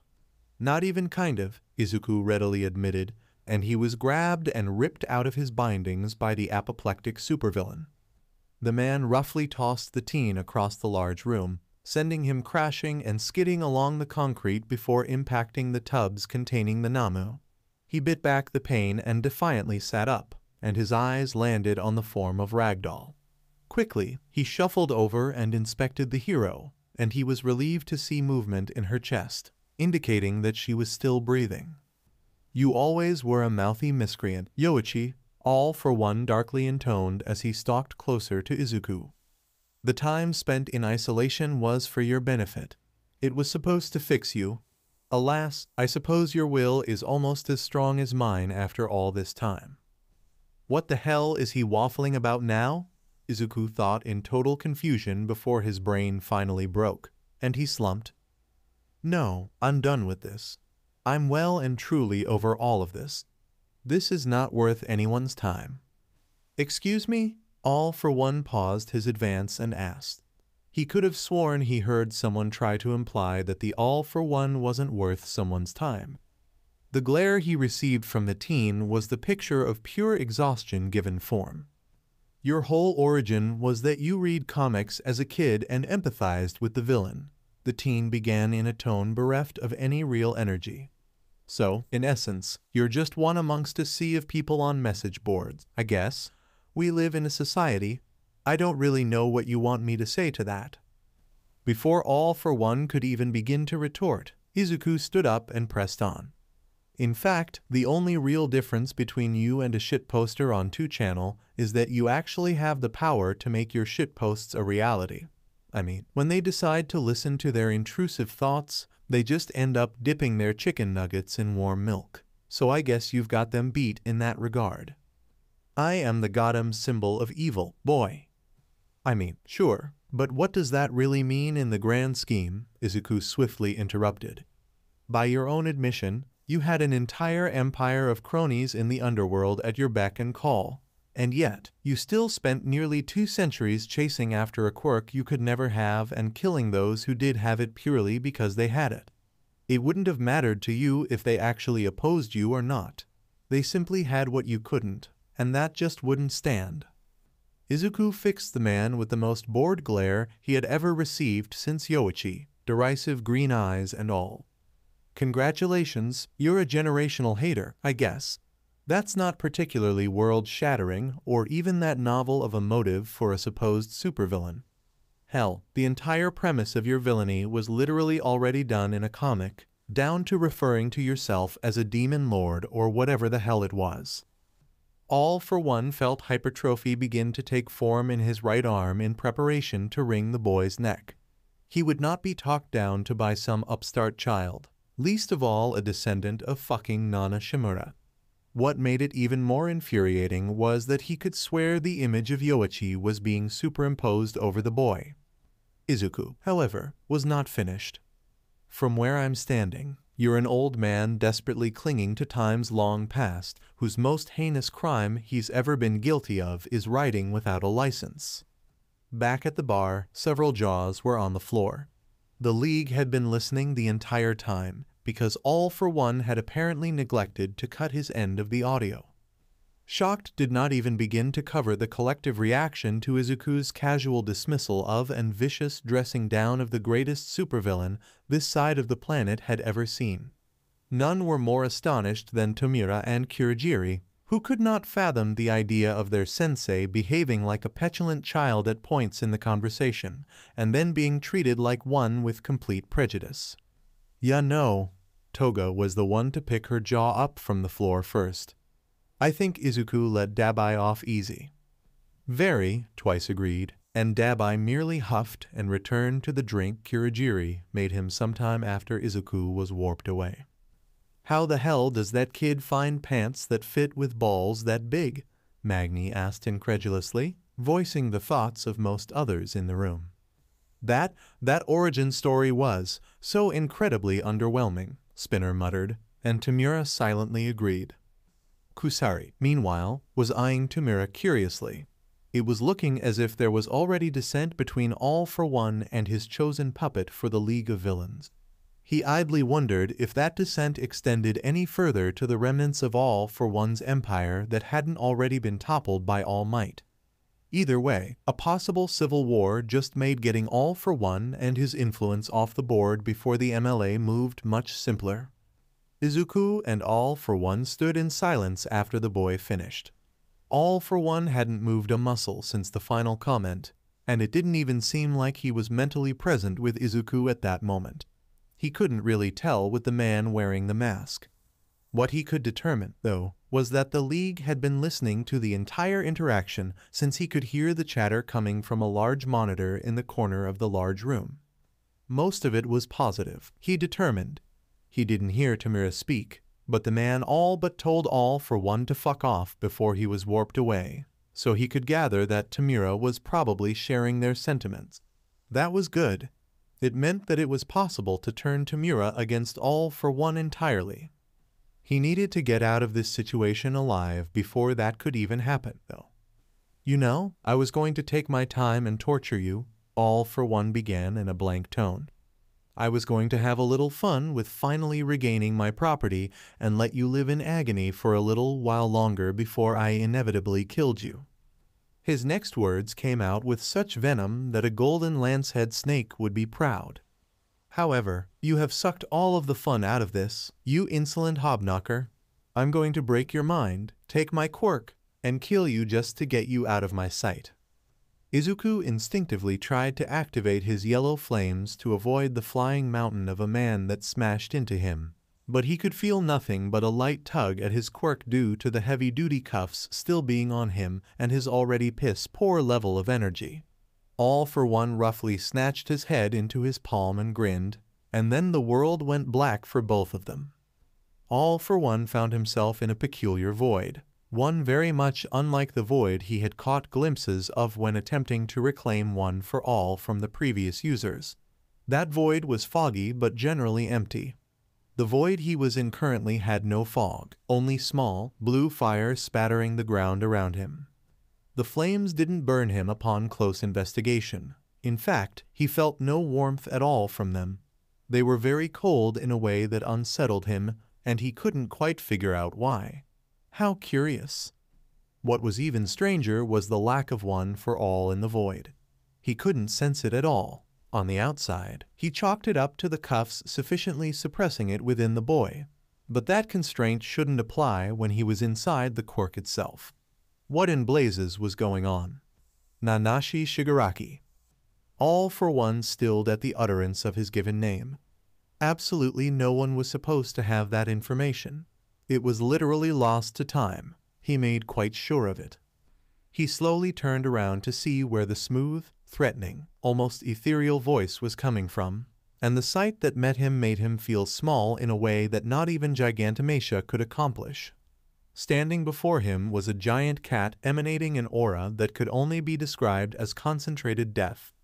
Not even kind of, Izuku readily admitted, and he was grabbed and ripped out of his bindings by the apoplectic supervillain. The man roughly tossed the teen across the large room, sending him crashing and skidding along the concrete before impacting the tubs containing the Namu. He bit back the pain and defiantly sat up, and his eyes landed on the form of Ragdoll. Quickly, he shuffled over and inspected the hero, and he was relieved to see movement in her chest, indicating that she was still breathing. You always were a mouthy miscreant, Yoichi, All for One darkly intoned as he stalked closer to Izuku. The time spent in isolation was for your benefit. It was supposed to fix you. Alas, I suppose your will is almost as strong as mine after all this time. What the hell is he waffling about now? Izuku thought in total confusion before his brain finally broke, and he slumped. No, I'm done with this. I'm well and truly over all of this. This is not worth anyone's time. Excuse me? All for One paused his advance and asked. He could have sworn he heard someone try to imply that the All for One wasn't worth someone's time. The glare he received from the teen was the picture of pure exhaustion given form. Your whole origin was that you read comics as a kid and empathized with the villain. The teen began in a tone bereft of any real energy. So, in essence, you're just one amongst a sea of people on message boards, I guess. We live in a society. I don't really know what you want me to say to that. Before All for One could even begin to retort, Izuku stood up and pressed on. In fact, the only real difference between you and a shitposter on 2channel is that you actually have the power to make your shitposts a reality. I mean, when they decide to listen to their intrusive thoughts, they just end up dipping their chicken nuggets in warm milk. so I guess you've got them beat in that regard. I am the Gotham symbol of evil, boy. I mean, sure, but what does that really mean in the grand scheme? Izuku swiftly interrupted. By your own admission, you had an entire empire of cronies in the underworld at your beck and call, and yet you still spent nearly 2 centuries chasing after a quirk you could never have and killing those who did have it purely because they had it. It wouldn't have mattered to you if they actually opposed you or not. They simply had what you couldn't, and that just wouldn't stand. Izuku fixed the man with the most bored glare he had ever received since Yoichi, derisive green eyes and all. Congratulations, you're a generational hater, I guess. That's not particularly world-shattering or even that novel of a motive for a supposed supervillain. Hell, the entire premise of your villainy was literally already done in a comic, down to referring to yourself as a demon lord or whatever the hell it was. All for One felt hypertrophy begin to take form in his right arm in preparation to wring the boy's neck. He would not be talked down to by some upstart child, least of all a descendant of fucking Nana Shimura. What made it even more infuriating was that he could swear the image of Yoichi was being superimposed over the boy. Izuku, however, was not finished. From where I'm standing, you're an old man desperately clinging to times long past, whose most heinous crime he's ever been guilty of is riding without a license. Back at the bar, several jaws were on the floor. The League had been listening the entire time, because All for One had apparently neglected to cut his end of the audio. Shocked did not even begin to cover the collective reaction to Izuku's casual dismissal of and vicious dressing down of the greatest supervillain this side of the planet had ever seen. None were more astonished than Tomura and Kurogiri, who could not fathom the idea of their sensei behaving like a petulant child at points in the conversation, and then being treated like one with complete prejudice. "Ya no." Toga was the one to pick her jaw up from the floor first. "I think Izuku let Dabai off easy." "Very," Twice agreed, and Dabai merely huffed and returned to the drink Kurogiri made him sometime after Izuku was warped away. "How the hell does that kid find pants that fit with balls that big?" Magni asked incredulously, voicing the thoughts of most others in the room. That origin story was so incredibly underwhelming," Spinner muttered, and Tomura silently agreed. Kusari, meanwhile, was eyeing Tomura curiously. It was looking as if there was already dissent between All for One and his chosen puppet for the League of Villains. He idly wondered if that dissent extended any further to the remnants of All for One's empire that hadn't already been toppled by All Might. Either way, a possible civil war just made getting All for One and his influence off the board before the MLA moved much simpler. Izuku and All for One stood in silence after the boy finished. All for One hadn't moved a muscle since the final comment, and it didn't even seem like he was mentally present with Izuku at that moment. He couldn't really tell with the man wearing the mask. What he could determine, though, was that the League had been listening to the entire interaction since he could hear the chatter coming from a large monitor in the corner of the large room. Most of it was positive, he determined. He didn't hear Tomura speak, but the man all but told All for One to fuck off before he was warped away, so he could gather that Tomura was probably sharing their sentiments. That was good. It meant that it was possible to turn Tomura against All for One entirely. He needed to get out of this situation alive before that could even happen, though. "You know, I was going to take my time and torture you," All for One began in a blank tone. "I was going to have a little fun with finally regaining my property and let you live in agony for a little while longer before I inevitably killed you." His next words came out with such venom that a golden lance-head snake would be proud. "However, you have sucked all of the fun out of this, you insolent hobknocker. I'm going to break your mind, take my quirk, and kill you just to get you out of my sight." Izuku instinctively tried to activate his yellow flames to avoid the flying mountain of a man that smashed into him, but he could feel nothing but a light tug at his quirk due to the heavy-duty cuffs still being on him and his already piss-poor level of energy. All for One roughly snatched his head into his palm and grinned, and then the world went black for both of them. All for One found himself in a peculiar void, one very much unlike the void he had caught glimpses of when attempting to reclaim One for All from the previous users. That void was foggy but generally empty. The void he was in currently had no fog, only small, blue fire spattering the ground around him. The flames didn't burn him upon close investigation. In fact, he felt no warmth at all from them. They were very cold in a way that unsettled him, and he couldn't quite figure out why. How curious. What was even stranger was the lack of One for All in the void. He couldn't sense it at all. On the outside, he chalked it up to the cuffs sufficiently suppressing it within the boy. But that constraint shouldn't apply when he was inside the quirk itself. What in blazes was going on? Nanashi Shigaraki. All for One stilled at the utterance of his given name. Absolutely no one was supposed to have that information. It was literally lost to time. He made quite sure of it. He slowly turned around to see where the smooth, threatening, almost ethereal voice was coming from, and the sight that met him made him feel small in a way that not even Gigantomachia could accomplish. Standing before him was a giant cat emanating an aura that could only be described as concentrated death.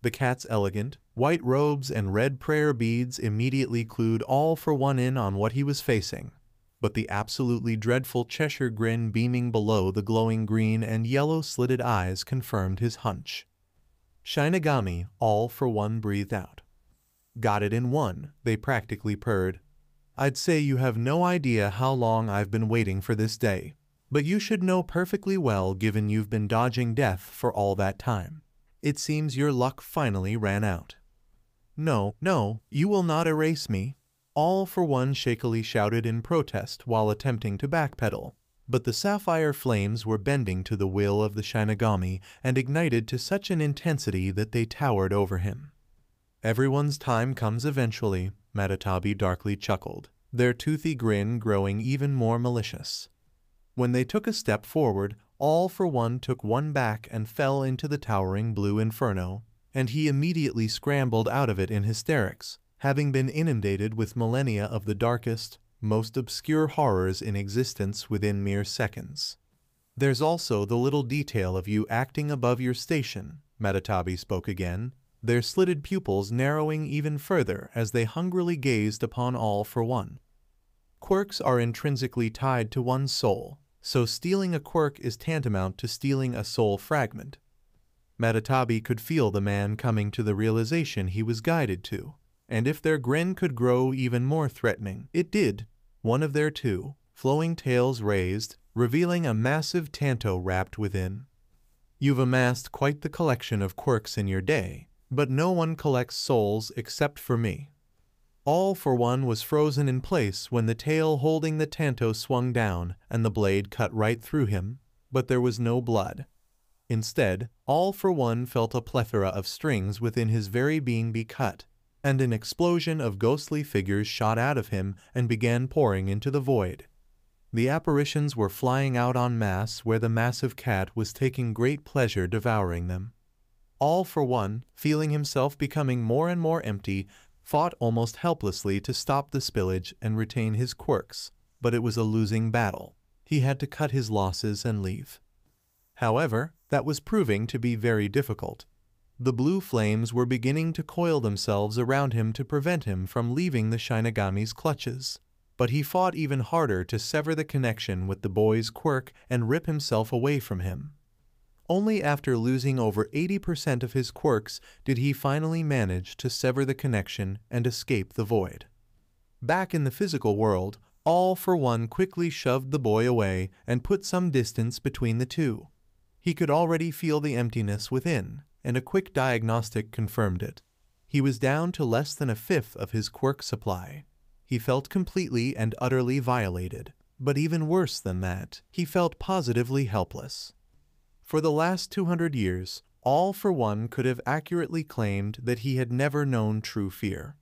The cat's elegant, white robes and red prayer beads immediately clued All for One in on what he was facing, but the absolutely dreadful Cheshire grin beaming below the glowing green and yellow slitted eyes confirmed his hunch. Shinigami, All for One breathed out. Got it in one, they practically purred. I'd say you have no idea how long I've been waiting for this day, but you should know perfectly well given you've been dodging death for all that time. It seems your luck finally ran out. No, no, you will not erase me. All for One shakily shouted in protest while attempting to backpedal, but the sapphire flames were bending to the will of the Shinigami and ignited to such an intensity that they towered over him. Everyone's time comes eventually, Matatabi darkly chuckled, their toothy grin growing even more malicious. When they took a step forward, All for One took one back and fell into the towering blue inferno, and he immediately scrambled out of it in hysterics, having been inundated with millennia of the darkest, most obscure horrors in existence within mere seconds. There's also the little detail of you acting above your station, Matatabi spoke again, their slitted pupils narrowing even further as they hungrily gazed upon All for One. Quirks are intrinsically tied to one's soul, so stealing a quirk is tantamount to stealing a soul fragment. Matatabi could feel the man coming to the realization he was guided to, and if their grin could grow even more threatening, it did. One of their two, flowing tails raised, revealing a massive tanto wrapped within. You've amassed quite the collection of quirks in your day, but no one collects souls except for me. All for One was frozen in place when the tail holding the tanto swung down and the blade cut right through him, but there was no blood. Instead, All for One felt a plethora of strings within his very being be cut, and an explosion of ghostly figures shot out of him and began pouring into the void. The apparitions were flying out en masse where the massive cat was taking great pleasure devouring them. All for One, feeling himself becoming more and more empty, fought almost helplessly to stop the spillage and retain his quirks, but it was a losing battle. He had to cut his losses and leave. However, that was proving to be very difficult. The blue flames were beginning to coil themselves around him to prevent him from leaving the Shinigami's clutches, but he fought even harder to sever the connection with the boy's quirk and rip himself away from him. Only after losing over 80% of his quirks did he finally manage to sever the connection and escape the void. Back in the physical world, All for One quickly shoved the boy away and put some distance between the two. He could already feel the emptiness within, and a quick diagnostic confirmed it. He was down to less than a fifth of his quirk supply. He felt completely and utterly violated, but even worse than that, he felt positively helpless. For the last 200 years, All for One could have accurately claimed that he had never known true fear.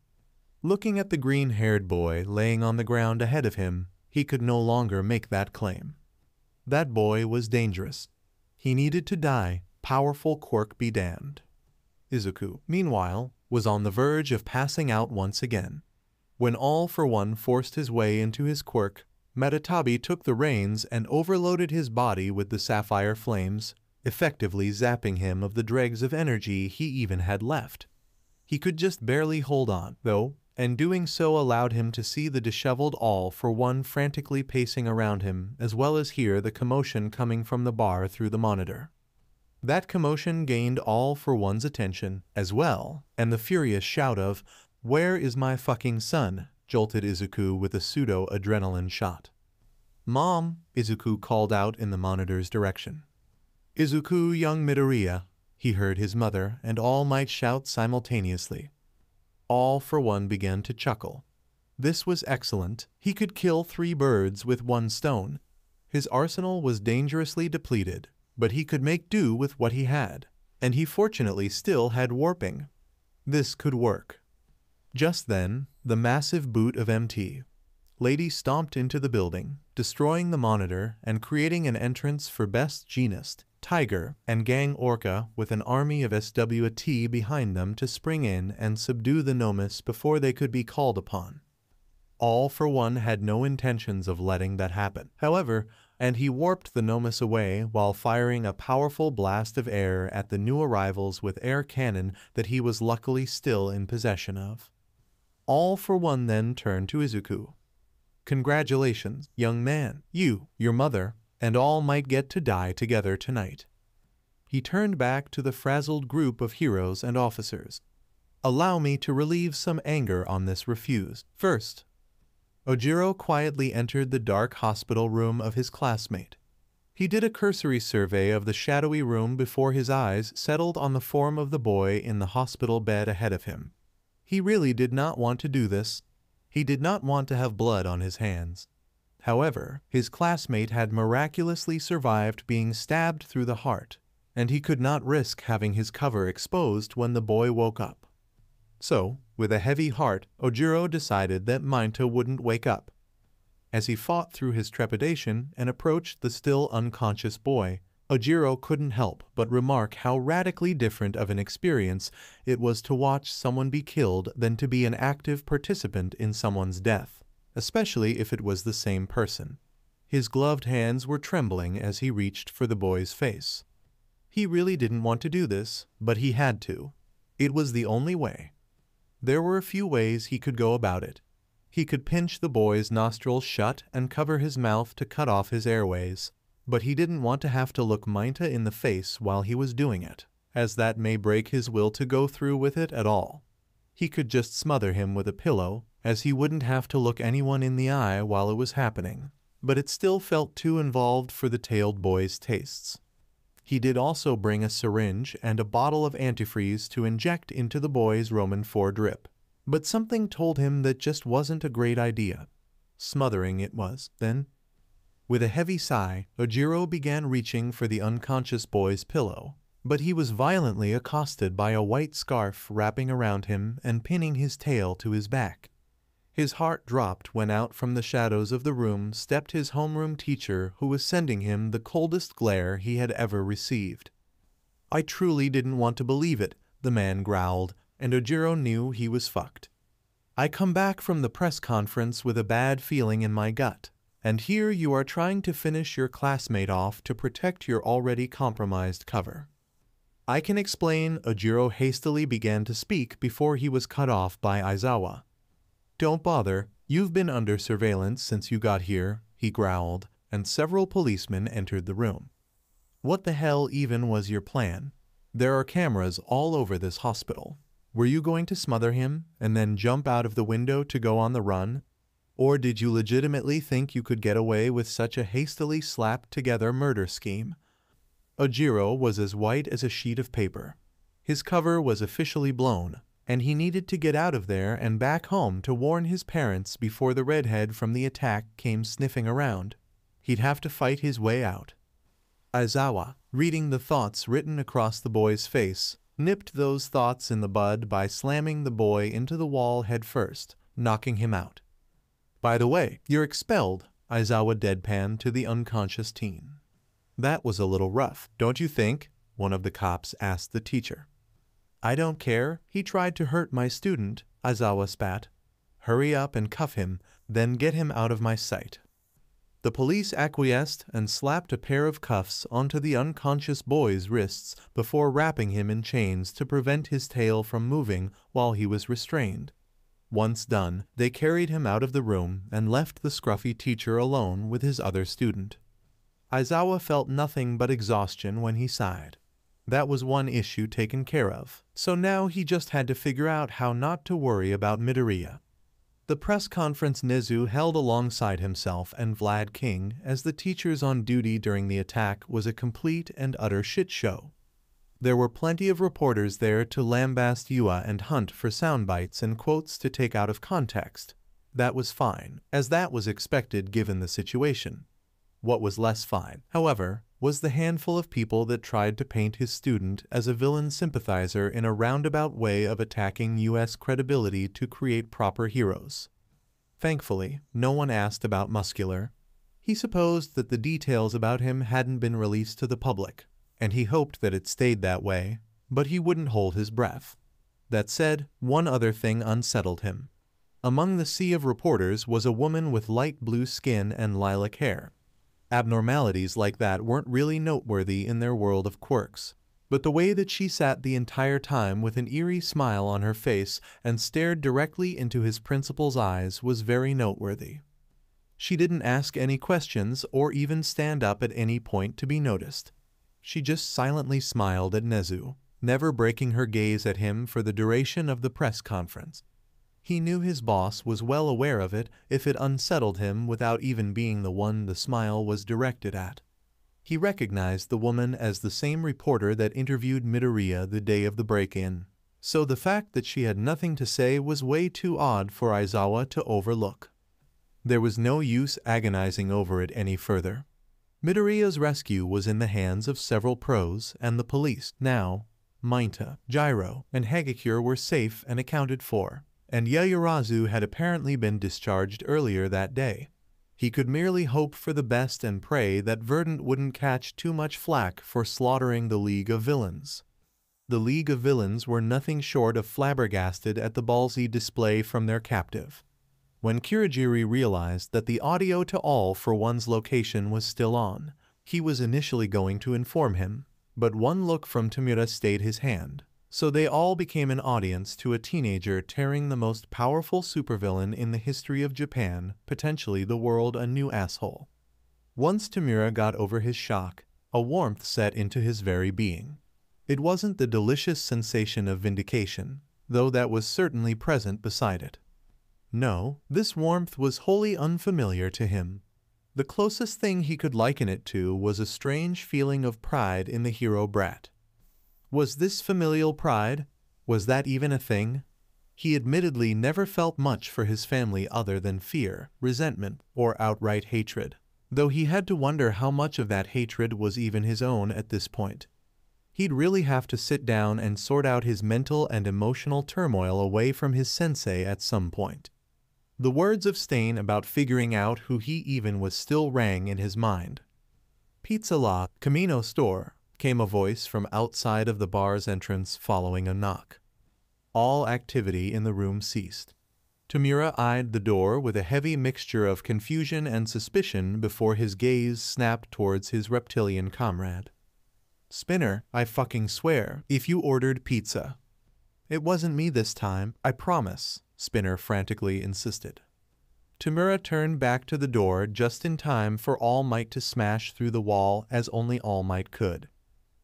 Looking at the green-haired boy laying on the ground ahead of him, he could no longer make that claim. That boy was dangerous. He needed to die, powerful quirk be damned. Izuku, meanwhile, was on the verge of passing out once again. When All for One forced his way into his quirk, Metatabi took the reins and overloaded his body with the sapphire flames, effectively zapping him of the dregs of energy he even had left. He could just barely hold on, though, and doing so allowed him to see the disheveled All for One frantically pacing around him, as well as hear the commotion coming from the bar through the monitor. That commotion gained All for One's attention, as well, and the furious shout of, "Where is my fucking son?" jolted Izuku with a pseudo-adrenaline shot. "Mom," Izuku called out in the monitor's direction. "Izuku, young Midoriya," he heard his mother and All Might shout simultaneously. All for One began to chuckle. This was excellent. He could kill 3 birds with 1 stone. His arsenal was dangerously depleted, but he could make do with what he had, and he fortunately still had warping. This could work. Just then, the massive boot of MT Lady stomped into the building, destroying the monitor and creating an entrance for Best Jeanist, Tiger, and Gang Orca with an army of SWT behind them to spring in and subdue the Nomus before they could be called upon. All for One had no intentions of letting that happen, however, and he warped the Nomus away while firing a powerful blast of air at the new arrivals with air cannon that he was luckily still in possession of. All for One then turned to Izuku. "Congratulations, young man. You, your mother, and All might get to die together tonight." He turned back to the frazzled group of heroes and officers. "Allow me to relieve some anger on this refuse. First." Ojiro quietly entered the dark hospital room of his classmate. He did a cursory survey of the shadowy room before his eyes settled on the form of the boy in the hospital bed ahead of him. He really did not want to do this. He did not want to have blood on his hands. However, his classmate had miraculously survived being stabbed through the heart, and he could not risk having his cover exposed when the boy woke up. So, with a heavy heart, Ojiro decided that Mainta wouldn't wake up. As he fought through his trepidation and approached the still unconscious boy, Ojiro couldn't help but remark how radically different of an experience it was to watch someone be killed than to be an active participant in someone's death, especially if it was the same person. His gloved hands were trembling as he reached for the boy's face. He really didn't want to do this, but he had to. It was the only way. There were a few ways he could go about it. He could pinch the boy's nostrils shut and cover his mouth to cut off his airways, but he didn't want to have to look Mainta in the face while he was doing it, as that may break his will to go through with it at all. He could just smother him with a pillow, as he wouldn't have to look anyone in the eye while it was happening, but it still felt too involved for the tailed boy's tastes. He did also bring a syringe and a bottle of antifreeze to inject into the boy's Roman 4 drip, but something told him that just wasn't a great idea. Smothering it was, then. With a heavy sigh, Ojiro began reaching for the unconscious boy's pillow, but he was violently accosted by a white scarf wrapping around him and pinning his tail to his back. His heart dropped when out from the shadows of the room stepped his homeroom teacher, who was sending him the coldest glare he had ever received. "I truly didn't want to believe it," the man growled, and Ojiro knew he was fucked. "I come back from the press conference with a bad feeling in my gut, and here you are trying to finish your classmate off to protect your already compromised cover." "I can explain," Ojiro hastily began to speak before he was cut off by Aizawa. "Don't bother, you've been under surveillance since you got here," he growled, and several policemen entered the room. "What the hell even was your plan? There are cameras all over this hospital. Were you going to smother him and then jump out of the window to go on the run? Or did you legitimately think you could get away with such a hastily slapped-together murder scheme?" Ojiro was as white as a sheet of paper. His cover was officially blown, and he needed to get out of there and back home to warn his parents before the redhead from the attack came sniffing around. He'd have to fight his way out. Aizawa, reading the thoughts written across the boy's face, nipped those thoughts in the bud by slamming the boy into the wall head first, knocking him out. "By the way, you're expelled," Aizawa deadpanned to the unconscious teen. "That was a little rough, don't you think?" one of the cops asked the teacher. "I don't care. He tried to hurt my student," Aizawa spat. hurry up and cuff him, then get him out of my sight." The police acquiesced and slapped a pair of cuffs onto the unconscious boy's wrists before wrapping him in chains to prevent his tail from moving while he was restrained. Once done, they carried him out of the room and left the scruffy teacher alone with his other student. Aizawa felt nothing but exhaustion when he sighed. That was one issue taken care of, so now he just had to figure out how not to worry about Midoriya. The press conference Nezu held alongside himself and Vlad King as the teachers on duty during the attack was a complete and utter shit show. There were plenty of reporters there to lambaste Yua and hunt for sound bites and quotes to take out of context. That was fine, as that was expected given the situation. What was less fine, however, was the handful of people that tried to paint his student as a villain sympathizer in a roundabout way of attacking U.S. credibility to create proper heroes. Thankfully, no one asked about Muscular. He supposed that the details about him hadn't been released to the public, and he hoped that it stayed that way, but he wouldn't hold his breath. That said, one other thing unsettled him. Among the sea of reporters was a woman with light blue skin and lilac hair. Abnormalities like that weren't really noteworthy in their world of quirks, but the way that she sat the entire time with an eerie smile on her face and stared directly into his principal's eyes was very noteworthy. She didn't ask any questions or even stand up at any point to be noticed. She just silently smiled at Nezu, never breaking her gaze at him for the duration of the press conference. He knew his boss was well aware of it if it unsettled him without even being the one the smile was directed at. He recognized the woman as the same reporter that interviewed Midoriya the day of the break-in, so the fact that she had nothing to say was way too odd for Aizawa to overlook. There was no use agonizing over it any further. Midoriya's rescue was in the hands of several pros and the police. Now, Mainta, Gyro, and Hagakure were safe and accounted for, and Yaoyorozu had apparently been discharged earlier that day. He could merely hope for the best and pray that Verdant wouldn't catch too much flack for slaughtering the League of Villains. The League of Villains were nothing short of flabbergasted at the ballsy display from their captive. When Kurogiri realized that the audio to all for one's location was still on, he was initially going to inform him, but one look from Tamura stayed his hand. So they all became an audience to a teenager tearing the most powerful supervillain in the history of Japan, potentially the world, a new asshole. Once Tamura got over his shock, a warmth set into his very being. It wasn't the delicious sensation of vindication, though that was certainly present beside it. No, this warmth was wholly unfamiliar to him. The closest thing he could liken it to was a strange feeling of pride in the hero brat. Was this familial pride? Was that even a thing? He admittedly never felt much for his family other than fear, resentment, or outright hatred, though he had to wonder how much of that hatred was even his own at this point. He'd really have to sit down and sort out his mental and emotional turmoil away from his sensei at some point. The words of Stain about figuring out who he even was still rang in his mind. "Pizza La, Camino Store," came a voice from outside of the bar's entrance following a knock. All activity in the room ceased. Tamura eyed the door with a heavy mixture of confusion and suspicion before his gaze snapped towards his reptilian comrade. "Spinner, I fucking swear, if you ordered pizza." "It wasn't me this time, I promise," Spinner frantically insisted. Tamura turned back to the door just in time for All Might to smash through the wall as only All Might could.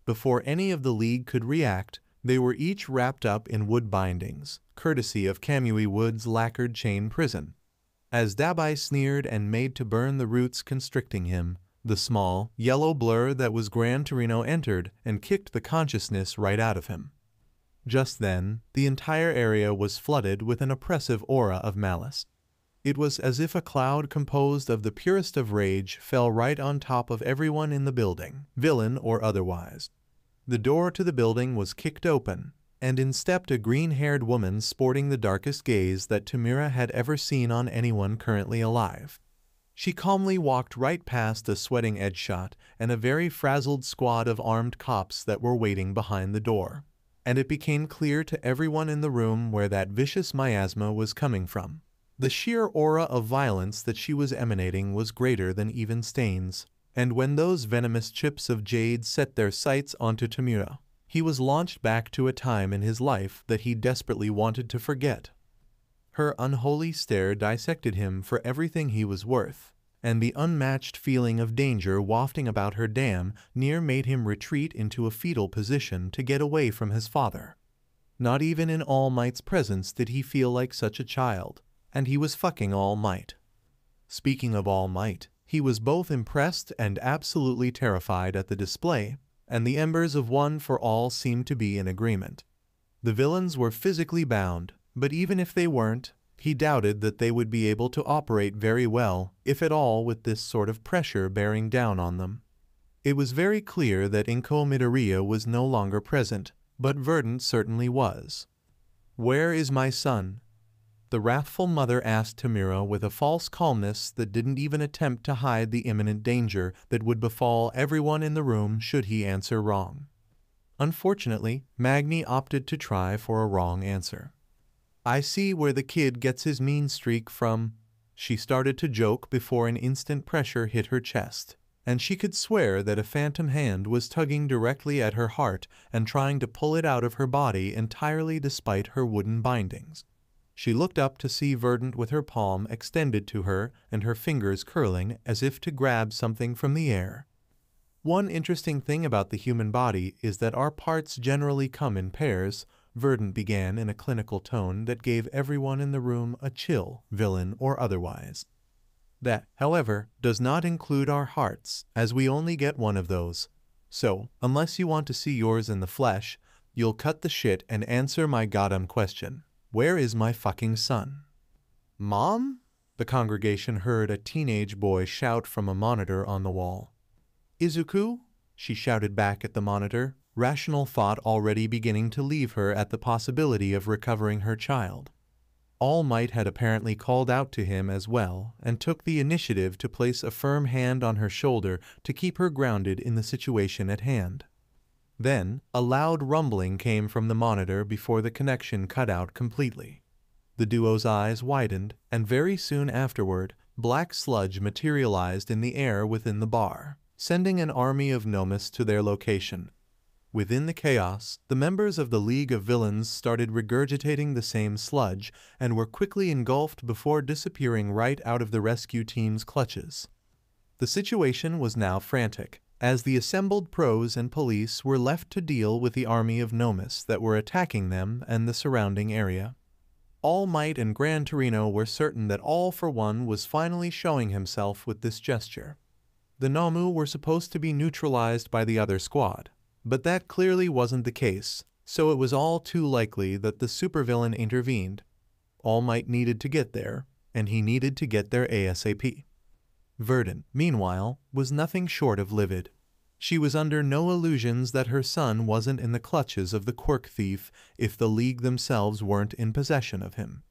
Before any of the League could react, they were each wrapped up in wood bindings, courtesy of Kamui Wood's lacquered chain prison. As Dabai sneered and made to burn the roots constricting him, the small, yellow blur that was Gran Torino entered and kicked the consciousness right out of him. Just then, the entire area was flooded with an oppressive aura of malice. It was as if a cloud composed of the purest of rage fell right on top of everyone in the building, villain or otherwise. The door to the building was kicked open, and in stepped a green-haired woman sporting the darkest gaze that Tamura had ever seen on anyone currently alive. She calmly walked right past a sweating Edgeshot and a very frazzled squad of armed cops that were waiting behind the door, and it became clear to everyone in the room where that vicious miasma was coming from. The sheer aura of violence that she was emanating was greater than even Stain's, and when those venomous chips of jade set their sights onto Tamura, he was launched back to a time in his life that he desperately wanted to forget. Her unholy stare dissected him for everything he was worth, and the unmatched feeling of danger wafting about her dam near made him retreat into a fetal position to get away from his father. Not even in All Might's presence did he feel like such a child, and he was fucking All Might. Speaking of All Might, he was both impressed and absolutely terrified at the display, and the embers of One for All seemed to be in agreement. The villains were physically bound, but even if they weren't, he doubted that they would be able to operate very well, if at all, with this sort of pressure bearing down on them. It was very clear that Izuku Midoriya was no longer present, but Verdant certainly was. "Where is my son?" the wrathful mother asked Tamura with a false calmness that didn't even attempt to hide the imminent danger that would befall everyone in the room should he answer wrong. Unfortunately, Magni opted to try for a wrong answer. "I see where the kid gets his mean streak from." She started to joke before an instant pressure hit her chest, and she could swear that a phantom hand was tugging directly at her heart and trying to pull it out of her body entirely despite her wooden bindings. She looked up to see Verdant with her palm extended to her and her fingers curling as if to grab something from the air. "One interesting thing about the human body is that our parts generally come in pairs," Verdant began in a clinical tone that gave everyone in the room a chill, villain or otherwise. "That, however, does not include our hearts, as we only get one of those. So, unless you want to see yours in the flesh, you'll cut the shit and answer my goddamn question. Where is my fucking son?" "Mom?" the congregation heard a teenage boy shout from a monitor on the wall. "Izuku?" she shouted back at the monitor, rational thought already beginning to leave her at the possibility of recovering her child. All Might had apparently called out to him as well and took the initiative to place a firm hand on her shoulder to keep her grounded in the situation at hand. Then, a loud rumbling came from the monitor before the connection cut out completely. The duo's eyes widened, and very soon afterward, black sludge materialized in the air within the bar, sending an army of Nomus to their location. Within the chaos, the members of the League of Villains started regurgitating the same sludge and were quickly engulfed before disappearing right out of the rescue team's clutches. The situation was now frantic, as the assembled pros and police were left to deal with the army of Nomus that were attacking them and the surrounding area. All Might and Gran Torino were certain that All for One was finally showing himself with this gesture. The Nomu were supposed to be neutralized by the other squad, but that clearly wasn't the case, so it was all too likely that the supervillain intervened. All Might needed to get there, and he needed to get there ASAP. Verdant, meanwhile, was nothing short of livid. She was under no illusions that her son wasn't in the clutches of the quirk thief if the League themselves weren't in possession of him.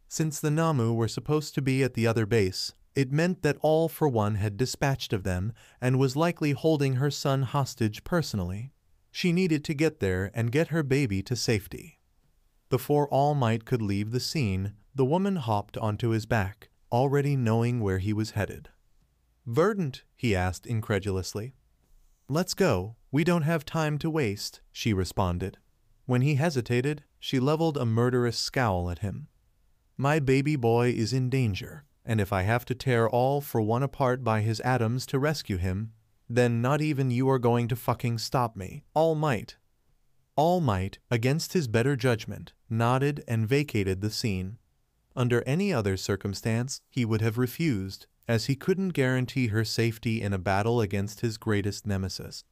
Since the Namu were supposed to be at the other base, it meant that All for One had dispatched of them and was likely holding her son hostage personally. She needed to get there and get her baby to safety. Before All Might could leave the scene, the woman hopped onto his back, already knowing where he was headed. "Verdant?" he asked incredulously. "Let's go. We don't have time to waste," she responded. When he hesitated, she leveled a murderous scowl at him. "My baby boy is in danger, and if I have to tear All for One apart by his atoms to rescue him, then not even you are going to fucking stop me, All Might." All Might, against his better judgment, nodded and vacated the scene. Under any other circumstance, he would have refused, as he couldn't guarantee her safety in a battle against his greatest nemesis.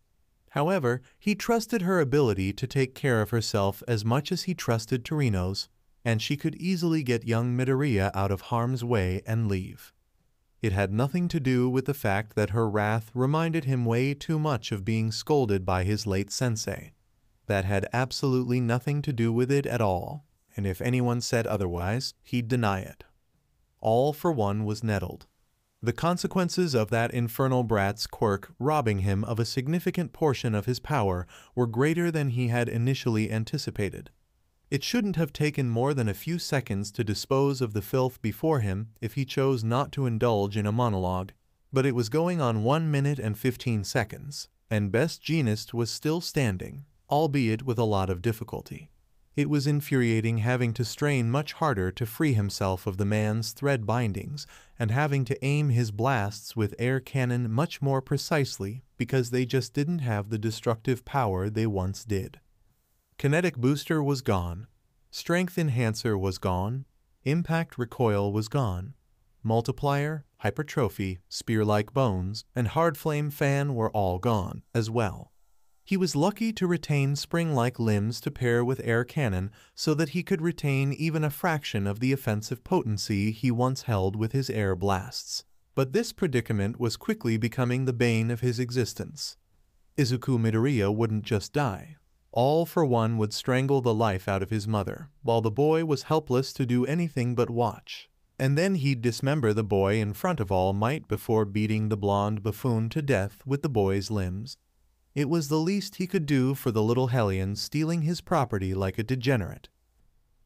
However, he trusted her ability to take care of herself as much as he trusted Torino's, and she could easily get young Midoriya out of harm's way and leave. It had nothing to do with the fact that her wrath reminded him way too much of being scolded by his late sensei. That had absolutely nothing to do with it at all, and if anyone said otherwise, he'd deny it. All for One was nettled. The consequences of that infernal brat's quirk robbing him of a significant portion of his power were greater than he had initially anticipated. It shouldn't have taken more than a few seconds to dispose of the filth before him if he chose not to indulge in a monologue, but it was going on 1 minute and 15 seconds, and Best Jeanist was still standing, albeit with a lot of difficulty. It was infuriating having to strain much harder to free himself of the man's thread bindings and having to aim his blasts with air cannon much more precisely because they just didn't have the destructive power they once did. Kinetic booster was gone. Strength enhancer was gone. Impact recoil was gone. Multiplier, hypertrophy, spear-like bones, and hard flame fan were all gone as well. He was lucky to retain spring-like limbs to pair with air cannon so that he could retain even a fraction of the offensive potency he once held with his air blasts. But this predicament was quickly becoming the bane of his existence. Izuku Midoriya wouldn't just die. All for One would strangle the life out of his mother, while the boy was helpless to do anything but watch. And then he'd dismember the boy in front of All Might before beating the blonde buffoon to death with the boy's limbs. It was the least he could do for the little hellion stealing his property like a degenerate.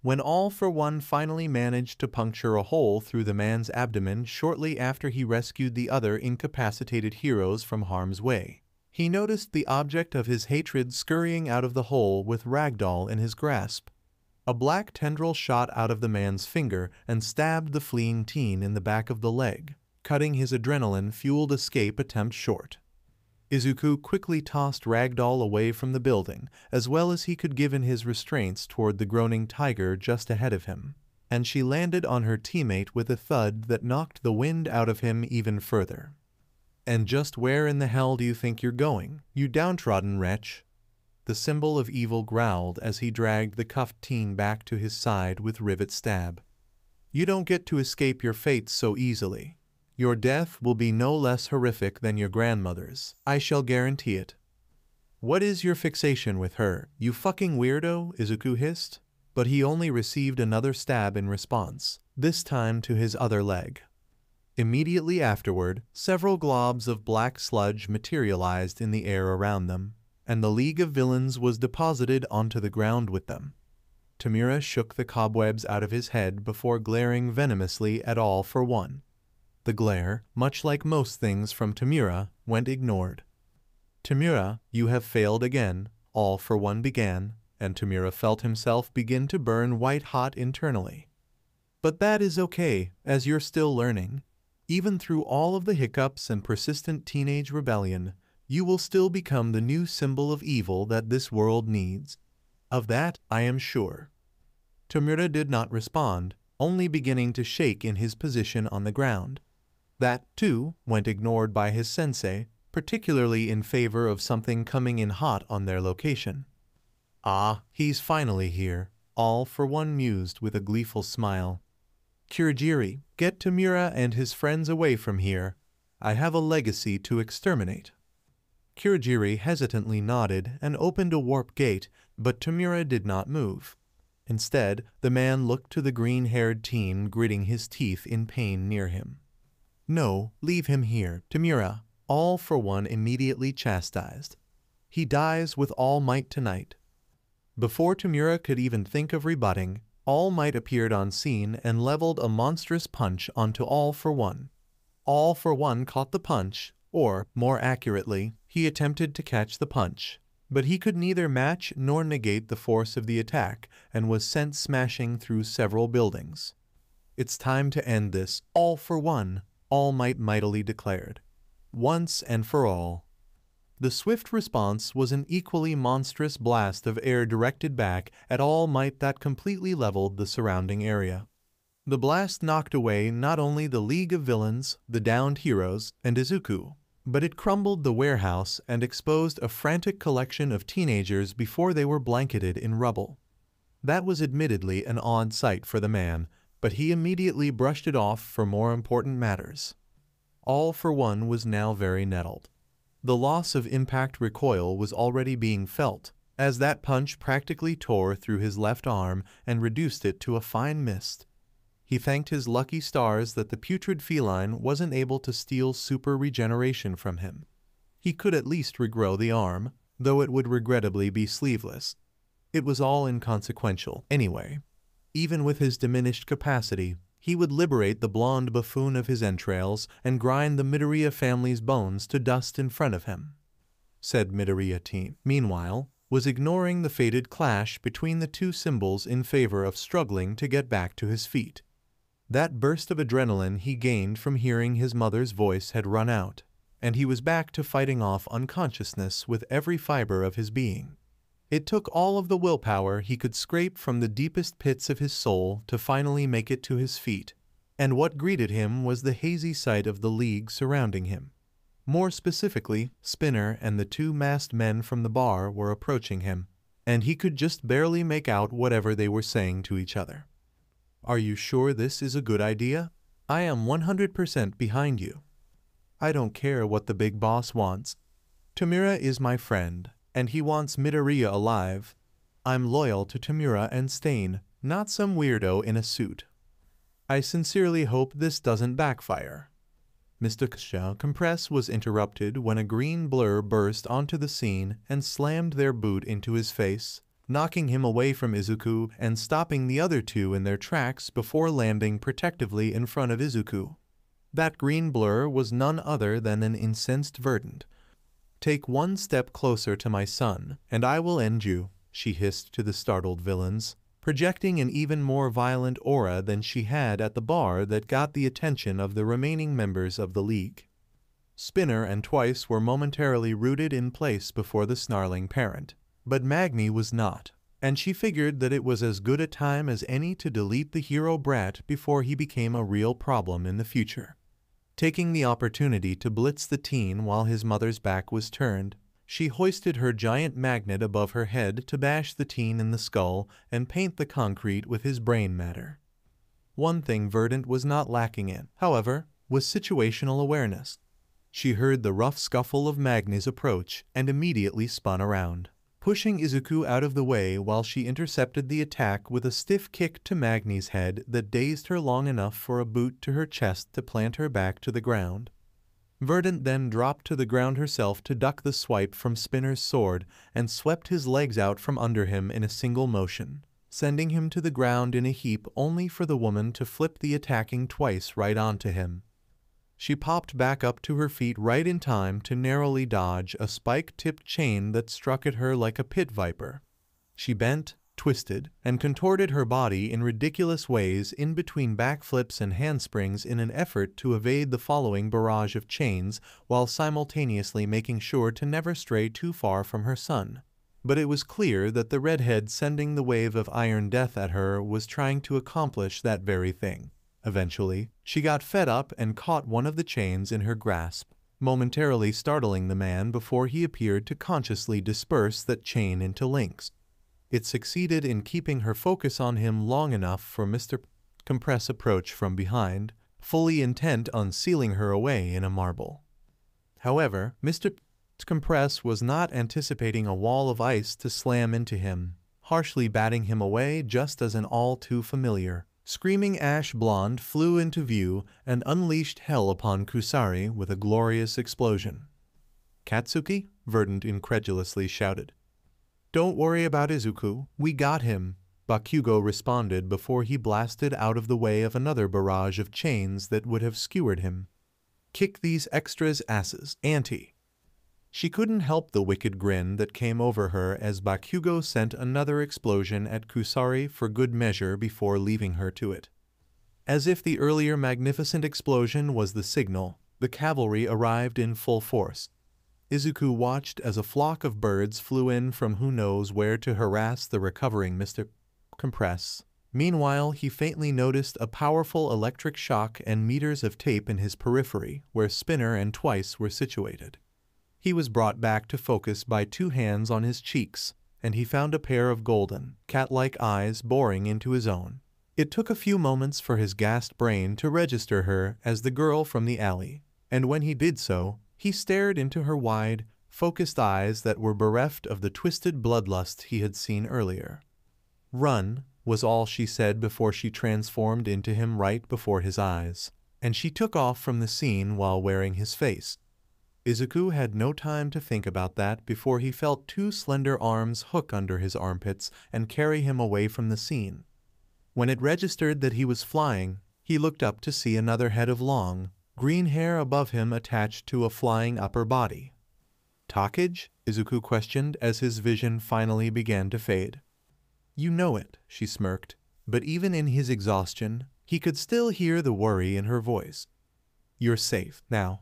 When All for One finally managed to puncture a hole through the man's abdomen shortly after he rescued the other incapacitated heroes from harm's way, he noticed the object of his hatred scurrying out of the hole with Ragdoll in his grasp. A black tendril shot out of the man's finger and stabbed the fleeing teen in the back of the leg, cutting his adrenaline-fueled escape attempt short. Izuku quickly tossed Ragdoll away from the building, as well as he could given his restraints toward the groaning tiger just ahead of him, and she landed on her teammate with a thud that knocked the wind out of him even further. "And just where in the hell do you think you're going, you downtrodden wretch?" The symbol of evil growled as he dragged the cuffed teen back to his side with rivet stab. "You don't get to escape your fate so easily. Your death will be no less horrific than your grandmother's, I shall guarantee it." "What is your fixation with her, you fucking weirdo?" Izuku hissed, but he only received another stab in response, this time to his other leg. Immediately afterward, several globs of black sludge materialized in the air around them, and the League of Villains was deposited onto the ground with them. Tamura shook the cobwebs out of his head before glaring venomously at All for One. The glare, much like most things from Tamura, went ignored. "Tamura, you have failed again," All for One began, and Tamura felt himself begin to burn white-hot internally. "But that is okay, as you're still learning. Even through all of the hiccups and persistent teenage rebellion, you will still become the new symbol of evil that this world needs. Of that, I am sure." Tamura did not respond, only beginning to shake in his position on the ground. That, too, went ignored by his sensei, particularly in favor of something coming in hot on their location. "Ah, he's finally here," All for One mused with a gleeful smile. "Kurogiri, get Tamura and his friends away from here. I have a legacy to exterminate." Kurogiri hesitantly nodded and opened a warp gate, but Tamura did not move. Instead, the man looked to the green-haired teen gritting his teeth in pain near him. "No, leave him here, Tamura," All for One immediately chastised. "He dies with All Might tonight." Before Tamura could even think of rebutting, All Might appeared on scene and leveled a monstrous punch onto All for One. All for One caught the punch, or, more accurately, he attempted to catch the punch, but he could neither match nor negate the force of the attack and was sent smashing through several buildings. "It's time to end this, All for One," All Might mightily declared. "Once and for all." The swift response was an equally monstrous blast of air directed back at All Might that completely leveled the surrounding area. The blast knocked away not only the League of Villains, the downed heroes, and Izuku, but it crumbled the warehouse and exposed a frantic collection of teenagers before they were blanketed in rubble. That was admittedly an odd sight for the man, but he immediately brushed it off for more important matters. All for One was now very nettled. The loss of impact recoil was already being felt, as that punch practically tore through his left arm and reduced it to a fine mist. He thanked his lucky stars that the putrid feline wasn't able to steal super regeneration from him. He could at least regrow the arm, though it would regrettably be sleeveless. It was all inconsequential, anyway. Even with his diminished capacity, he would liberate the blonde buffoon of his entrails and grind the Midoriya family's bones to dust in front of him. Said Midoriya team, meanwhile, was ignoring the fated clash between the two symbols in favor of struggling to get back to his feet. That burst of adrenaline he gained from hearing his mother's voice had run out, and he was back to fighting off unconsciousness with every fiber of his being. It took all of the willpower he could scrape from the deepest pits of his soul to finally make it to his feet, and what greeted him was the hazy sight of the league surrounding him. More specifically, Spinner and the two masked men from the bar were approaching him, and he could just barely make out whatever they were saying to each other. "Are you sure this is a good idea? I am 100% behind you. I don't care what the big boss wants. Tamura is my friend, and he wants Midoriya alive. I'm loyal to Tamura and Stain, not some weirdo in a suit. I sincerely hope this doesn't backfire." Mr. Compress was interrupted when a green blur burst onto the scene and slammed their boot into his face, knocking him away from Izuku and stopping the other two in their tracks before landing protectively in front of Izuku. That green blur was none other than an incensed Verdant. "Take one step closer to my son, and I will end you," she hissed to the startled villains, projecting an even more violent aura than she had at the bar that got the attention of the remaining members of the league. Spinner and Twice were momentarily rooted in place before the snarling parent, but Magni was not, and she figured that it was as good a time as any to delete the hero brat before he became a real problem in the future. Taking the opportunity to blitz the teen while his mother's back was turned, she hoisted her giant magnet above her head to bash the teen in the skull and paint the concrete with his brain matter. One thing Verdant was not lacking in, however, was situational awareness. She heard the rough scuffle of Magni's approach and immediately spun around, pushing Izuku out of the way while she intercepted the attack with a stiff kick to Magni's head that dazed her long enough for a boot to her chest to plant her back to the ground. Verdant then dropped to the ground herself to duck the swipe from Spinner's sword and swept his legs out from under him in a single motion, sending him to the ground in a heap only for the woman to flip the attacking Twice right onto him. She popped back up to her feet right in time to narrowly dodge a spike-tipped chain that struck at her like a pit viper. She bent, twisted, and contorted her body in ridiculous ways in between backflips and handsprings in an effort to evade the following barrage of chains while simultaneously making sure to never stray too far from her son. But it was clear that the redhead sending the wave of iron death at her was trying to accomplish that very thing. Eventually, she got fed up and caught one of the chains in her grasp, momentarily startling the man before he appeared to consciously disperse that chain into links. It succeeded in keeping her focus on him long enough for Mr. Compress approach from behind, fully intent on sealing her away in a marble. However, Mr. Compress was not anticipating a wall of ice to slam into him, harshly batting him away just as an all too familiar, screaming ash blonde flew into view and unleashed hell upon Kusari with a glorious explosion. "Katsuki?" Verdant incredulously shouted. "Don't worry about Izuku, we got him," Bakugo responded before he blasted out of the way of another barrage of chains that would have skewered him. "Kick these extras' asses, Auntie." She couldn't help the wicked grin that came over her as Bakugo sent another explosion at Kusari for good measure before leaving her to it. As if the earlier magnificent explosion was the signal, the cavalry arrived in full force. Izuku watched as a flock of birds flew in from who knows where to harass the recovering Mr. Compress. Meanwhile, he faintly noticed a powerful electric shock and meters of tape in his periphery, where Spinner and Twice were situated. He was brought back to focus by two hands on his cheeks, and he found a pair of golden, cat-like eyes boring into his own. It took a few moments for his gassed brain to register her as the girl from the alley, and when he did so, he stared into her wide, focused eyes that were bereft of the twisted bloodlust he had seen earlier. "Run," was all she said before she transformed into him right before his eyes, and she took off from the scene while wearing his face. Izuku had no time to think about that before he felt two slender arms hook under his armpits and carry him away from the scene. When it registered that he was flying, he looked up to see another head of long, green hair above him attached to a flying upper body. "Takage?" Izuku questioned as his vision finally began to fade. "You know it," she smirked, but even in his exhaustion, he could still hear the worry in her voice. "You're safe now."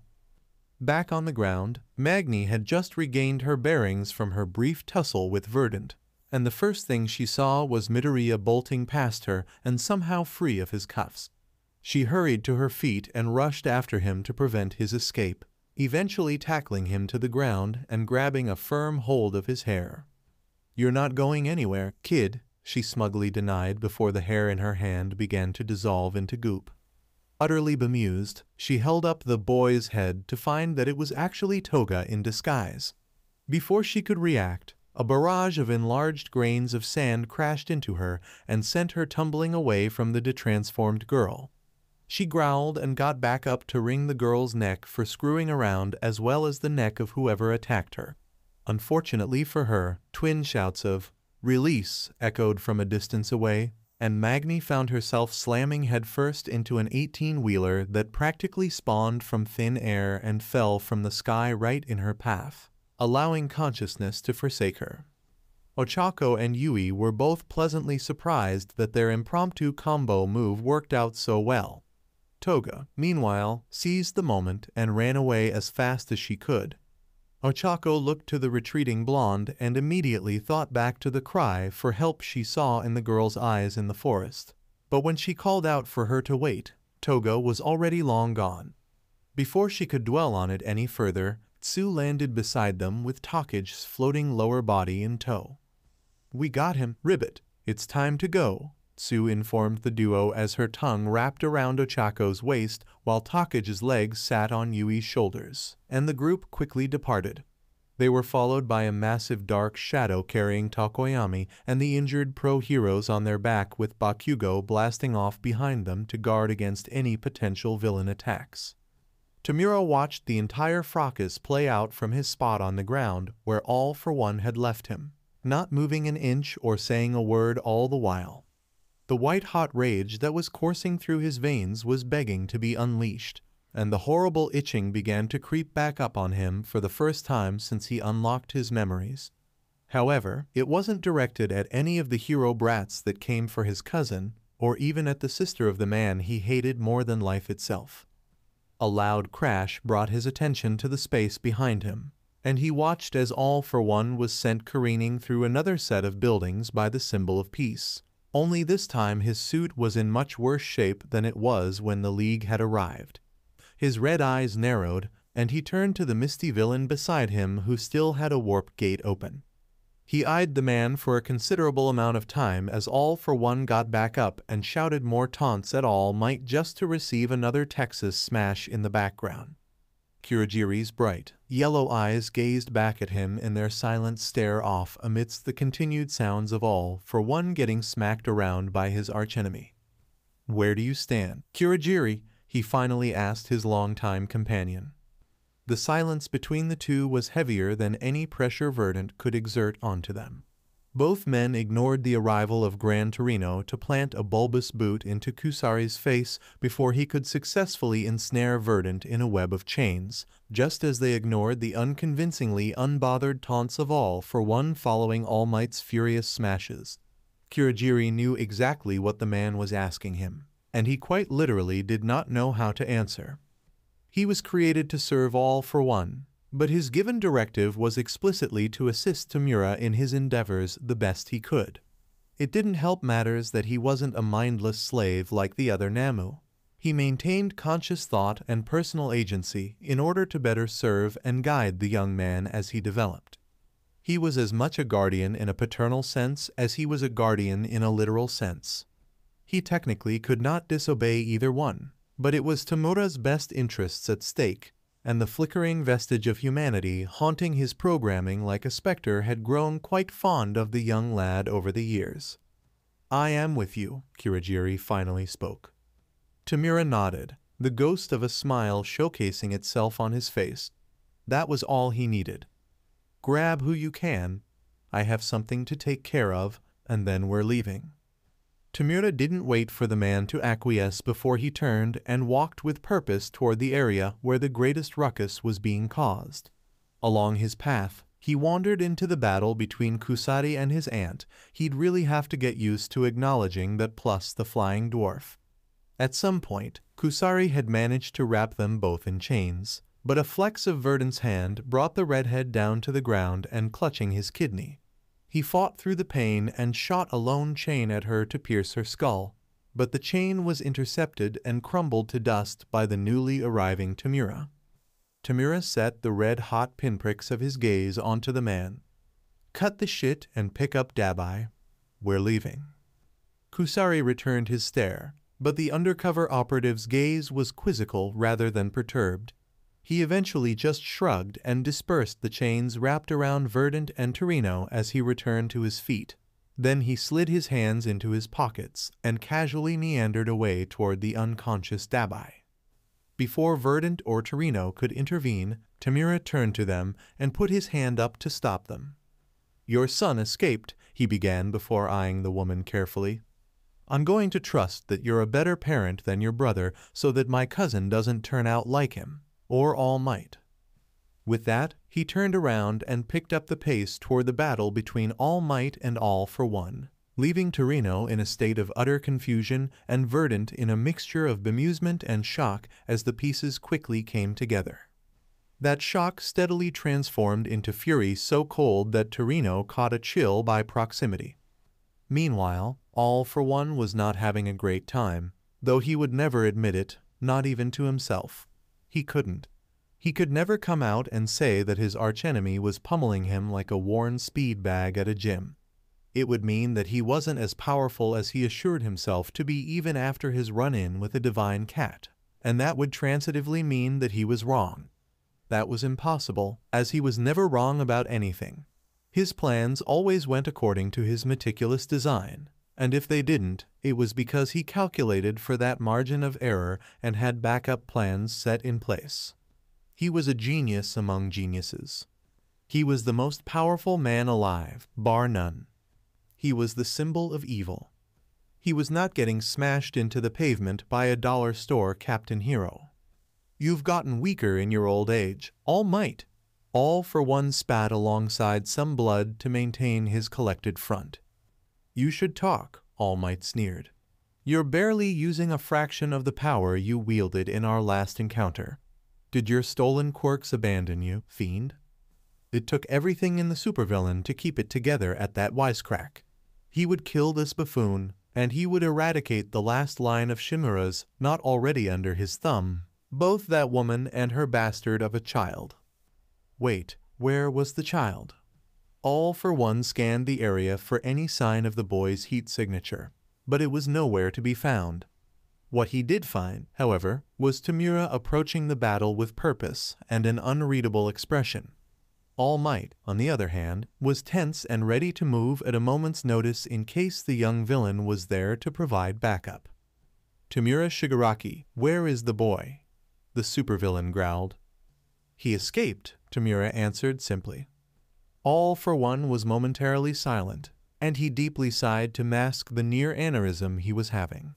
Back on the ground, Magni had just regained her bearings from her brief tussle with Verdant, and the first thing she saw was Midoriya bolting past her and somehow free of his cuffs. She hurried to her feet and rushed after him to prevent his escape, eventually tackling him to the ground and grabbing a firm hold of his hair. "You're not going anywhere, kid," she smugly denied before the hair in her hand began to dissolve into goop. Utterly bemused, she held up the boy's head to find that it was actually Toga in disguise. Before she could react, a barrage of enlarged grains of sand crashed into her and sent her tumbling away from the detransformed girl. She growled and got back up to wring the girl's neck for screwing around as well as the neck of whoever attacked her. Unfortunately for her, twin shouts of "Release" echoed from a distance away, and Magni found herself slamming headfirst into an 18-wheeler that practically spawned from thin air and fell from the sky right in her path, allowing consciousness to forsake her. Ochako and Yui were both pleasantly surprised that their impromptu combo move worked out so well. Toga, meanwhile, seized the moment and ran away as fast as she could. Ochako looked to the retreating blonde and immediately thought back to the cry for help she saw in the girl's eyes in the forest. But when she called out for her to wait, Toga was already long gone. Before she could dwell on it any further, Tsu landed beside them with Takage's floating lower body in tow. "We got him, Ribbit. It's time to go," Tsu informed the duo as her tongue wrapped around Ochako's waist while Takage's legs sat on Yui's shoulders, and the group quickly departed. They were followed by a massive dark shadow carrying Tokoyami and the injured pro-heroes on their back with Bakugo blasting off behind them to guard against any potential villain attacks. Tamura watched the entire fracas play out from his spot on the ground where All for One had left him, not moving an inch or saying a word all the while. The white-hot rage that was coursing through his veins was begging to be unleashed, and the horrible itching began to creep back up on him for the first time since he unlocked his memories. However, it wasn't directed at any of the hero brats that came for his cousin, or even at the sister of the man he hated more than life itself. A loud crash brought his attention to the space behind him, and he watched as All for One was sent careening through another set of buildings by the symbol of peace. Only this time his suit was in much worse shape than it was when the League had arrived. His red eyes narrowed, and he turned to the misty villain beside him who still had a warp gate open. He eyed the man for a considerable amount of time as All for One got back up and shouted more taunts at All Might just to receive another Texas smash in the background. Kurogiri's bright, yellow eyes gazed back at him in their silent stare-off amidst the continued sounds of All for One getting smacked around by his archenemy. "Where do you stand, Kurogiri?" he finally asked his longtime companion. The silence between the two was heavier than any pressure Verdant could exert onto them. Both men ignored the arrival of Gran Torino to plant a bulbous boot into Kusari's face before he could successfully ensnare Verdant in a web of chains, just as they ignored the unconvincingly unbothered taunts of All for One following All Might's furious smashes. Kurogiri knew exactly what the man was asking him, and he quite literally did not know how to answer. He was created to serve All for One, but his given directive was explicitly to assist Tamura in his endeavors the best he could. It didn't help matters that he wasn't a mindless slave like the other Namu. He maintained conscious thought and personal agency in order to better serve and guide the young man as he developed. He was as much a guardian in a paternal sense as he was a guardian in a literal sense. He technically could not disobey either one, but it was Tamura's best interests at stake, and the flickering vestige of humanity haunting his programming like a specter had grown quite fond of the young lad over the years. "I am with you," Kurogiri finally spoke. Tamura nodded, the ghost of a smile showcasing itself on his face. That was all he needed. Grab who you can. I have something to take care of, and then we're leaving. Tamura didn't wait for the man to acquiesce before he turned and walked with purpose toward the area where the greatest ruckus was being caused. Along his path, he wandered into the battle between Kusari and his aunt. He'd really have to get used to acknowledging that plus the flying dwarf. At some point, Kusari had managed to wrap them both in chains, but a flex of Verdant's hand brought the redhead down to the ground and clutching his kidney. He fought through the pain and shot a lone chain at her to pierce her skull, but the chain was intercepted and crumbled to dust by the newly arriving Tamura. Tamura set the red-hot pinpricks of his gaze onto the man. Cut the shit and pick up Dabai. We're leaving. Kusari returned his stare, but the undercover operative's gaze was quizzical rather than perturbed. He eventually just shrugged and dispersed the chains wrapped around Verdant and Torino as he returned to his feet. Then he slid his hands into his pockets and casually meandered away toward the unconscious Dabai. Before Verdant or Torino could intervene, Tamura turned to them and put his hand up to stop them. "Your son escaped," he began before eyeing the woman carefully. "I'm going to trust that you're a better parent than your brother so that my cousin doesn't turn out like him, or All Might." With that, he turned around and picked up the pace toward the battle between All Might and All for One, leaving Torino in a state of utter confusion and Verdant in a mixture of bemusement and shock as the pieces quickly came together. That shock steadily transformed into fury so cold that Torino caught a chill by proximity. Meanwhile, All for One was not having a great time, though he would never admit it, not even to himself. He couldn't. He could never come out and say that his archenemy was pummeling him like a worn speed bag at a gym. It would mean that he wasn't as powerful as he assured himself to be even after his run-in with a divine cat, and that would transitively mean that he was wrong. That was impossible, as he was never wrong about anything. His plans always went according to his meticulous design, and if they didn't, it was because he calculated for that margin of error and had backup plans set in place. He was a genius among geniuses. He was the most powerful man alive, bar none. He was the symbol of evil. He was not getting smashed into the pavement by a dollar store Captain Hero. "You've gotten weaker in your old age, All Might." All for One spat alongside some blood to maintain his collected front. "You should talk," All Might sneered. "You're barely using a fraction of the power you wielded in our last encounter. Did your stolen quirks abandon you, fiend?" It took everything in the supervillain to keep it together at that wisecrack. He would kill this buffoon, and he would eradicate the last line of chimeras not already under his thumb, both that woman and her bastard of a child. Wait, where was the child? All for One scanned the area for any sign of the boy's heat signature, but it was nowhere to be found. What he did find, however, was Tamura approaching the battle with purpose and an unreadable expression. All Might, on the other hand, was tense and ready to move at a moment's notice in case the young villain was there to provide backup. "Tamura Shigaraki, where is the boy?" the supervillain growled. "He escaped," Tamura answered simply. All for One was momentarily silent, and he deeply sighed to mask the near aneurysm he was having.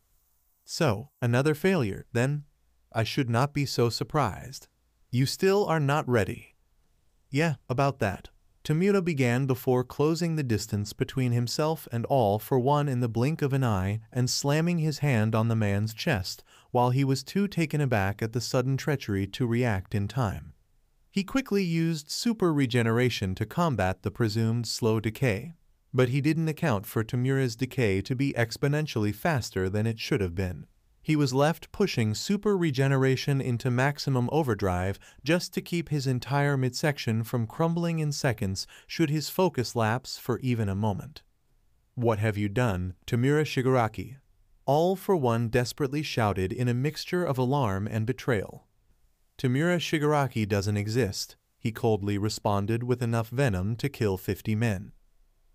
"So, another failure, then? I should not be so surprised. You still are not ready." "Yeah, about that." Tamura began before closing the distance between himself and All for One in the blink of an eye and slamming his hand on the man's chest, while he was too taken aback at the sudden treachery to react in time. He quickly used super regeneration to combat the presumed slow decay, but he didn't account for Tamura's decay to be exponentially faster than it should have been. He was left pushing super regeneration into maximum overdrive just to keep his entire midsection from crumbling in seconds should his focus lapse for even a moment. "What have you done, Tamura Shigaraki?" All for One desperately shouted in a mixture of alarm and betrayal. "Tamura Shigaraki doesn't exist," he coldly responded with enough venom to kill 50 men.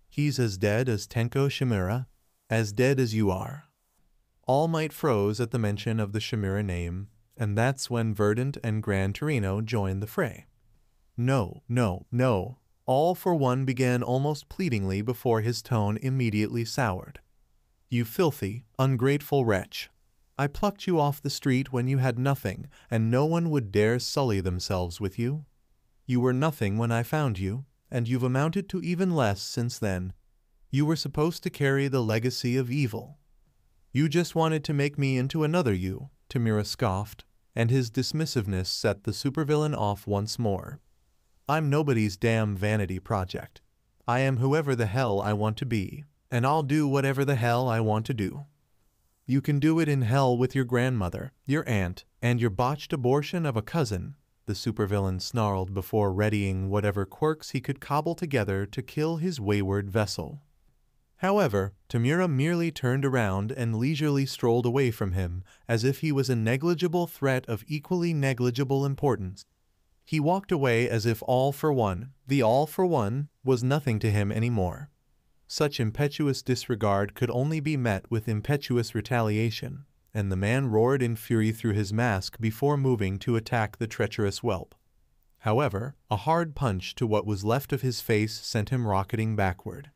"He's as dead as Tenko Shimura, as dead as you are." All Might froze at the mention of the Shimura name, and that's when Verdant and Gran Torino joined the fray. No, no, no. All for one began almost pleadingly before his tone immediately soured. You filthy, ungrateful wretch. I plucked you off the street when you had nothing, and no one would dare sully themselves with you. You were nothing when I found you, and you've amounted to even less since then. You were supposed to carry the legacy of evil. You just wanted to make me into another you, Tamura scoffed, and his dismissiveness set the supervillain off once more. I'm nobody's damn vanity project. I am whoever the hell I want to be, and I'll do whatever the hell I want to do. You can do it in hell with your grandmother, your aunt, and your botched abortion of a cousin, the supervillain snarled before readying whatever quirks he could cobble together to kill his wayward vessel. However, Tamura merely turned around and leisurely strolled away from him, as if he was a negligible threat of equally negligible importance. He walked away as if all for one, the all for one, was nothing to him anymore. Such impetuous disregard could only be met with impetuous retaliation, and the man roared in fury through his mask before moving to attack the treacherous whelp. However, a hard punch to what was left of his face sent him rocketing backward.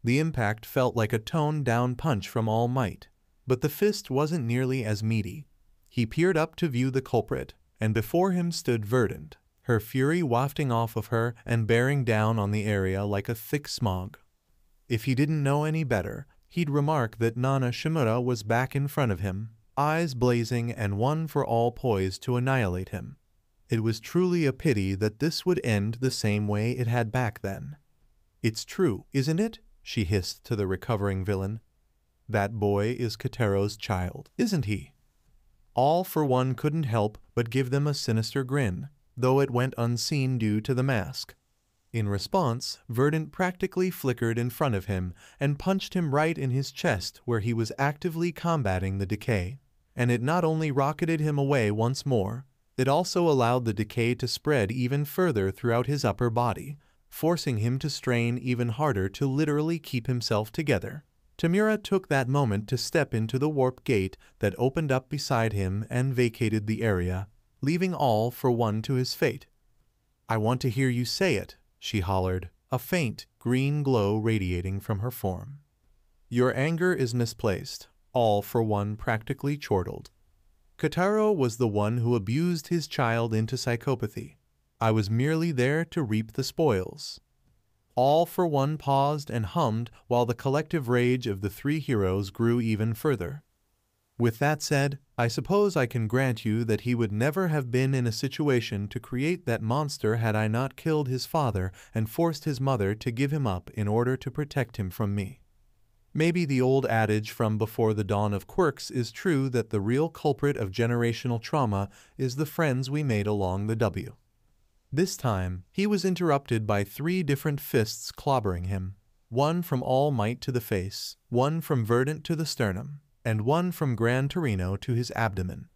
The impact felt like a toned-down punch from All Might, but the fist wasn't nearly as meaty. He peered up to view the culprit, and before him stood Verdant, her fury wafting off of her and bearing down on the area like a thick smog. If he didn't know any better, he'd remark that Nana Shimura was back in front of him, eyes blazing and one for all poised to annihilate him. It was truly a pity that this would end the same way it had back then. It's true, isn't it? She hissed to the recovering villain. That boy is Kotaro's child, isn't he? All for one couldn't help but give them a sinister grin, though it went unseen due to the mask. In response, Verdant practically flickered in front of him and punched him right in his chest where he was actively combating the decay. And it not only rocketed him away once more, it also allowed the decay to spread even further throughout his upper body, forcing him to strain even harder to literally keep himself together. Tamura took that moment to step into the warp gate that opened up beside him and vacated the area, leaving all for one to his fate. I want to hear you say it, she hollered, a faint, green glow radiating from her form. Your anger is misplaced, all for one practically chortled. Kotaro was the one who abused his child into psychopathy. I was merely there to reap the spoils. All for one paused and hummed while the collective rage of the three heroes grew even further. With that said, I suppose I can grant you that he would never have been in a situation to create that monster had I not killed his father and forced his mother to give him up in order to protect him from me. Maybe the old adage from before the dawn of quirks is true that the real culprit of generational trauma is the friends we made along the W. This time, he was interrupted by 3 different fists clobbering him, one from All Might to the face, one from Verdant to the sternum, and one from Gran Torino to his abdomen.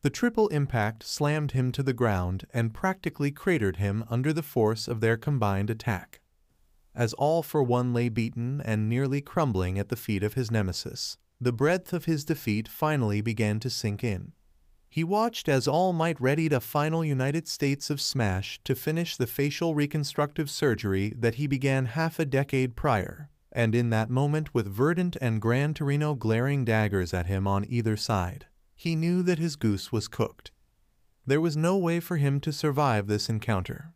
The triple impact slammed him to the ground and practically cratered him under the force of their combined attack. As All for One lay beaten and nearly crumbling at the feet of his nemesis, the breadth of his defeat finally began to sink in. He watched as All Might readied a final United States of Smash to finish the facial reconstructive surgery that he began half a decade prior, and in that moment with Verdant and Gran Torino glaring daggers at him on either side, he knew that his goose was cooked. There was no way for him to survive this encounter.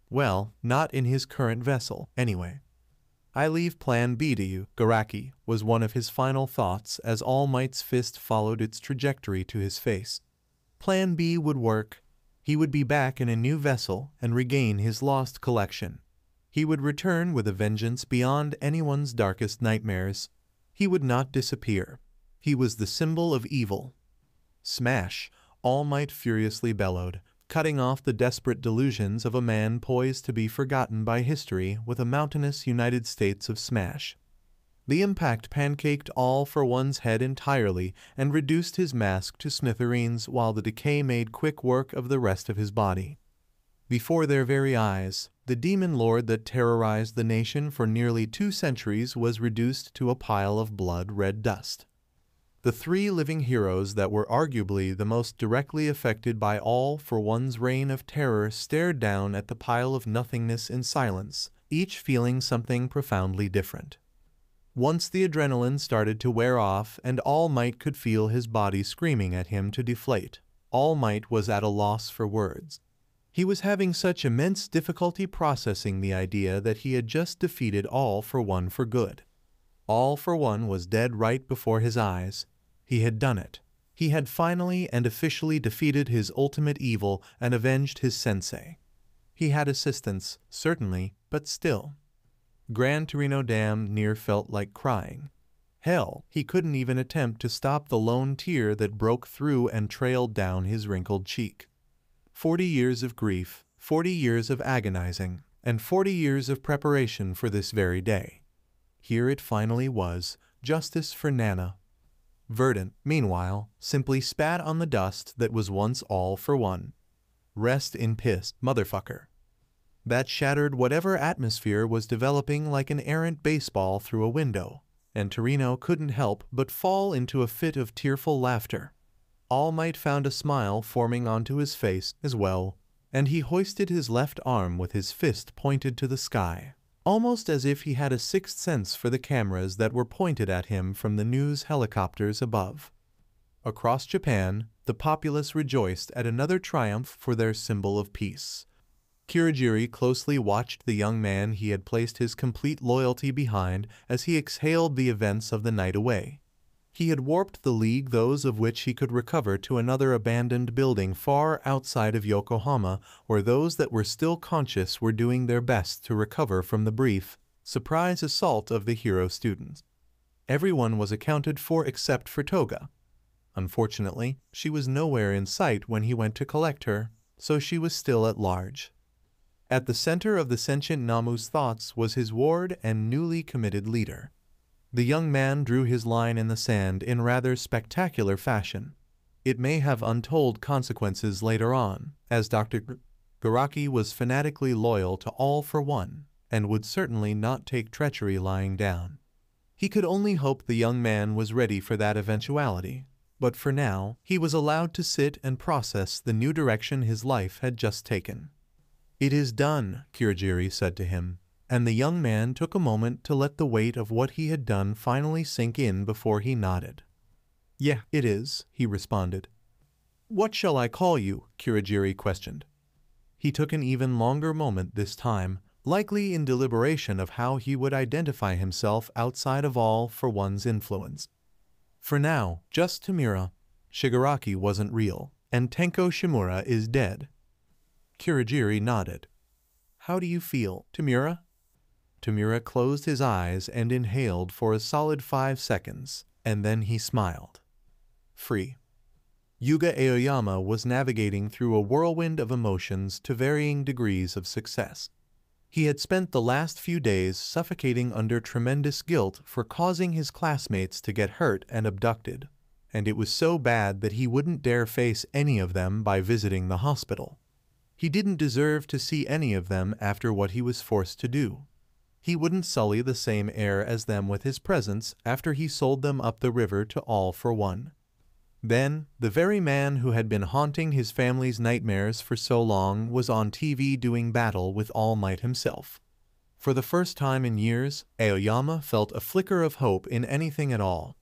Well, not in his current vessel, anyway. I leave Plan B to you, Garaki, was one of his final thoughts as All Might's fist followed its trajectory to his face. Plan B would work. He would be back in a new vessel and regain his lost collection. He would return with a vengeance beyond anyone's darkest nightmares. He would not disappear. He was the symbol of evil. Smash! All Might furiously bellowed, cutting off the desperate delusions of a man poised to be forgotten by history with a mountainous United States of Smash. The impact pancaked All for One's head entirely and reduced his mask to smithereens while the decay made quick work of the rest of his body. Before their very eyes, the demon lord that terrorized the nation for nearly 2 centuries was reduced to a pile of blood-red dust. The three living heroes that were arguably the most directly affected by All for One's reign of terror stared down at the pile of nothingness in silence, each feeling something profoundly different. Once the adrenaline started to wear off and All Might could feel his body screaming at him to deflate, All Might was at a loss for words. He was having such immense difficulty processing the idea that he had just defeated All for One for good. All for One was dead right before his eyes. He had done it. He had finally and officially defeated his ultimate evil and avenged his sensei. He had assistance, certainly, but still. Gran Torino damn near felt like crying. Hell, he couldn't even attempt to stop the lone tear that broke through and trailed down his wrinkled cheek. 40 years of grief, 40 years of agonizing, and 40 years of preparation for this very day. Here it finally was, justice for Nana. Verdant, meanwhile, simply spat on the dust that was once All for One. Rest in piss, motherfucker. That shattered whatever atmosphere was developing like an errant baseball through a window, and Torino couldn't help but fall into a fit of tearful laughter. All Might found a smile forming onto his face as well, and he hoisted his left arm with his fist pointed to the sky, almost as if he had a sixth sense for the cameras that were pointed at him from the news helicopters above. Across Japan, the populace rejoiced at another triumph for their symbol of peace. Kurogiri closely watched the young man he had placed his complete loyalty behind as he exhaled the events of the night away. He had warped the League, those of which he could recover, to another abandoned building far outside of Yokohama, where those that were still conscious were doing their best to recover from the brief, surprise assault of the hero students. Everyone was accounted for except for Toga. Unfortunately, she was nowhere in sight when he went to collect her, so she was still at large. At the center of the sentient Namu's thoughts was his ward and newly committed leader. The young man drew his line in the sand in rather spectacular fashion. It may have untold consequences later on, as Dr. Garaki was fanatically loyal to All for One, and would certainly not take treachery lying down. He could only hope the young man was ready for that eventuality, but for now, he was allowed to sit and process the new direction his life had just taken. "It is done," Kurogiri said to him, and the young man took a moment to let the weight of what he had done finally sink in before he nodded. "Yeah, it is," he responded. "What shall I call you?" Kurogiri questioned. He took an even longer moment this time, likely in deliberation of how he would identify himself outside of All for One's influence. For now, just Tamura. Shigaraki wasn't real, and Tenko Shimura is dead. Kurogiri nodded. "How do you feel, Tamura?" Tamura closed his eyes and inhaled for a solid 5 seconds, and then he smiled. Free. Yuga Aoyama was navigating through a whirlwind of emotions to varying degrees of success. He had spent the last few days suffocating under tremendous guilt for causing his classmates to get hurt and abducted, and it was so bad that he wouldn't dare face any of them by visiting the hospital. He didn't deserve to see any of them after what he was forced to do. He wouldn't sully the same air as them with his presence after he sold them up the river to All for One. Then, the very man who had been haunting his family's nightmares for so long was on TV doing battle with All Might himself. For the first time in years, Aoyama felt a flicker of hope in anything at all.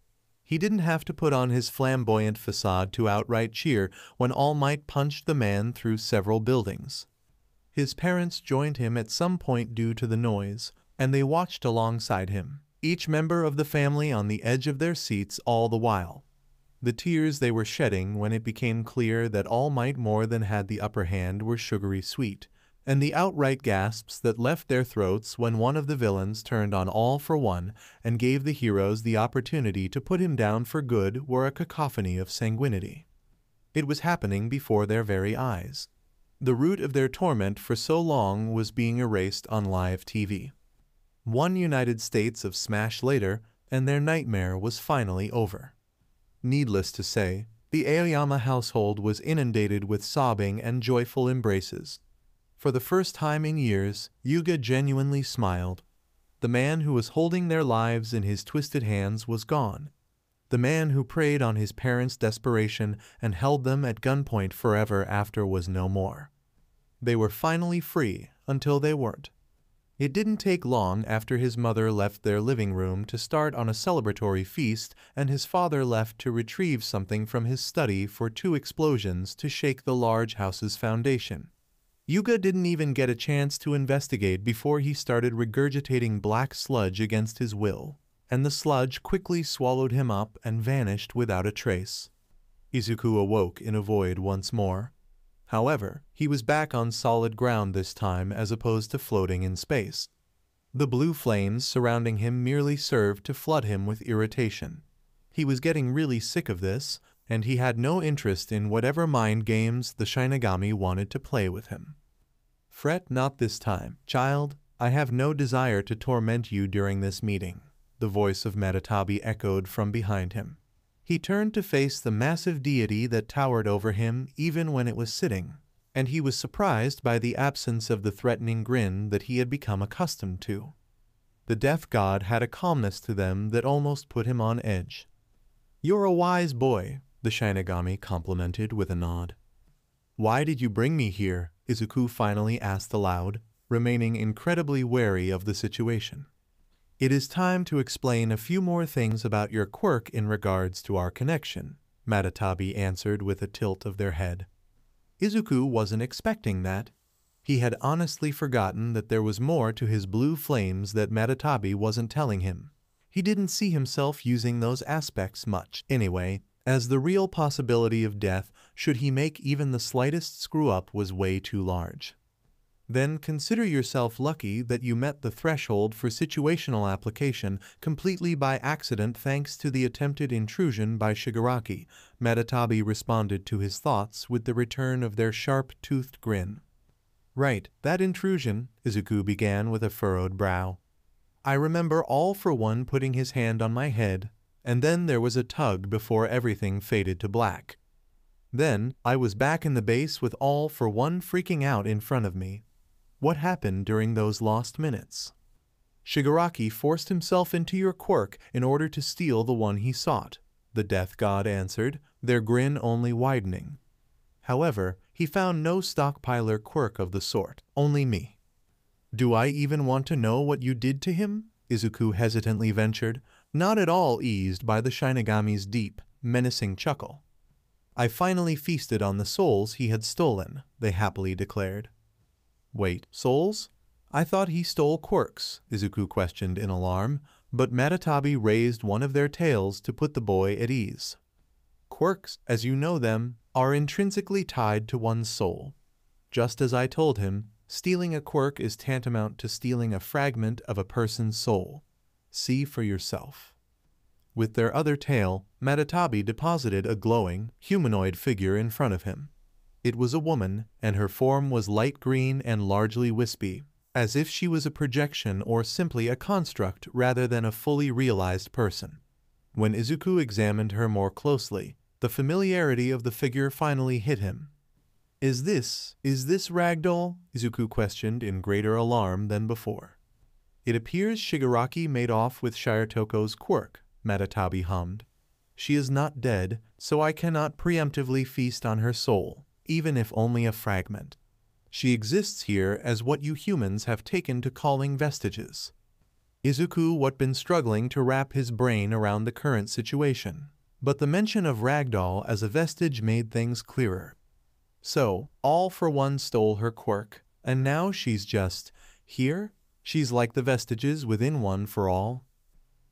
He didn't have to put on his flamboyant facade to outright cheer when All Might punched the man through several buildings. His parents joined him at some point due to the noise, and they watched alongside him, each member of the family on the edge of their seats all the while. The tears they were shedding when it became clear that All Might more than had the upper hand were sugary sweet, and the outright gasps that left their throats when one of the villains turned on All for One and gave the heroes the opportunity to put him down for good were a cacophony of sanguinity. It was happening before their very eyes. The root of their torment for so long was being erased on live TV. One United States of smash later, and their nightmare was finally over. Needless to say, the Aoyama household was inundated with sobbing and joyful embraces. For the first time in years, Yuga genuinely smiled. The man who was holding their lives in his twisted hands was gone. the man who preyed on his parents' desperation and held them at gunpoint forever after was no more. They were finally free until they weren't. It didn't take long after his mother left their living room to start on a celebratory feast and his father left to retrieve something from his study for 2 explosions to shake the large house's foundation. Yuga didn't even get a chance to investigate before he started regurgitating black sludge against his will, and the sludge quickly swallowed him up and vanished without a trace. Izuku awoke in a void once more. However, he was back on solid ground this time as opposed to floating in space. The blue flames surrounding him merely served to flood him with irritation. He was getting really sick of this, and he had no interest in whatever mind games the Shinigami wanted to play with him. "Fret not this time, child. I have no desire to torment you during this meeting," the voice of Metatabi echoed from behind him. He turned to face the massive deity that towered over him even when it was sitting, and he was surprised by the absence of the threatening grin that he had become accustomed to. The death god had a calmness to them that almost put him on edge. "You're a wise boy," the Shinigami complimented with a nod. "Why did you bring me here?" Izuku finally asked aloud, remaining incredibly wary of the situation. "It is time to explain a few more things about your quirk in regards to our connection," Metatabi answered with a tilt of their head. Izuku wasn't expecting that. He had honestly forgotten that there was more to his blue flames that Metatabi wasn't telling him. He didn't see himself using those aspects much, anyway, as the real possibility of death should he make even the slightest screw-up was way too large. Then consider yourself lucky that you met the threshold for situational application completely by accident thanks to the attempted intrusion by Shigaraki. Metatabi responded to his thoughts with the return of their sharp-toothed grin. "Right, that intrusion," Izuku began with a furrowed brow. "I remember All for One putting his hand on my head, and then there was a tug before everything faded to black. Then I was back in the base with All for One freaking out in front of me. What happened during those lost minutes?" "Shigaraki forced himself into your quirk in order to steal the one he sought," the death god answered, their grin only widening. "However, he found no stockpiler quirk of the sort, only me." "Do I even want to know what you did to him?" Izuku hesitantly ventured, not at all eased by the Shinigami's deep, menacing chuckle. "I finally feasted on the souls he had stolen," they happily declared. "Wait, souls? I thought he stole quirks," Izuku questioned in alarm, but Metatabi raised one of their tails to put the boy at ease. "Quirks, as you know them, are intrinsically tied to one's soul. Just as I told him, stealing a quirk is tantamount to stealing a fragment of a person's soul. See for yourself." With their other tail, Metatabi deposited a glowing, humanoid figure in front of him. It was a woman, and her form was light green and largely wispy, as if she was a projection or simply a construct rather than a fully realized person. When Izuku examined her more closely, the familiarity of the figure finally hit him. Is this Ragdoll?" Izuku questioned in greater alarm than before. "It appears Shigaraki made off with Shiratoko's quirk," Metatabi hummed. "She is not dead, so I cannot preemptively feast on her soul, even if only a fragment. She exists here as what you humans have taken to calling vestiges." Izuku had been struggling to wrap his brain around the current situation, but the mention of Ragdoll as a vestige made things clearer. "So, All for One stole her quirk, and now she's just here? She's like the vestiges within One for All?"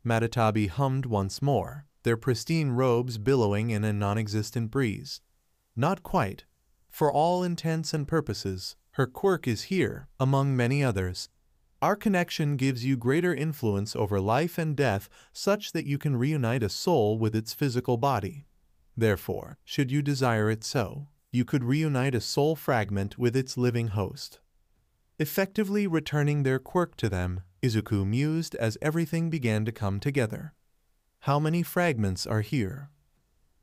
Metatabi hummed once more, their pristine robes billowing in a non-existent breeze. "Not quite. For all intents and purposes, her quirk is here, among many others. Our connection gives you greater influence over life and death such that you can reunite a soul with its physical body. Therefore, should you desire it so, you could reunite a soul fragment with its living host." Effectively returning their quirk to them, Izuku mused as everything began to come together. "How many fragments are here?"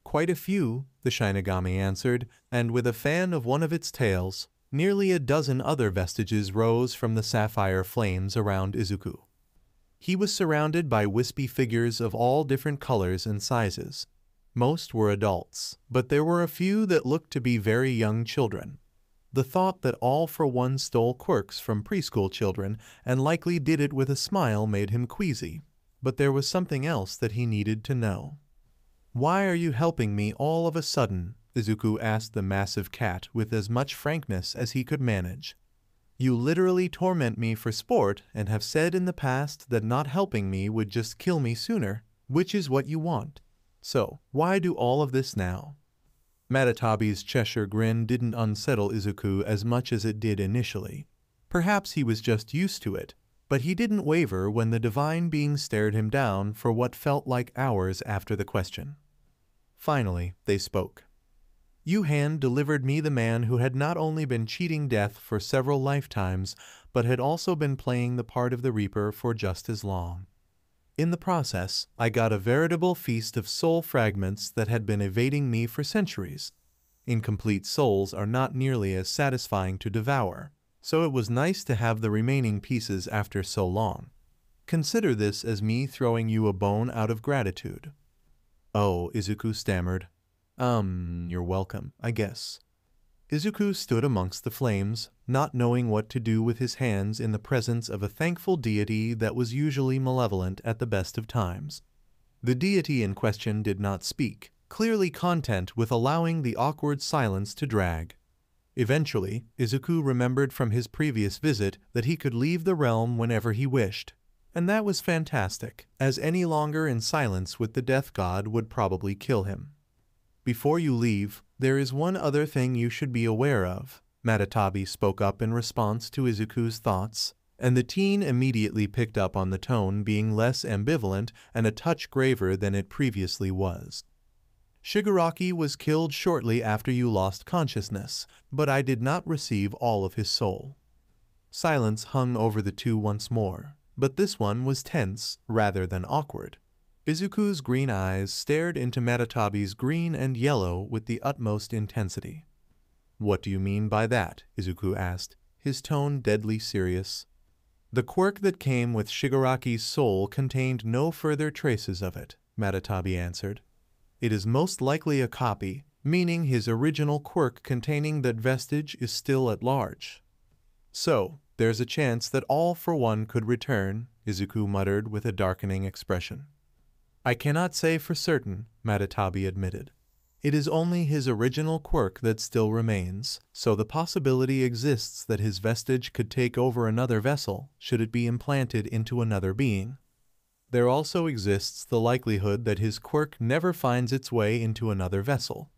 "Quite a few," the Shinigami answered, and with a fan of one of its tails, nearly a dozen other vestiges rose from the sapphire flames around Izuku. He was surrounded by wispy figures of all different colors and sizes. Most were adults, but there were a few that looked to be very young children. The thought that all for one stole quirks from preschool children and likely did it with a smile made him queasy, but there was something else that he needed to know. "Why are you helping me all of a sudden?" Izuku asked the massive cat with as much frankness as he could manage. "You literally torment me for sport and have said in the past that not helping me would just kill me sooner, which is what you want. So, why do all of this now?" Matatabi's Cheshire grin didn't unsettle Izuku as much as it did initially. Perhaps he was just used to it, but he didn't waver when the divine being stared him down for what felt like hours after the question. Finally, they spoke. "You hand-delivered me the man who had not only been cheating death for several lifetimes, but had also been playing the part of the Reaper for just as long. In the process, I got a veritable feast of soul fragments that had been evading me for centuries. Incomplete souls are not nearly as satisfying to devour, so it was nice to have the remaining pieces after so long. Consider this as me throwing you a bone out of gratitude." "Oh," Izuku stammered. You're welcome, I guess." Izuku stood amongst the flames, not knowing what to do with his hands in the presence of a thankful deity that was usually malevolent at the best of times. The deity in question did not speak, clearly content with allowing the awkward silence to drag. Eventually, Izuku remembered from his previous visit that he could leave the realm whenever he wished, and that was fantastic, as any longer in silence with the death god would probably kill him. "Before you leave, there is one other thing you should be aware of," Matatabi spoke up in response to Izuku's thoughts, and the teen immediately picked up on the tone being less ambivalent and a touch graver than it previously was. "Shigaraki was killed shortly after you lost consciousness, but I did not receive all of his soul." Silence hung over the two once more, but this one was tense rather than awkward. Izuku's green eyes stared into Matatabi's green and yellow with the utmost intensity. "What do you mean by that?" Izuku asked, his tone deadly serious. "The quirk that came with Shigaraki's soul contained no further traces of it," Matatabi answered. "It is most likely a copy, meaning his original quirk containing that vestige is still at large. So, there's a chance that all for one could return," Izuku muttered with a darkening expression. "I cannot say for certain," Matatabi admitted. "It is only his original quirk that still remains, so the possibility exists that his vestige could take over another vessel, should it be implanted into another being. There also exists the likelihood that his quirk never finds its way into another vessel.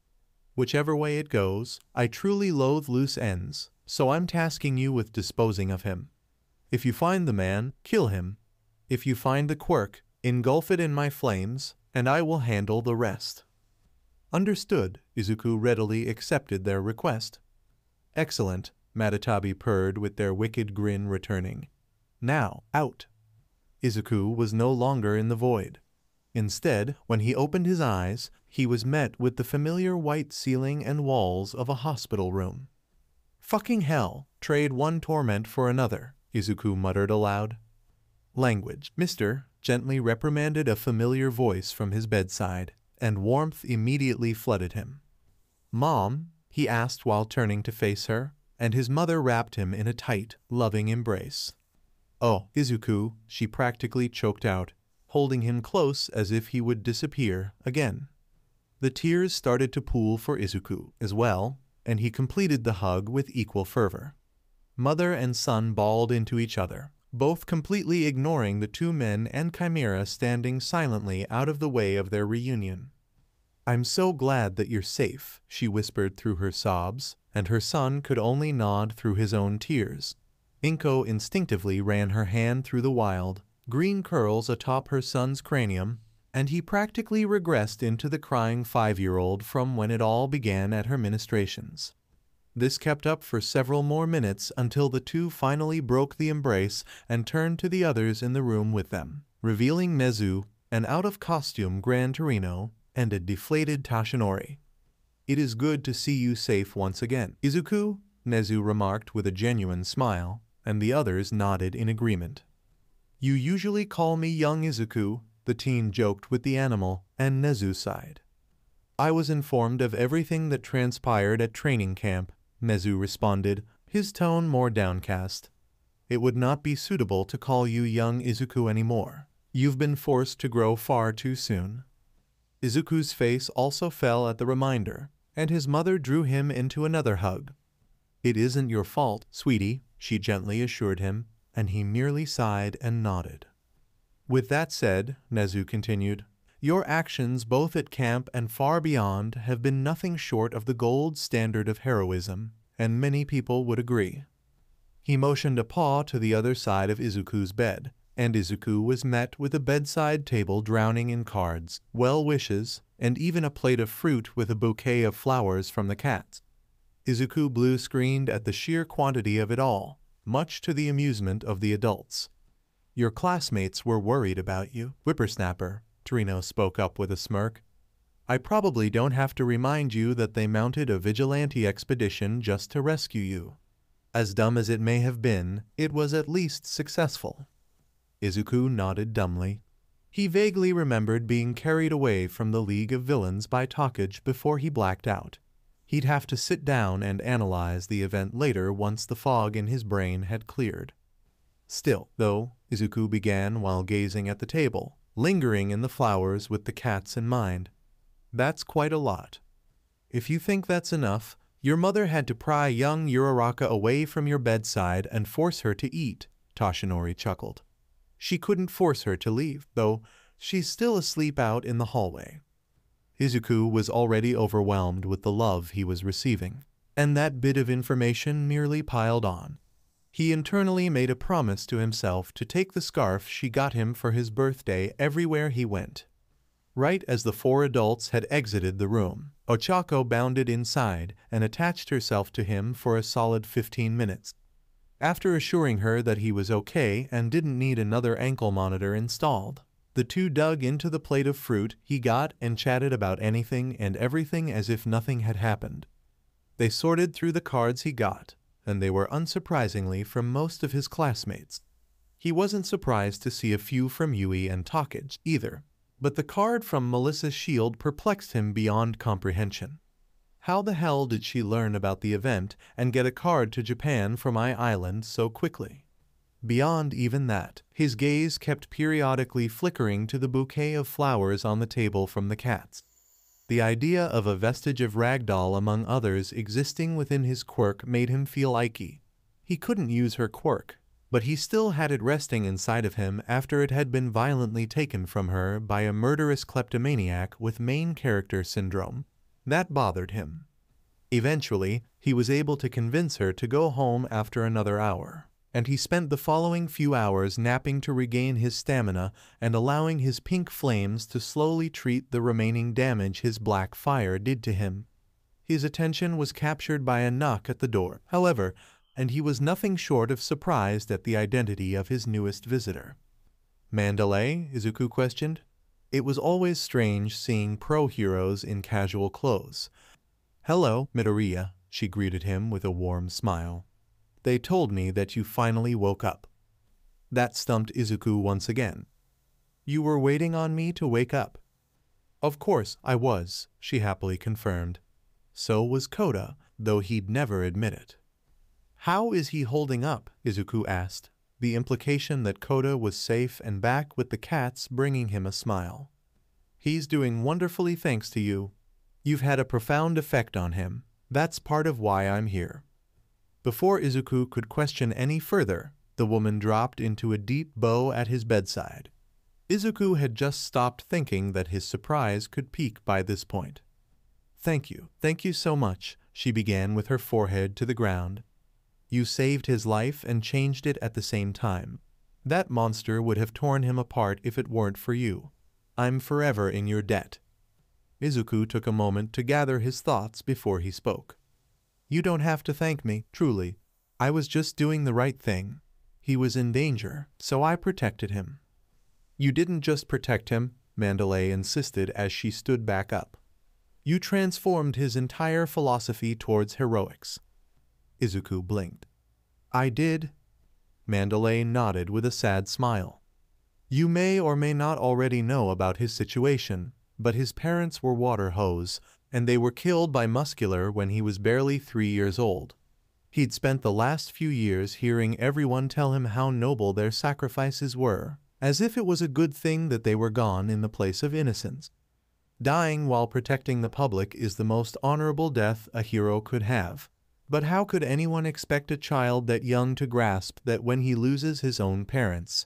Whichever way it goes, I truly loathe loose ends, so I'm tasking you with disposing of him. If you find the man, kill him. If you find the quirk, engulf it in my flames, and I will handle the rest." "Understood," Izuku readily accepted their request. "Excellent," Matatabi purred with their wicked grin returning. "Now, out." Izuku was no longer in the void. Instead, when he opened his eyes, he was met with the familiar white ceiling and walls of a hospital room. "Fucking hell, trade one torment for another," Izuku muttered aloud. "Language, mister," gently reprimanded a familiar voice from his bedside, and warmth immediately flooded him. "Mom?" he asked while turning to face her, and his mother wrapped him in a tight, loving embrace. "Oh, Izuku," she practically choked out, holding him close as if he would disappear again. The tears started to pool for Izuku as well, and he completed the hug with equal fervor. Mother and son bawled into each other, both completely ignoring the two men and Chimera standing silently out of the way of their reunion. "I'm so glad that you're safe," she whispered through her sobs, and her son could only nod through his own tears. Inko instinctively ran her hand through the wild, green curls atop her son's cranium, and he practically regressed into the crying 5-year-old from when it all began at her ministrations. This kept up for several more minutes until the two finally broke the embrace and turned to the others in the room with them, revealing Nezu, an out-of-costume Gran Torino, and a deflated Tashinori. "It is good to see you safe once again, Izuku," Nezu remarked with a genuine smile, and the others nodded in agreement. You usually call me young Izuku, the teen joked with the animal, and Nezu sighed. I was informed of everything that transpired at training camp, Nezu responded, his tone more downcast. It would not be suitable to call you young Izuku anymore. You've been forced to grow far too soon. Izuku's face also fell at the reminder, and his mother drew him into another hug. It isn't your fault, sweetie, she gently assured him, and he merely sighed and nodded. With that said, Nezu continued, your actions both at camp and far beyond have been nothing short of the gold standard of heroism, and many people would agree. He motioned a paw to the other side of Izuku's bed, and Izuku was met with a bedside table drowning in cards, well wishes, and even a plate of fruit with a bouquet of flowers from the cats. Izuku blue-screened at the sheer quantity of it all, much to the amusement of the adults. Your classmates were worried about you, whippersnapper, Torino spoke up with a smirk. I probably don't have to remind you that they mounted a vigilante expedition just to rescue you. As dumb as it may have been, it was at least successful. Izuku nodded dumbly. He vaguely remembered being carried away from the League of Villains by Takage before he blacked out. He'd have to sit down and analyze the event later once the fog in his brain had cleared. Still, though, Izuku began while gazing at the table, lingering in the flowers with the cats in mind. That's quite a lot. If you think that's enough, your mother had to pry young Uraraka away from your bedside and force her to eat, Toshinori chuckled. She couldn't force her to leave, though she's still asleep out in the hallway. Izuku was already overwhelmed with the love he was receiving, and that bit of information merely piled on. He internally made a promise to himself to take the scarf she got him for his birthday everywhere he went. Right as the four adults had exited the room, Ochako bounded inside and attached herself to him for a solid 15 minutes. After assuring her that he was okay and didn't need another ankle monitor installed, the two dug into the plate of fruit he got and chatted about anything and everything as if nothing had happened. They sorted through the cards he got, and they were unsurprisingly from most of his classmates. He wasn't surprised to see a few from Yui and Takage either, but the card from Melissa's shield perplexed him beyond comprehension. How the hell did she learn about the event and get a card to Japan from my island so quickly? Beyond even that, his gaze kept periodically flickering to the bouquet of flowers on the table from the cats. The idea of a vestige of ragdoll among others existing within his quirk made him feel icky. He couldn't use her quirk, but he still had it resting inside of him after it had been violently taken from her by a murderous kleptomaniac with main character syndrome. That bothered him. Eventually, he was able to convince her to go home after another hour, and he spent the following few hours napping to regain his stamina and allowing his pink flames to slowly treat the remaining damage his black fire did to him. His attention was captured by a knock at the door, however, and he was nothing short of surprised at the identity of his newest visitor. Mandalay? Izuku questioned. It was always strange seeing pro-heroes in casual clothes. Hello, Midoriya, she greeted him with a warm smile. They told me that you finally woke up. That stumped Izuku once again. You were waiting on me to wake up. Of course I was, she happily confirmed. So was Koda, though he'd never admit it. How is he holding up? Izuku asked, the implication that Koda was safe and back with the cats bringing him a smile. He's doing wonderfully thanks to you. You've had a profound effect on him. That's part of why I'm here. Before Izuku could question any further, the woman dropped into a deep bow at his bedside. Izuku had just stopped thinking that his surprise could peak by this point. Thank you so much, she began with her forehead to the ground. You saved his life and changed it at the same time. That monster would have torn him apart if it weren't for you. I'm forever in your debt. Izuku took a moment to gather his thoughts before he spoke. You don't have to thank me, truly. I was just doing the right thing. He was in danger, so I protected him. You didn't just protect him, Mandalay insisted as she stood back up. You transformed his entire philosophy towards heroics. Izuku blinked. I did. Mandalay nodded with a sad smile. You may or may not already know about his situation, but his parents were water hose, and they were killed by Muscular when he was barely 3 years old. He'd spent the last few years hearing everyone tell him how noble their sacrifices were, as if it was a good thing that they were gone in the place of innocence. Dying while protecting the public is the most honorable death a hero could have. But how could anyone expect a child that young to grasp that when he loses his own parents?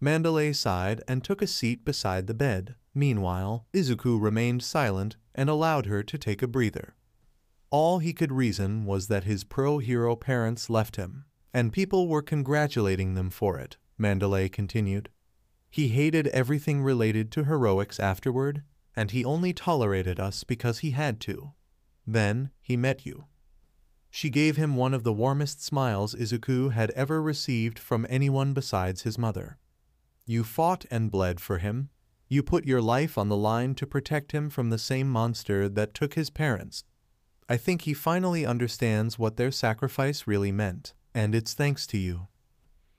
Mandalay sighed and took a seat beside the bed. Meanwhile, Izuku remained silent and allowed her to take a breather. All he could reason was that his pro-hero parents left him, and people were congratulating them for it, Mandalay continued. He hated everything related to heroics afterward, and he only tolerated us because he had to. Then, he met you. She gave him one of the warmest smiles Izuku had ever received from anyone besides his mother. You fought and bled for him. You put your life on the line to protect him from the same monster that took his parents. I think he finally understands what their sacrifice really meant, and it's thanks to you.